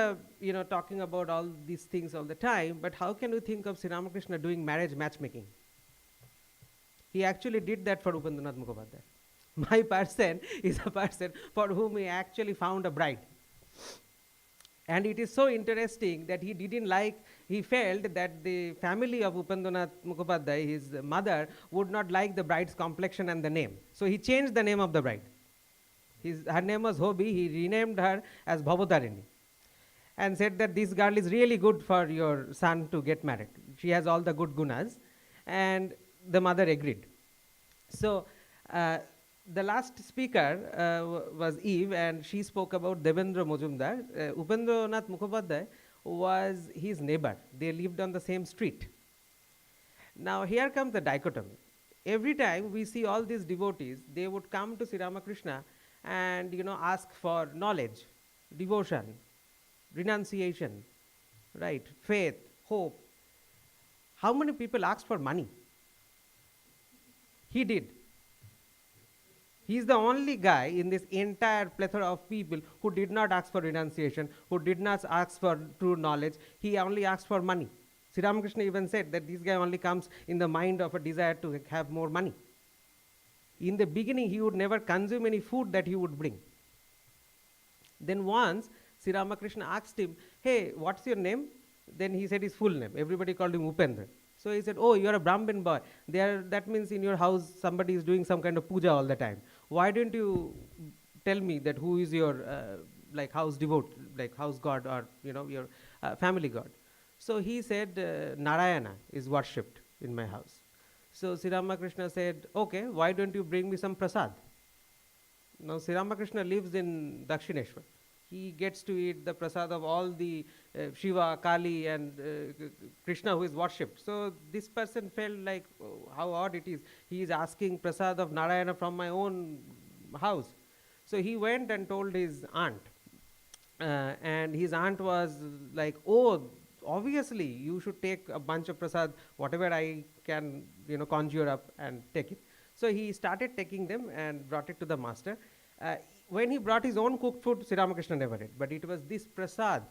talking about all these things all the time, but how can we think of Sri Ramakrishna doing marriage matchmaking? He actually did that for Upendranath Mukhopadhyay. My person is a person for whom he actually found a bride. And it is so interesting that he felt that the family of Upendranath Mukhopadhyay, his mother, would not like the bride's complexion and the name. So he changed the name of the bride. Her name was Hobi, he renamed her as Bhavatarini and said that this girl is really good for your son to get married. She has all the good gunas, and the mother agreed. So the last speaker was Eve, and she spoke about Devendra Majumdar. Upendranath Mukhopadhyay was his neighbor. They lived on the same street. Now here comes the dichotomy. Every time we see all these devotees, they would come to Sri Ramakrishna and ask for knowledge, devotion, renunciation, right, faith, hope. How many people asked for money? He did. He is the only guy in this entire plethora of people who did not ask for renunciation, who did not ask for true knowledge. He only asked for money. Sri Ramakrishna even said that this guy only comes in the mind of a desire to have more money. In the beginning, he would never consume any food that he would bring. Then once, Sri Ramakrishna asked him, hey, what's your name? Then he said his full name. Everybody called him Upendra. So he said, oh, you're a Brahmin boy. That means in your house, somebody is doing some kind of puja all the time. Why don't you tell me that who is your house devote, like house god or your family god? So he said, Narayana is worshipped in my house. So Sri Ramakrishna said, okay, why don't you bring me some prasad? Now Sri Ramakrishna lives in Dakshineshwar. He gets to eat the prasad of all the Shiva, Kali and Krishna who is worshipped. So this person felt like, how odd it is. He is asking prasad of Narayana from my own house. So he went and told his aunt. And his aunt was like, oh, obviously you should take a bunch of prasad, whatever I can conjure up and take it. So he started taking them and brought it to the master. When he brought his own cooked food, Sri Ramakrishna never ate. But it was this prasad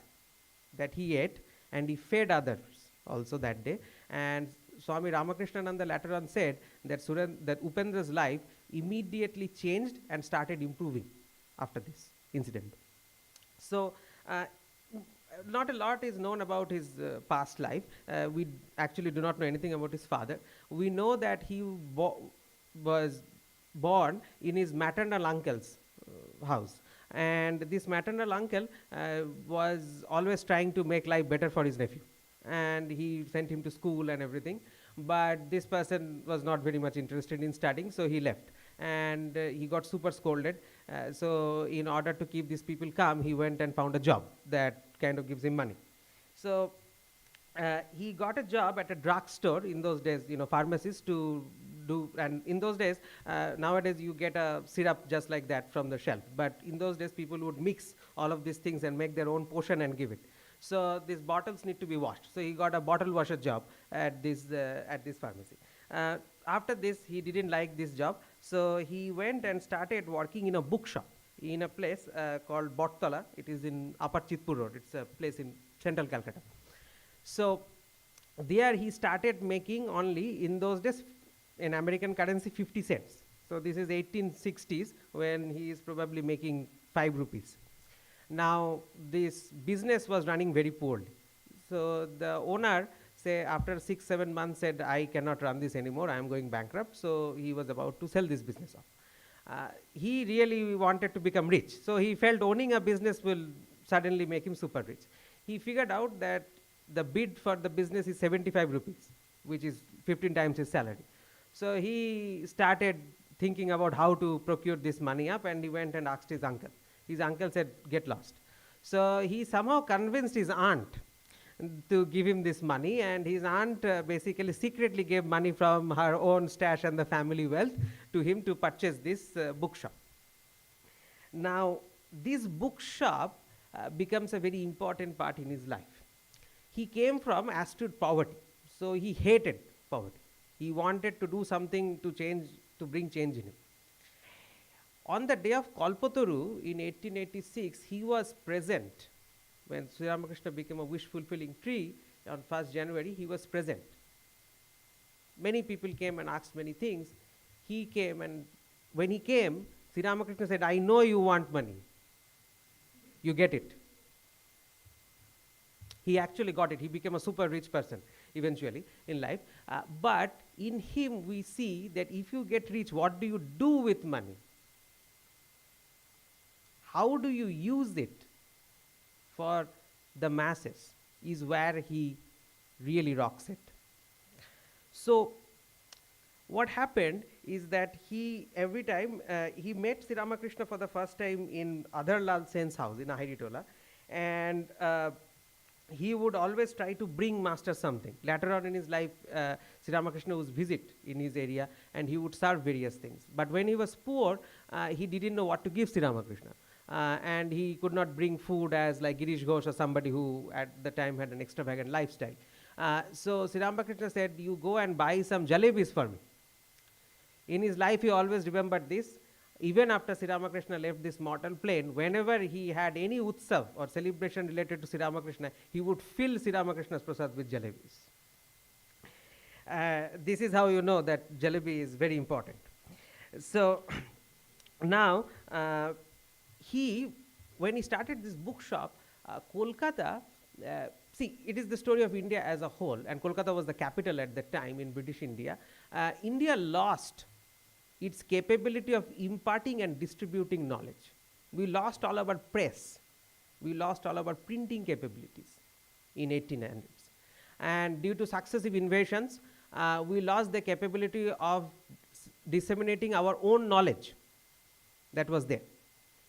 that he ate, and he fed others also that day. And Swami Ramakrishna later on said that Upendra's life immediately changed and started improving after this incident. So not a lot is known about his past life. We actually do not know anything about his father. We know that he was born in his maternal uncle's house, and this maternal uncle was always trying to make life better for his nephew, and he sent him to school and everything, but this person was not very much interested in studying, so he left, and he got super scolded. So in order to keep these people calm, he went and found a job that kind of gives him money. So he got a job at a drugstore. In those days, pharmacists to do, and in those days, nowadays you get a syrup just like that from the shelf, but in those days people would mix all of these things and make their own potion and give it. So these bottles need to be washed. So he got a bottle washer job at this pharmacy. After this, he didn't like this job, so he went and started working in a bookshop in a place called Bottala. It is in Upper Chitpur Road. It's a place in central Calcutta. So there he started making only, in those days, in American currency 50 cents. So this is 1860s when he is probably making 5 rupees. Now this business was running very poorly. So the owner say after 6-7 months said, I cannot run this anymore, I am going bankrupt. So he was about to sell this business off. He really wanted to become rich. So he felt owning a business will suddenly make him super rich. He figured out that the bid for the business is 75 rupees, which is 15 times his salary. So he started thinking about how to procure this money up, and he went and asked his uncle. His uncle said, get lost. So he somehow convinced his aunt to give him this money, and his aunt basically secretly gave money from her own stash and the family wealth to him to purchase this bookshop. Now, this bookshop becomes a very important part in his life. He came from absolute poverty, so he hated poverty. He wanted to do something to change, to bring change in him. On the day of Kalpataru in 1886, he was present when Sri Ramakrishna became a wish-fulfilling tree on 1st January. He was present. Many people came and asked many things. He came, and when he came, Sri Ramakrishna said, I know you want money. You get it. He actually got it. He became a super rich person eventually in life. But in him we see that if you get rich, what do you do with money? How do you use it for the masses is where he really rocks it. So what happened is that he, every time, he met Sri Ramakrishna for the first time in Adharlal Sen's house in Ahiritola, and he would always try to bring master something. Later on in his life, Sri Ramakrishna would visit in his area, and he would serve various things. But when he was poor, he didn't know what to give Sri Ramakrishna. And he could not bring food as like Girish Ghosh or somebody who at the time had an extravagant lifestyle. So Sri Ramakrishna said, you go and buy some jalebis for me. In his life, he always remembered this. Even after Sri Ramakrishna left this mortal plane, whenever he had any utsav or celebration related to Sri Ramakrishna, he would fill Sri Ramakrishna's prasad with jalebis. This is how you know that jalebi is very important. So now, when he started this bookshop, Kolkata, see, it is the story of India as a whole, and Kolkata was the capital at that time in British India. India lost its capability of imparting and distributing knowledge. We lost all our press. We lost all our printing capabilities in 1800s. And due to successive invasions, we lost the capability of disseminating our own knowledge that was there.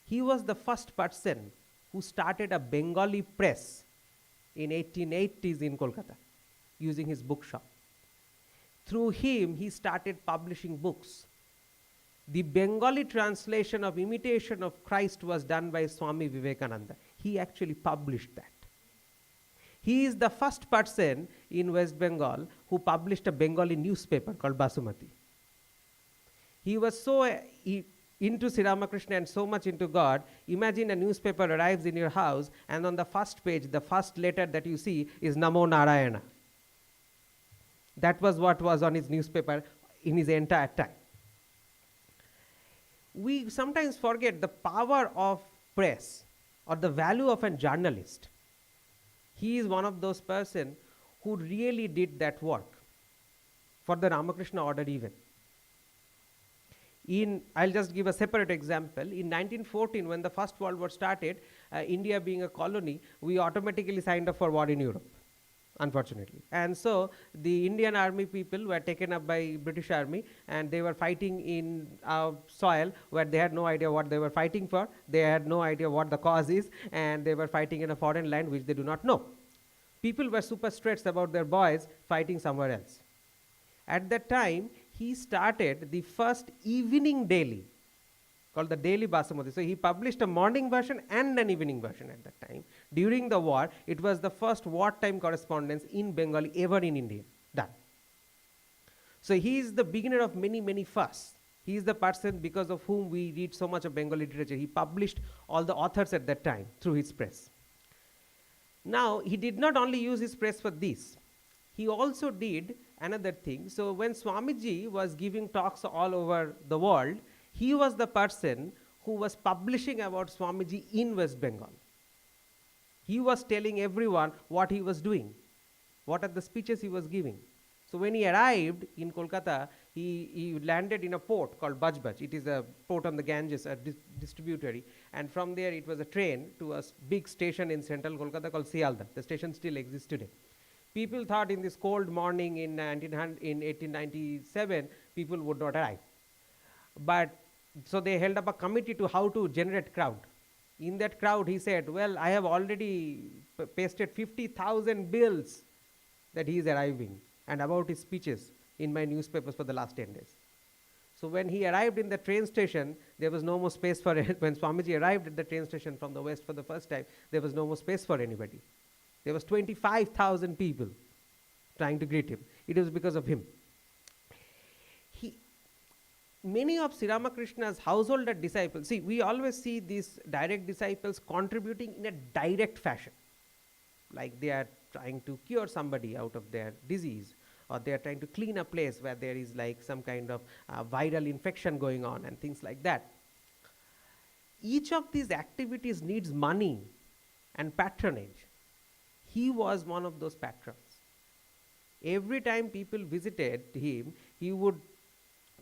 He was the first person who started a Bengali press in 1880s in Kolkata using his bookshop. Through him, he started publishing books. The Bengali translation of Imitation of Christ was done by Swami Vivekananda. He actually published that. He is the first person in West Bengal who published a Bengali newspaper called Basumati. He was so into Sri Ramakrishna and so much into God. Imagine a newspaper arrives in your house, and on the first page, the first letter that you see is Namo Narayana. That was what was on his newspaper in his entire time. We sometimes forget the power of press or the value of a journalist. He is one of those persons who really did that work for the Ramakrishna order even. I'll just give a separate example. In 1914, when the First World War started, India being a colony, we automatically signed up for war in Europe, unfortunately. And so the Indian army people were taken up by British army, and they were fighting in our soil where they had no idea what they were fighting for. They had no idea what the cause is, and they were fighting in a foreign land which they do not know. People were super stressed about their boys fighting somewhere else. At that time, he started the first evening daily called the Daily Basumati. So he published a morning version and an evening version at that time. During the war, it was the first wartime correspondence in Bengali ever in India done. So he is the beginner of many, many firsts. He is the person because of whom we read so much of Bengali literature. He published all the authors at that time through his press. Now, he did not only use his press for this. he also did another thing. So when Swamiji was giving talks all over the world, he was the person who was publishing about Swamiji in West Bengal. He was telling everyone what he was doing, what are the speeches he was giving. So when he arrived in Kolkata, he landed in a port called Bajbaj. It is a port on the Ganges, a distributory. And from there it was a train to a big station in central Kolkata called Sialda. The station still exists today. People thought in this cold morning in 1897, people would not arrive. But so they held up a committee to how to generate crowd. In that crowd, he said, well, I have already pasted 50,000 bills that he is arriving and about his speeches in my newspapers for the last 10 days. So when he arrived in the train station, there was no more space for it. When Swamiji arrived at the train station from the west for the first time, there was no more space for anybody. There was 25,000 people trying to greet him. It was because of him. Many of Sri Ramakrishna's householder disciples, see, we always see these direct disciples contributing in a direct fashion. Like they are trying to cure somebody out of their disease, or they are trying to clean a place where there is like some kind of viral infection going on and things like that. Each of these activities needs money and patronage. He was one of those patrons. Every time people visited him, he would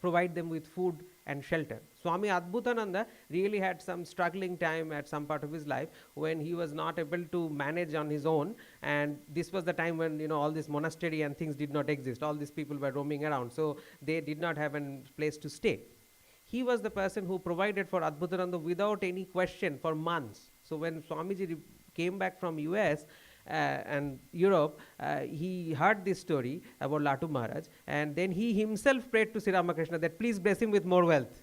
provide them with food and shelter. Swami Adbhutananda really had some struggling time at some part of his life when he was not able to manage on his own, and this was the time when all this monastery and things did not exist. All these people were roaming around, so they did not have a place to stay. He was the person who provided for Adbhutananda without any question for months. So when Swamiji came back from US and Europe, he heard this story about Latu Maharaj, and then he himself prayed to Sri Ramakrishna that please bless him with more wealth.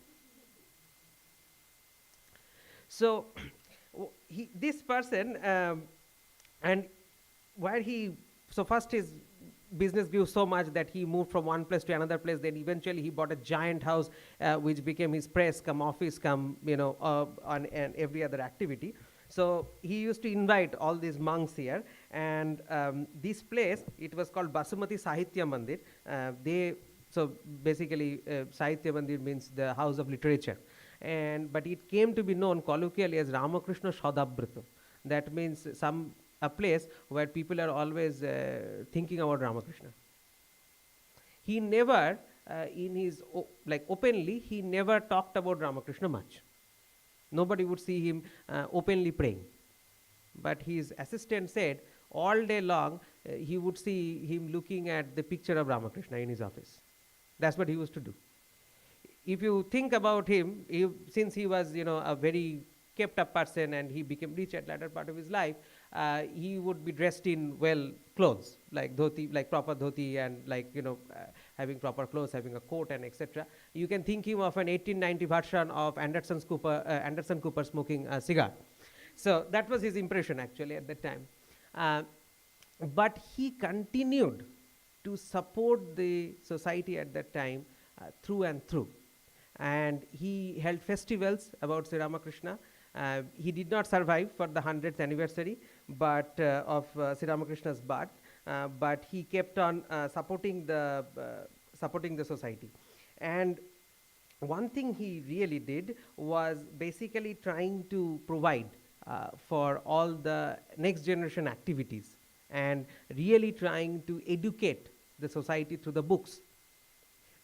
So this person, and where so first his business grew so much that he moved from one place to another place. Then eventually he bought a giant house, which became his press, come office, come, on and every other activity. So he used to invite all these monks here, and this place, it was called Basumati Sahitya Mandir. So basically Sahitya Mandir means the house of literature, but it came to be known colloquially as Ramakrishna Shadabrata. That means a place where people are always thinking about Ramakrishna. He never, openly, he never talked about Ramakrishna much. Nobody would see him openly praying. But his assistant said all day long he would see him looking at the picture of Ramakrishna in his office. That's what he used to do. If you think about him, since he was a very kept up person and he became rich at latter part of his life, he would be dressed in clothes, like dhoti, like proper dhoti, and having proper clothes, having a coat and etc. You can think him of an 1890 version of Anderson Cooper smoking a cigar. So that was his impression actually at that time. But he continued to support the society at that time through and through. And he held festivals about Sri Ramakrishna. He did not survive for the 100th anniversary of Sri Ramakrishna's birth, but he kept on supporting the society. And one thing he really did was basically trying to provide for all the next generation activities and really trying to educate the society through the books.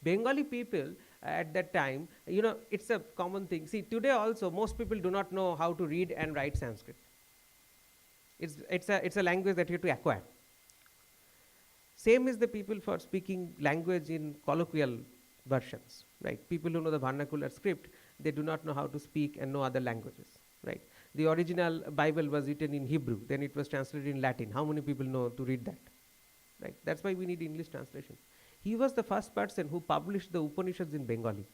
Bengali people at that time, it's a common thing. See, today also most people do not know how to read and write Sanskrit. It's a language that you have to acquire. Same is the people for speaking language in colloquial versions, right? People who know the vernacular script, they do not know how to speak and know other languages, right? The original Bible was written in Hebrew, then it was translated in Latin. How many people know to read that, right? That's why we need English translation. He was the first person who published the Upanishads in Bengali.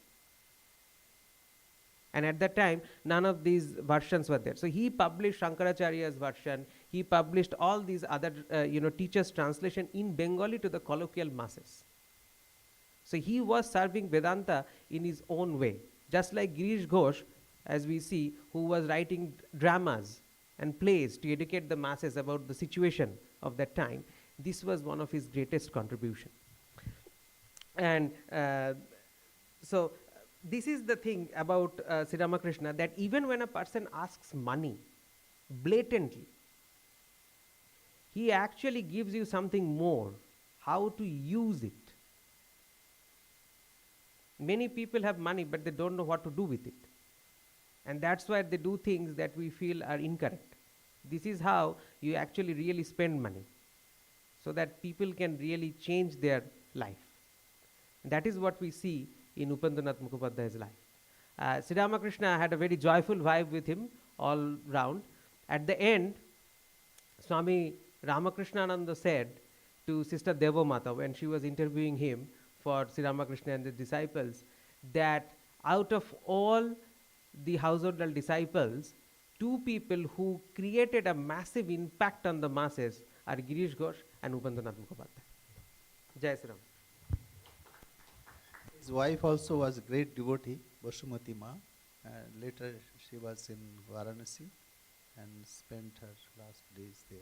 And at that time, none of these versions were there. So he published Shankaracharya's version. He published all these other, teachers' translation in Bengali to the colloquial masses. So he was serving Vedanta in his own way. Just like Girish Ghosh, as we see, who was writing dramas and plays to educate the masses about the situation of that time. This was one of his greatest contribution. And so this is the thing about Sri Ramakrishna, that even when a person asks money blatantly, he actually gives you something more, how to use it. Many people have money, but they don't know what to do with it. And that's why they do things that we feel are incorrect. This is how you actually really spend money, so that people can really change their life. And that is what we see in Upendranath Mukhopadhyay's life. Sri Ramakrishna had a very joyful vibe with him all round. At the end, Swami Ramakrishnananda said to Sister Devamata, when she was interviewing him for Sri Ramakrishna and the disciples, that out of all the household disciples, two people who created a massive impact on the masses are Girish Ghosh and Upendranath Mukhopadhyay. Jai Sri Ram. His wife also was a great devotee, Vasumati Ma. Later she was in Varanasi and spent her last days there.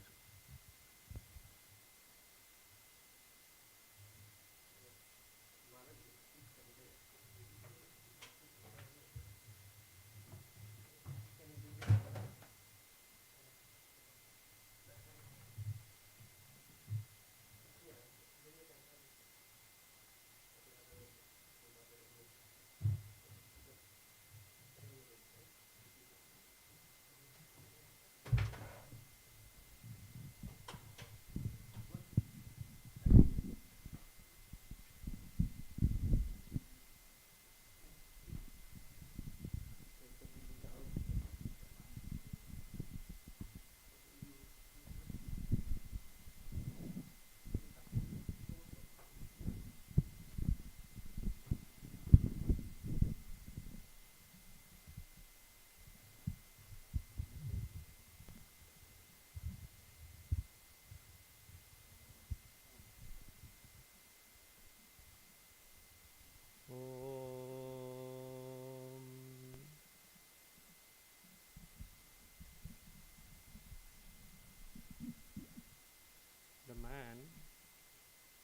The man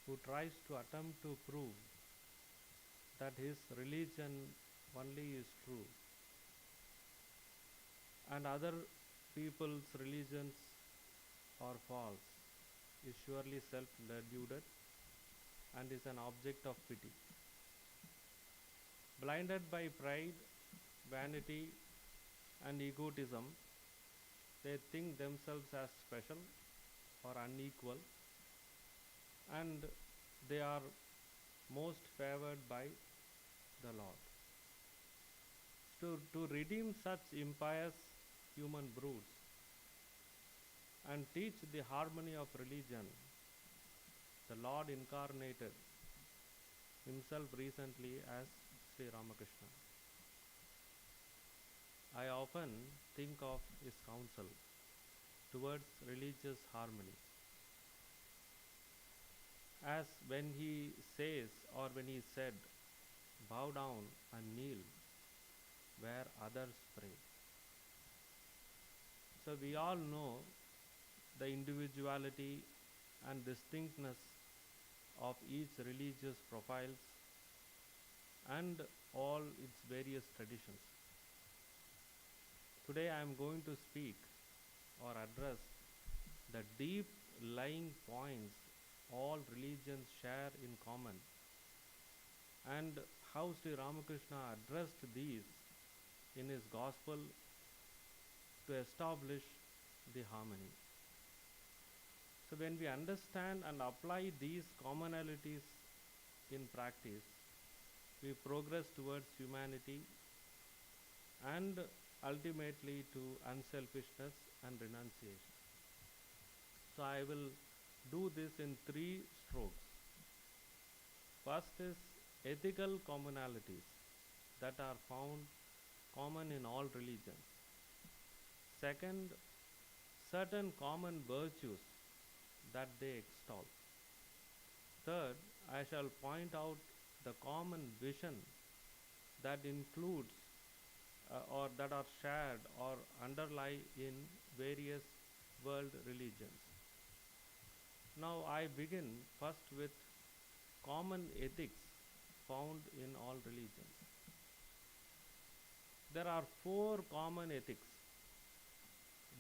who tries to attempt to prove that his religion only is true and other people's religions are false is surely self-deluded and is an object of pity. Blinded by pride, vanity, and egotism, they think themselves as special or unequal, and they are most favored by the Lord. To redeem such impious human broods and teach the harmony of religion, the Lord incarnated himself recently as Sri Ramakrishna. I often think of his counsel towards religious harmony as when he says, or when he said, bow down and kneel where others pray. So we all know the individuality and distinctness of each religious profiles and all its various traditions. Today I am going to speak or address the deep lying points all religions share in common and how Sri Ramakrishna addressed these in his gospel to establish the harmony. So when we understand and apply these commonalities in practice, we progress towards humanity and ultimately to unselfishness and renunciation. So I will do this in 3 strokes. First is ethical commonalities that are found common in all religions. Second, certain common virtues that they extol. Third, I shall point out the common vision that includes or that are shared or underlie in various world religions. Now I begin first with common ethics found in all religions. There are 4 common ethics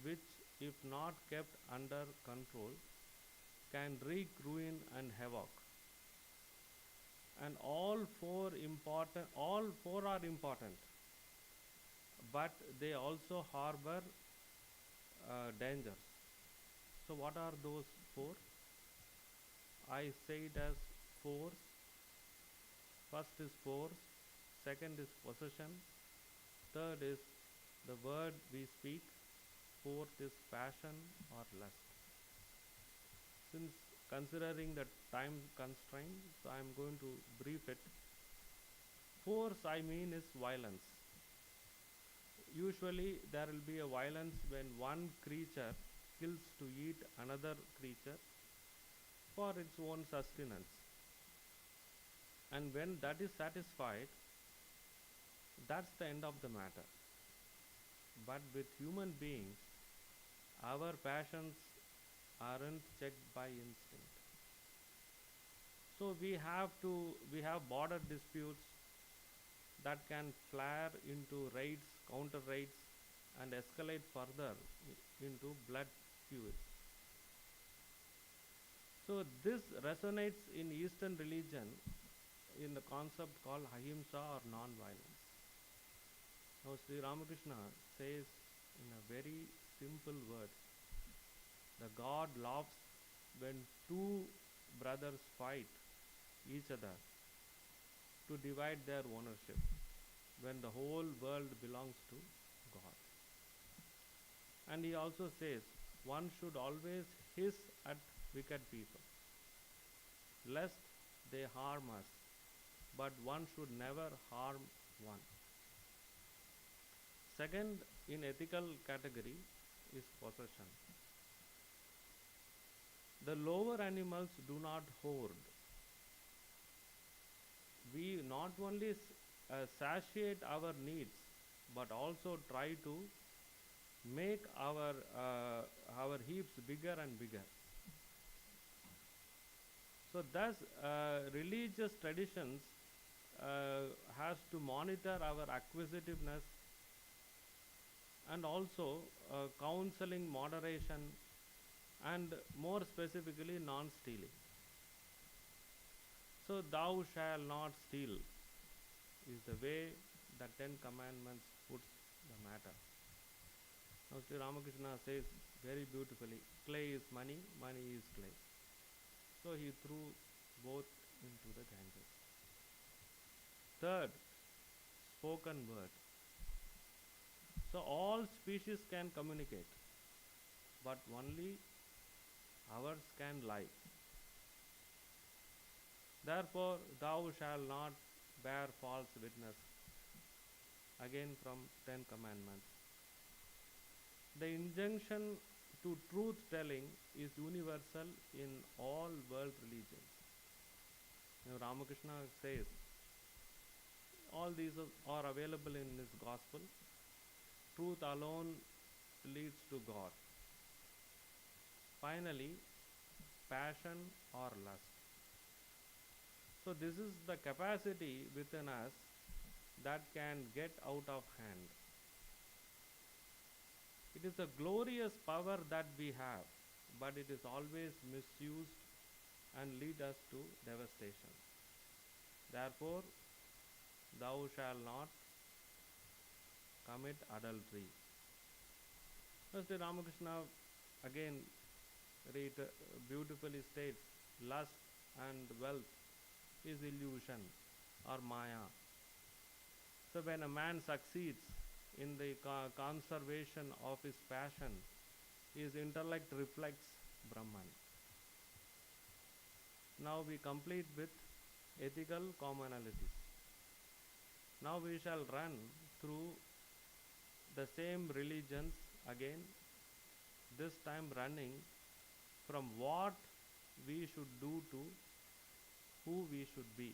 which, if not kept under control, can wreak ruin and havoc. And all four are important, but they also harbor dangers. So what are those 4? I say it as force. First is force, second is possession, third is the word we speak, fourth is passion or lust. Since considering the time constraint, so I am going to brief it. Force, I mean, is violence. Usually there will be a violence when one creature kills to eat another creature for its own sustenance. And when that is satisfied, that's the end of the matter. But with human beings, our passions aren't checked by instinct. So we have border disputes that can flare into raids, counter raids, and escalate further into blood feuds. So this resonates in Eastern religion in the concept called ahimsa or non-violence. Now Sri Ramakrishna says in a very simple words, the God laughs when 2 brothers fight each other to divide their ownership, when the whole world belongs to God. And he also says, one should always hiss at wicked people, lest they harm us, but one should never harm one. Second, in ethical category is possession. The lower animals do not hoard. We not only satiate our needs, but also try to make our heaps bigger and bigger. So thus religious traditions has to monitor our acquisitiveness and also counseling moderation and more specifically non-stealing. So thou shalt not steal is the way the 10 commandments puts the matter. Now Sri Ramakrishna says very beautifully, clay is money, money is clay. So he threw both into the Ganges. Third, spoken word. So all species can communicate, but only ours can lie. Therefore, thou shalt not bear false witness. Again from 10 commandments. The injunction to truth telling is universal in all world religions. Ramakrishna says, all these are available in his gospel. Truth alone leads to God. Finally, passion or lust. So this is the capacity within us that can get out of hand. It is a glorious power that we have, but it is always misused and lead us to devastation. Therefore, thou shalt not commit adultery. Sri Ramakrishna again beautifully states, lust and wealth is illusion or maya. So when a man succeeds in the conservation of his passion, his intellect reflects Brahman. Now we complete with ethical commonalities. Now we shall run through the same religions again, this time running from what we should do to who we should be.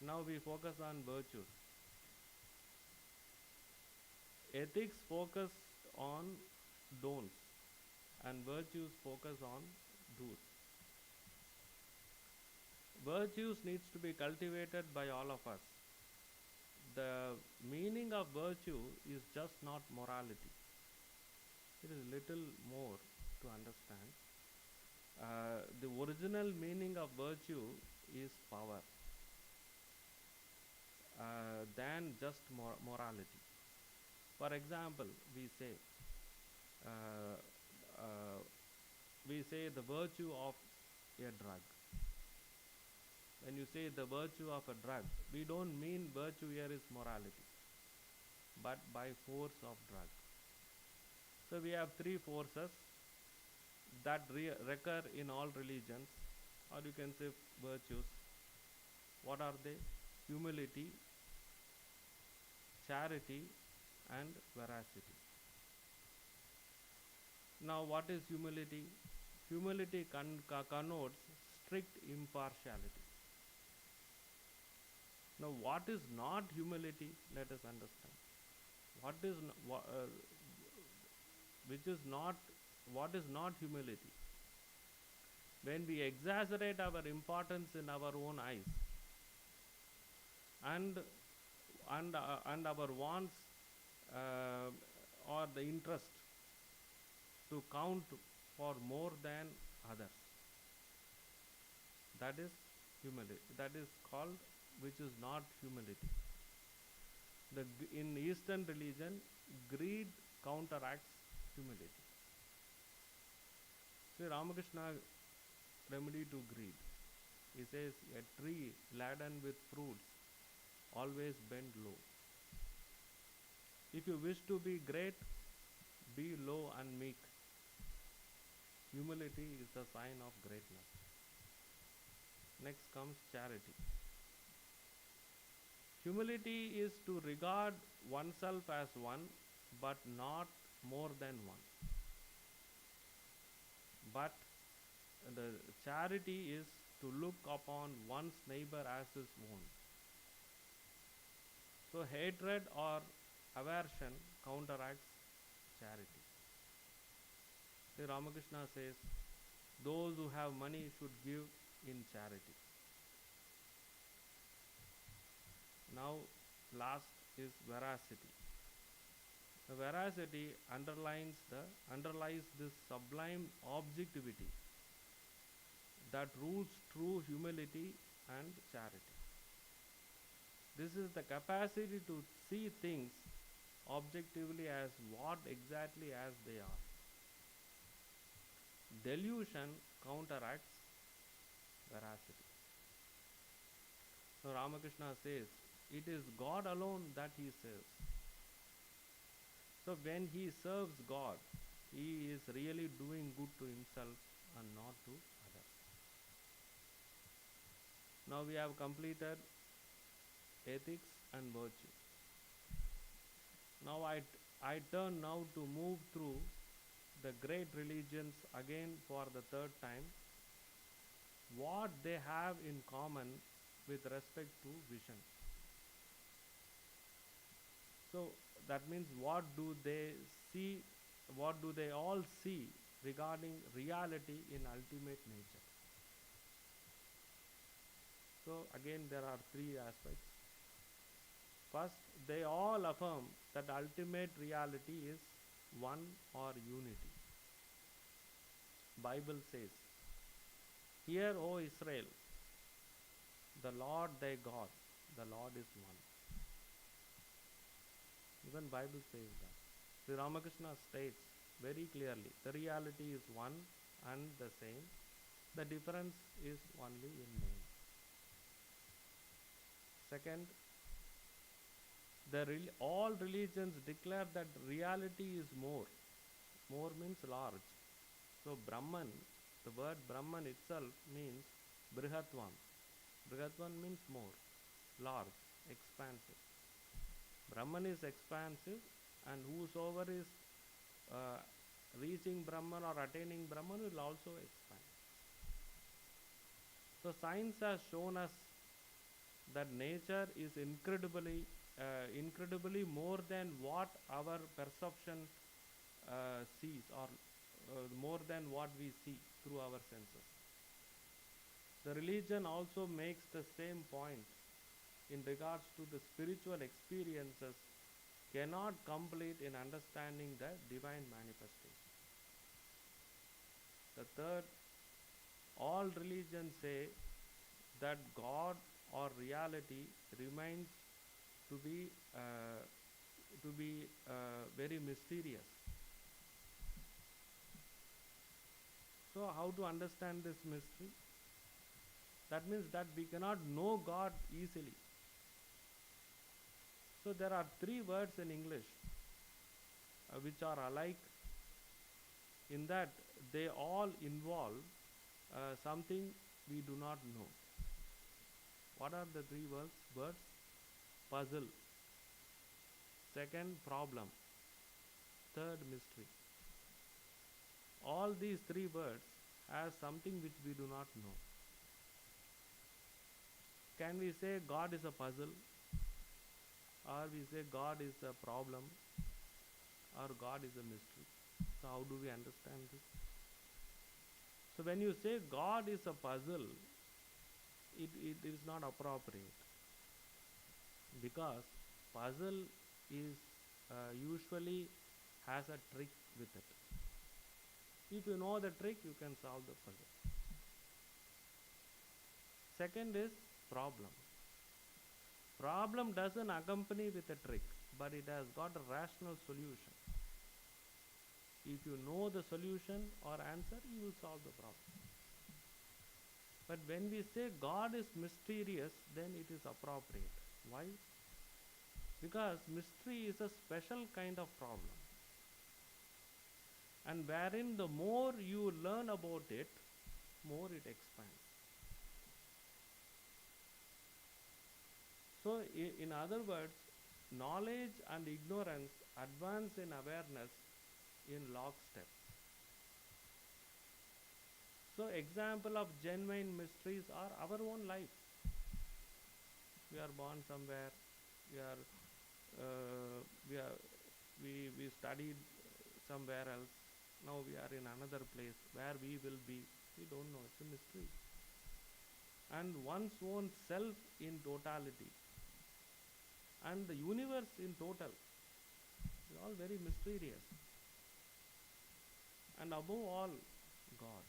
Now we focus on virtues. Ethics focus on don'ts, and virtues focus on do's. Virtues needs to be cultivated by all of us. The meaning of virtue is just not morality. It is little more to understand. The original meaning of virtue is power than just morality. For example, uh, we say the virtue of a drug. When you say the virtue of a drug, we don't mean virtue here is morality, but by force of drug. So we have three forces that recur in all religions, or you can say virtues. What are they? Humility, charity, and veracity. Now, what is humility? Humility connotes strict impartiality. Now, what is not humility? Let us understand. What is not humility? When we exaggerate our importance in our own eyes, and our wants or the interest to count for more than others. That is humility. That is called, which is not humility. In Eastern religion, greed counteracts humility. Sri Ramakrishna remedy to greed. He says, a tree laden with fruits always bend low. If you wish to be great, be low and meek. Humility is the sign of greatness. Next comes charity. Humility is to regard oneself as one, but not more than one. But the charity is to look upon one's neighbor as his own. So hatred or aversion counteracts charity. Sri Ramakrishna says, those who have money should give in charity. Now, last is veracity. The veracity underlies this sublime objectivity that rules true humility and charity. This is the capacity to see things objectively as what exactly as they are. Delusion counteracts veracity. So Ramakrishna says, it is God alone that he serves. So when he serves God, he is really doing good to himself and not to others. Now we have completed ethics and virtue. Now I turn now to move through the great religions again for the third time, what they have in common with respect to vision. So that means what do they all see regarding reality in ultimate nature. So again there are three aspects. First, they all affirm that ultimate reality is one or unity. Bible says, hear, O Israel, the Lord thy God, the Lord is one. Even Bible says that. Sri Ramakrishna states very clearly, the reality is one and the same. The difference is only in name. Second, all religions declare that reality is more. More means large. So Brahman, the word Brahman itself means Brihatvam. Brihatvam means more, large, expansive. Brahman is expansive, and whosoever is reaching Brahman or attaining Brahman will also expand. So science has shown us that nature is incredibly more than what our perception sees or more than what we see through our senses. The religion also makes the same point in regards to the spiritual experiences cannot complete in understanding the divine manifestation. The third, all religions say that God or reality remains to be very mysterious. So how to understand this mystery? That means that we cannot know God easily. So there are three words in English which are alike in that they all involve something we do not know. What are the three words? Puzzle. Second, problem. Third, mystery. All these three words have something which we do not know. Can we say God is a puzzle? Or we say God is a problem? Or God is a mystery? So how do we understand this? So when you say God is a puzzle, it is not appropriate. Because puzzle is usually has a trick with it. If you know the trick, you can solve the puzzle. Second is problem. Problem doesn't accompany with a trick, but it has got a rational solution. If you know the solution or answer, you will solve the problem. But when we say God is mysterious, then it is appropriate. Why? Because mystery is a special kind of problem. And wherein the more you learn about it, more it expands. So, in other words, knowledge and ignorance advance in awareness in lockstep. So, example of genuine mysteries are our own life. We are born somewhere. We studied somewhere else. Now we are in another place. Where we will be, we don't know. It's a mystery. And one's own self in totality. And the universe in total. It's all very mysterious. And above all, God.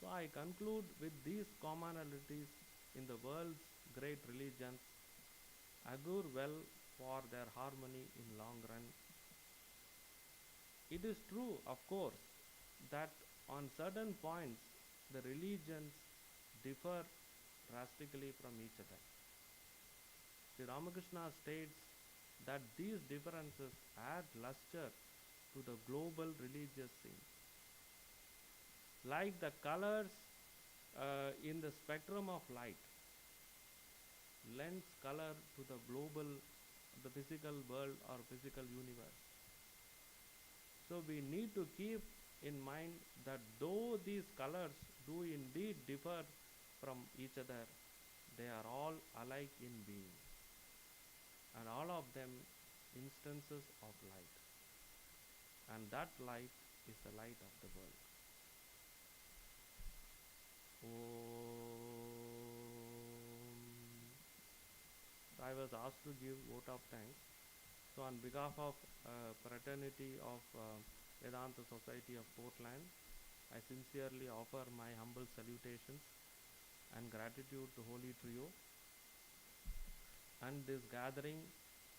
So I conclude with these commonalities in the world's great religions augur well for their harmony in long run. It is true, of course, that on certain points the religions differ drastically from each other. Sri Ramakrishna states that these differences add luster to the global religious scene. Like the colors in the spectrum of light lends color to the physical world or physical universe. So we need to keep in mind that though these colors do indeed differ from each other, they are all alike in being, and all of them instances of light, and that light is the light of the world. I was asked to give vote of thanks. So on behalf of fraternity of Vedanta Society of Portland, I sincerely offer my humble salutations and gratitude to Holy Trio and this gathering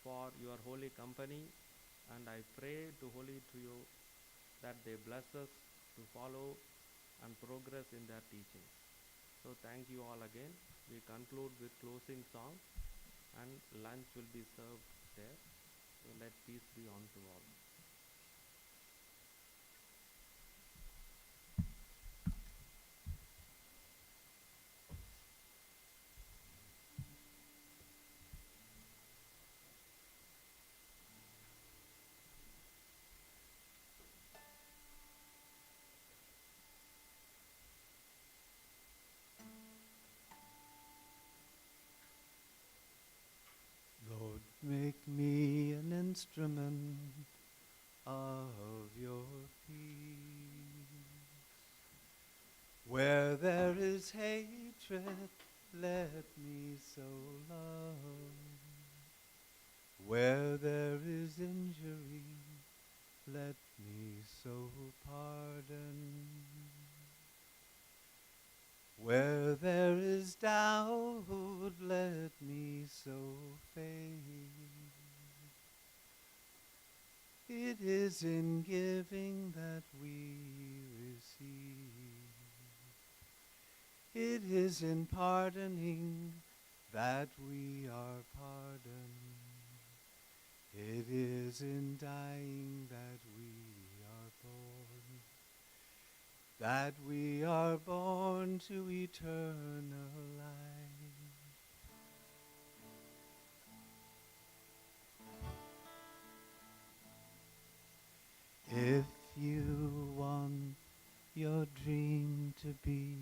for your holy company, and I pray to Holy Trio that they bless us to follow and progress in their teachings. So thank you all again. We conclude with closing song and lunch will be served there. So let peace be unto all. Lord, make me an instrument of your peace. Where there is hatred, let me so love. Where there is injury, let me so pardon. Where there is doubt, let me so faith. It is in giving that we receive. It is in pardoning that we are pardoned. It is in dying that we are born to eternal life. If you want your dream to be,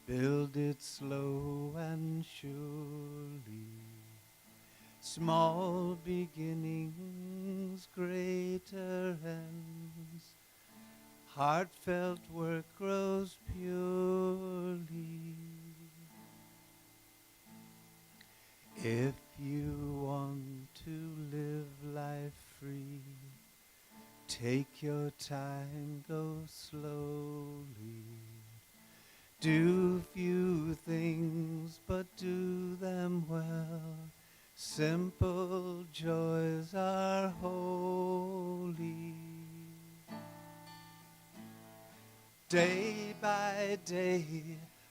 build it slow and surely. Small beginnings, greater ends. Heartfelt work grows purely. If you want to live life free, take your time, go slowly. Do few things, but do them well. Simple joys are holy. Day by day,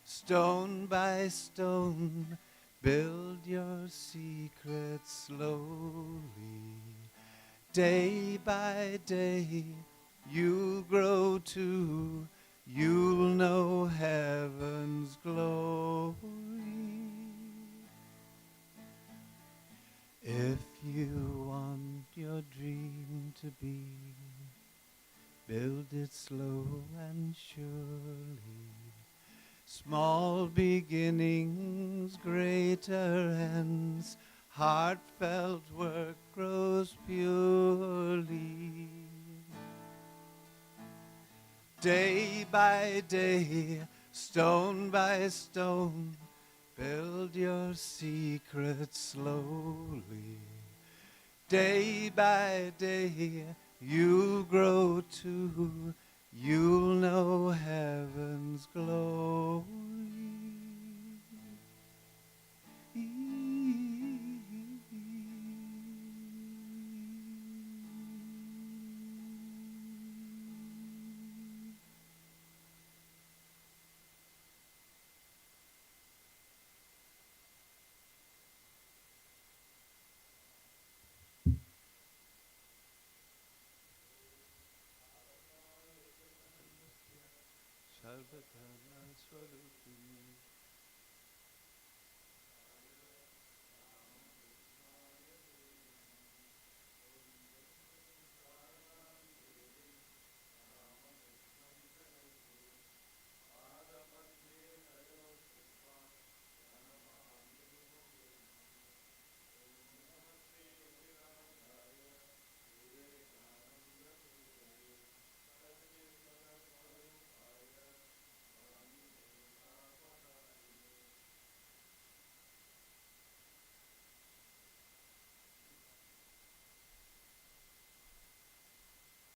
stone by stone, build your secrets slowly. Day by day, you grow too. You'll know heaven's glory. If you want your dream to be, build it slow and surely. Small beginnings, greater ends. Heartfelt work grows purely. Day by day, stone by stone, build your secrets slowly. Day by day, you grow too. You'll know heaven's glory. Sarvadharma Swarupi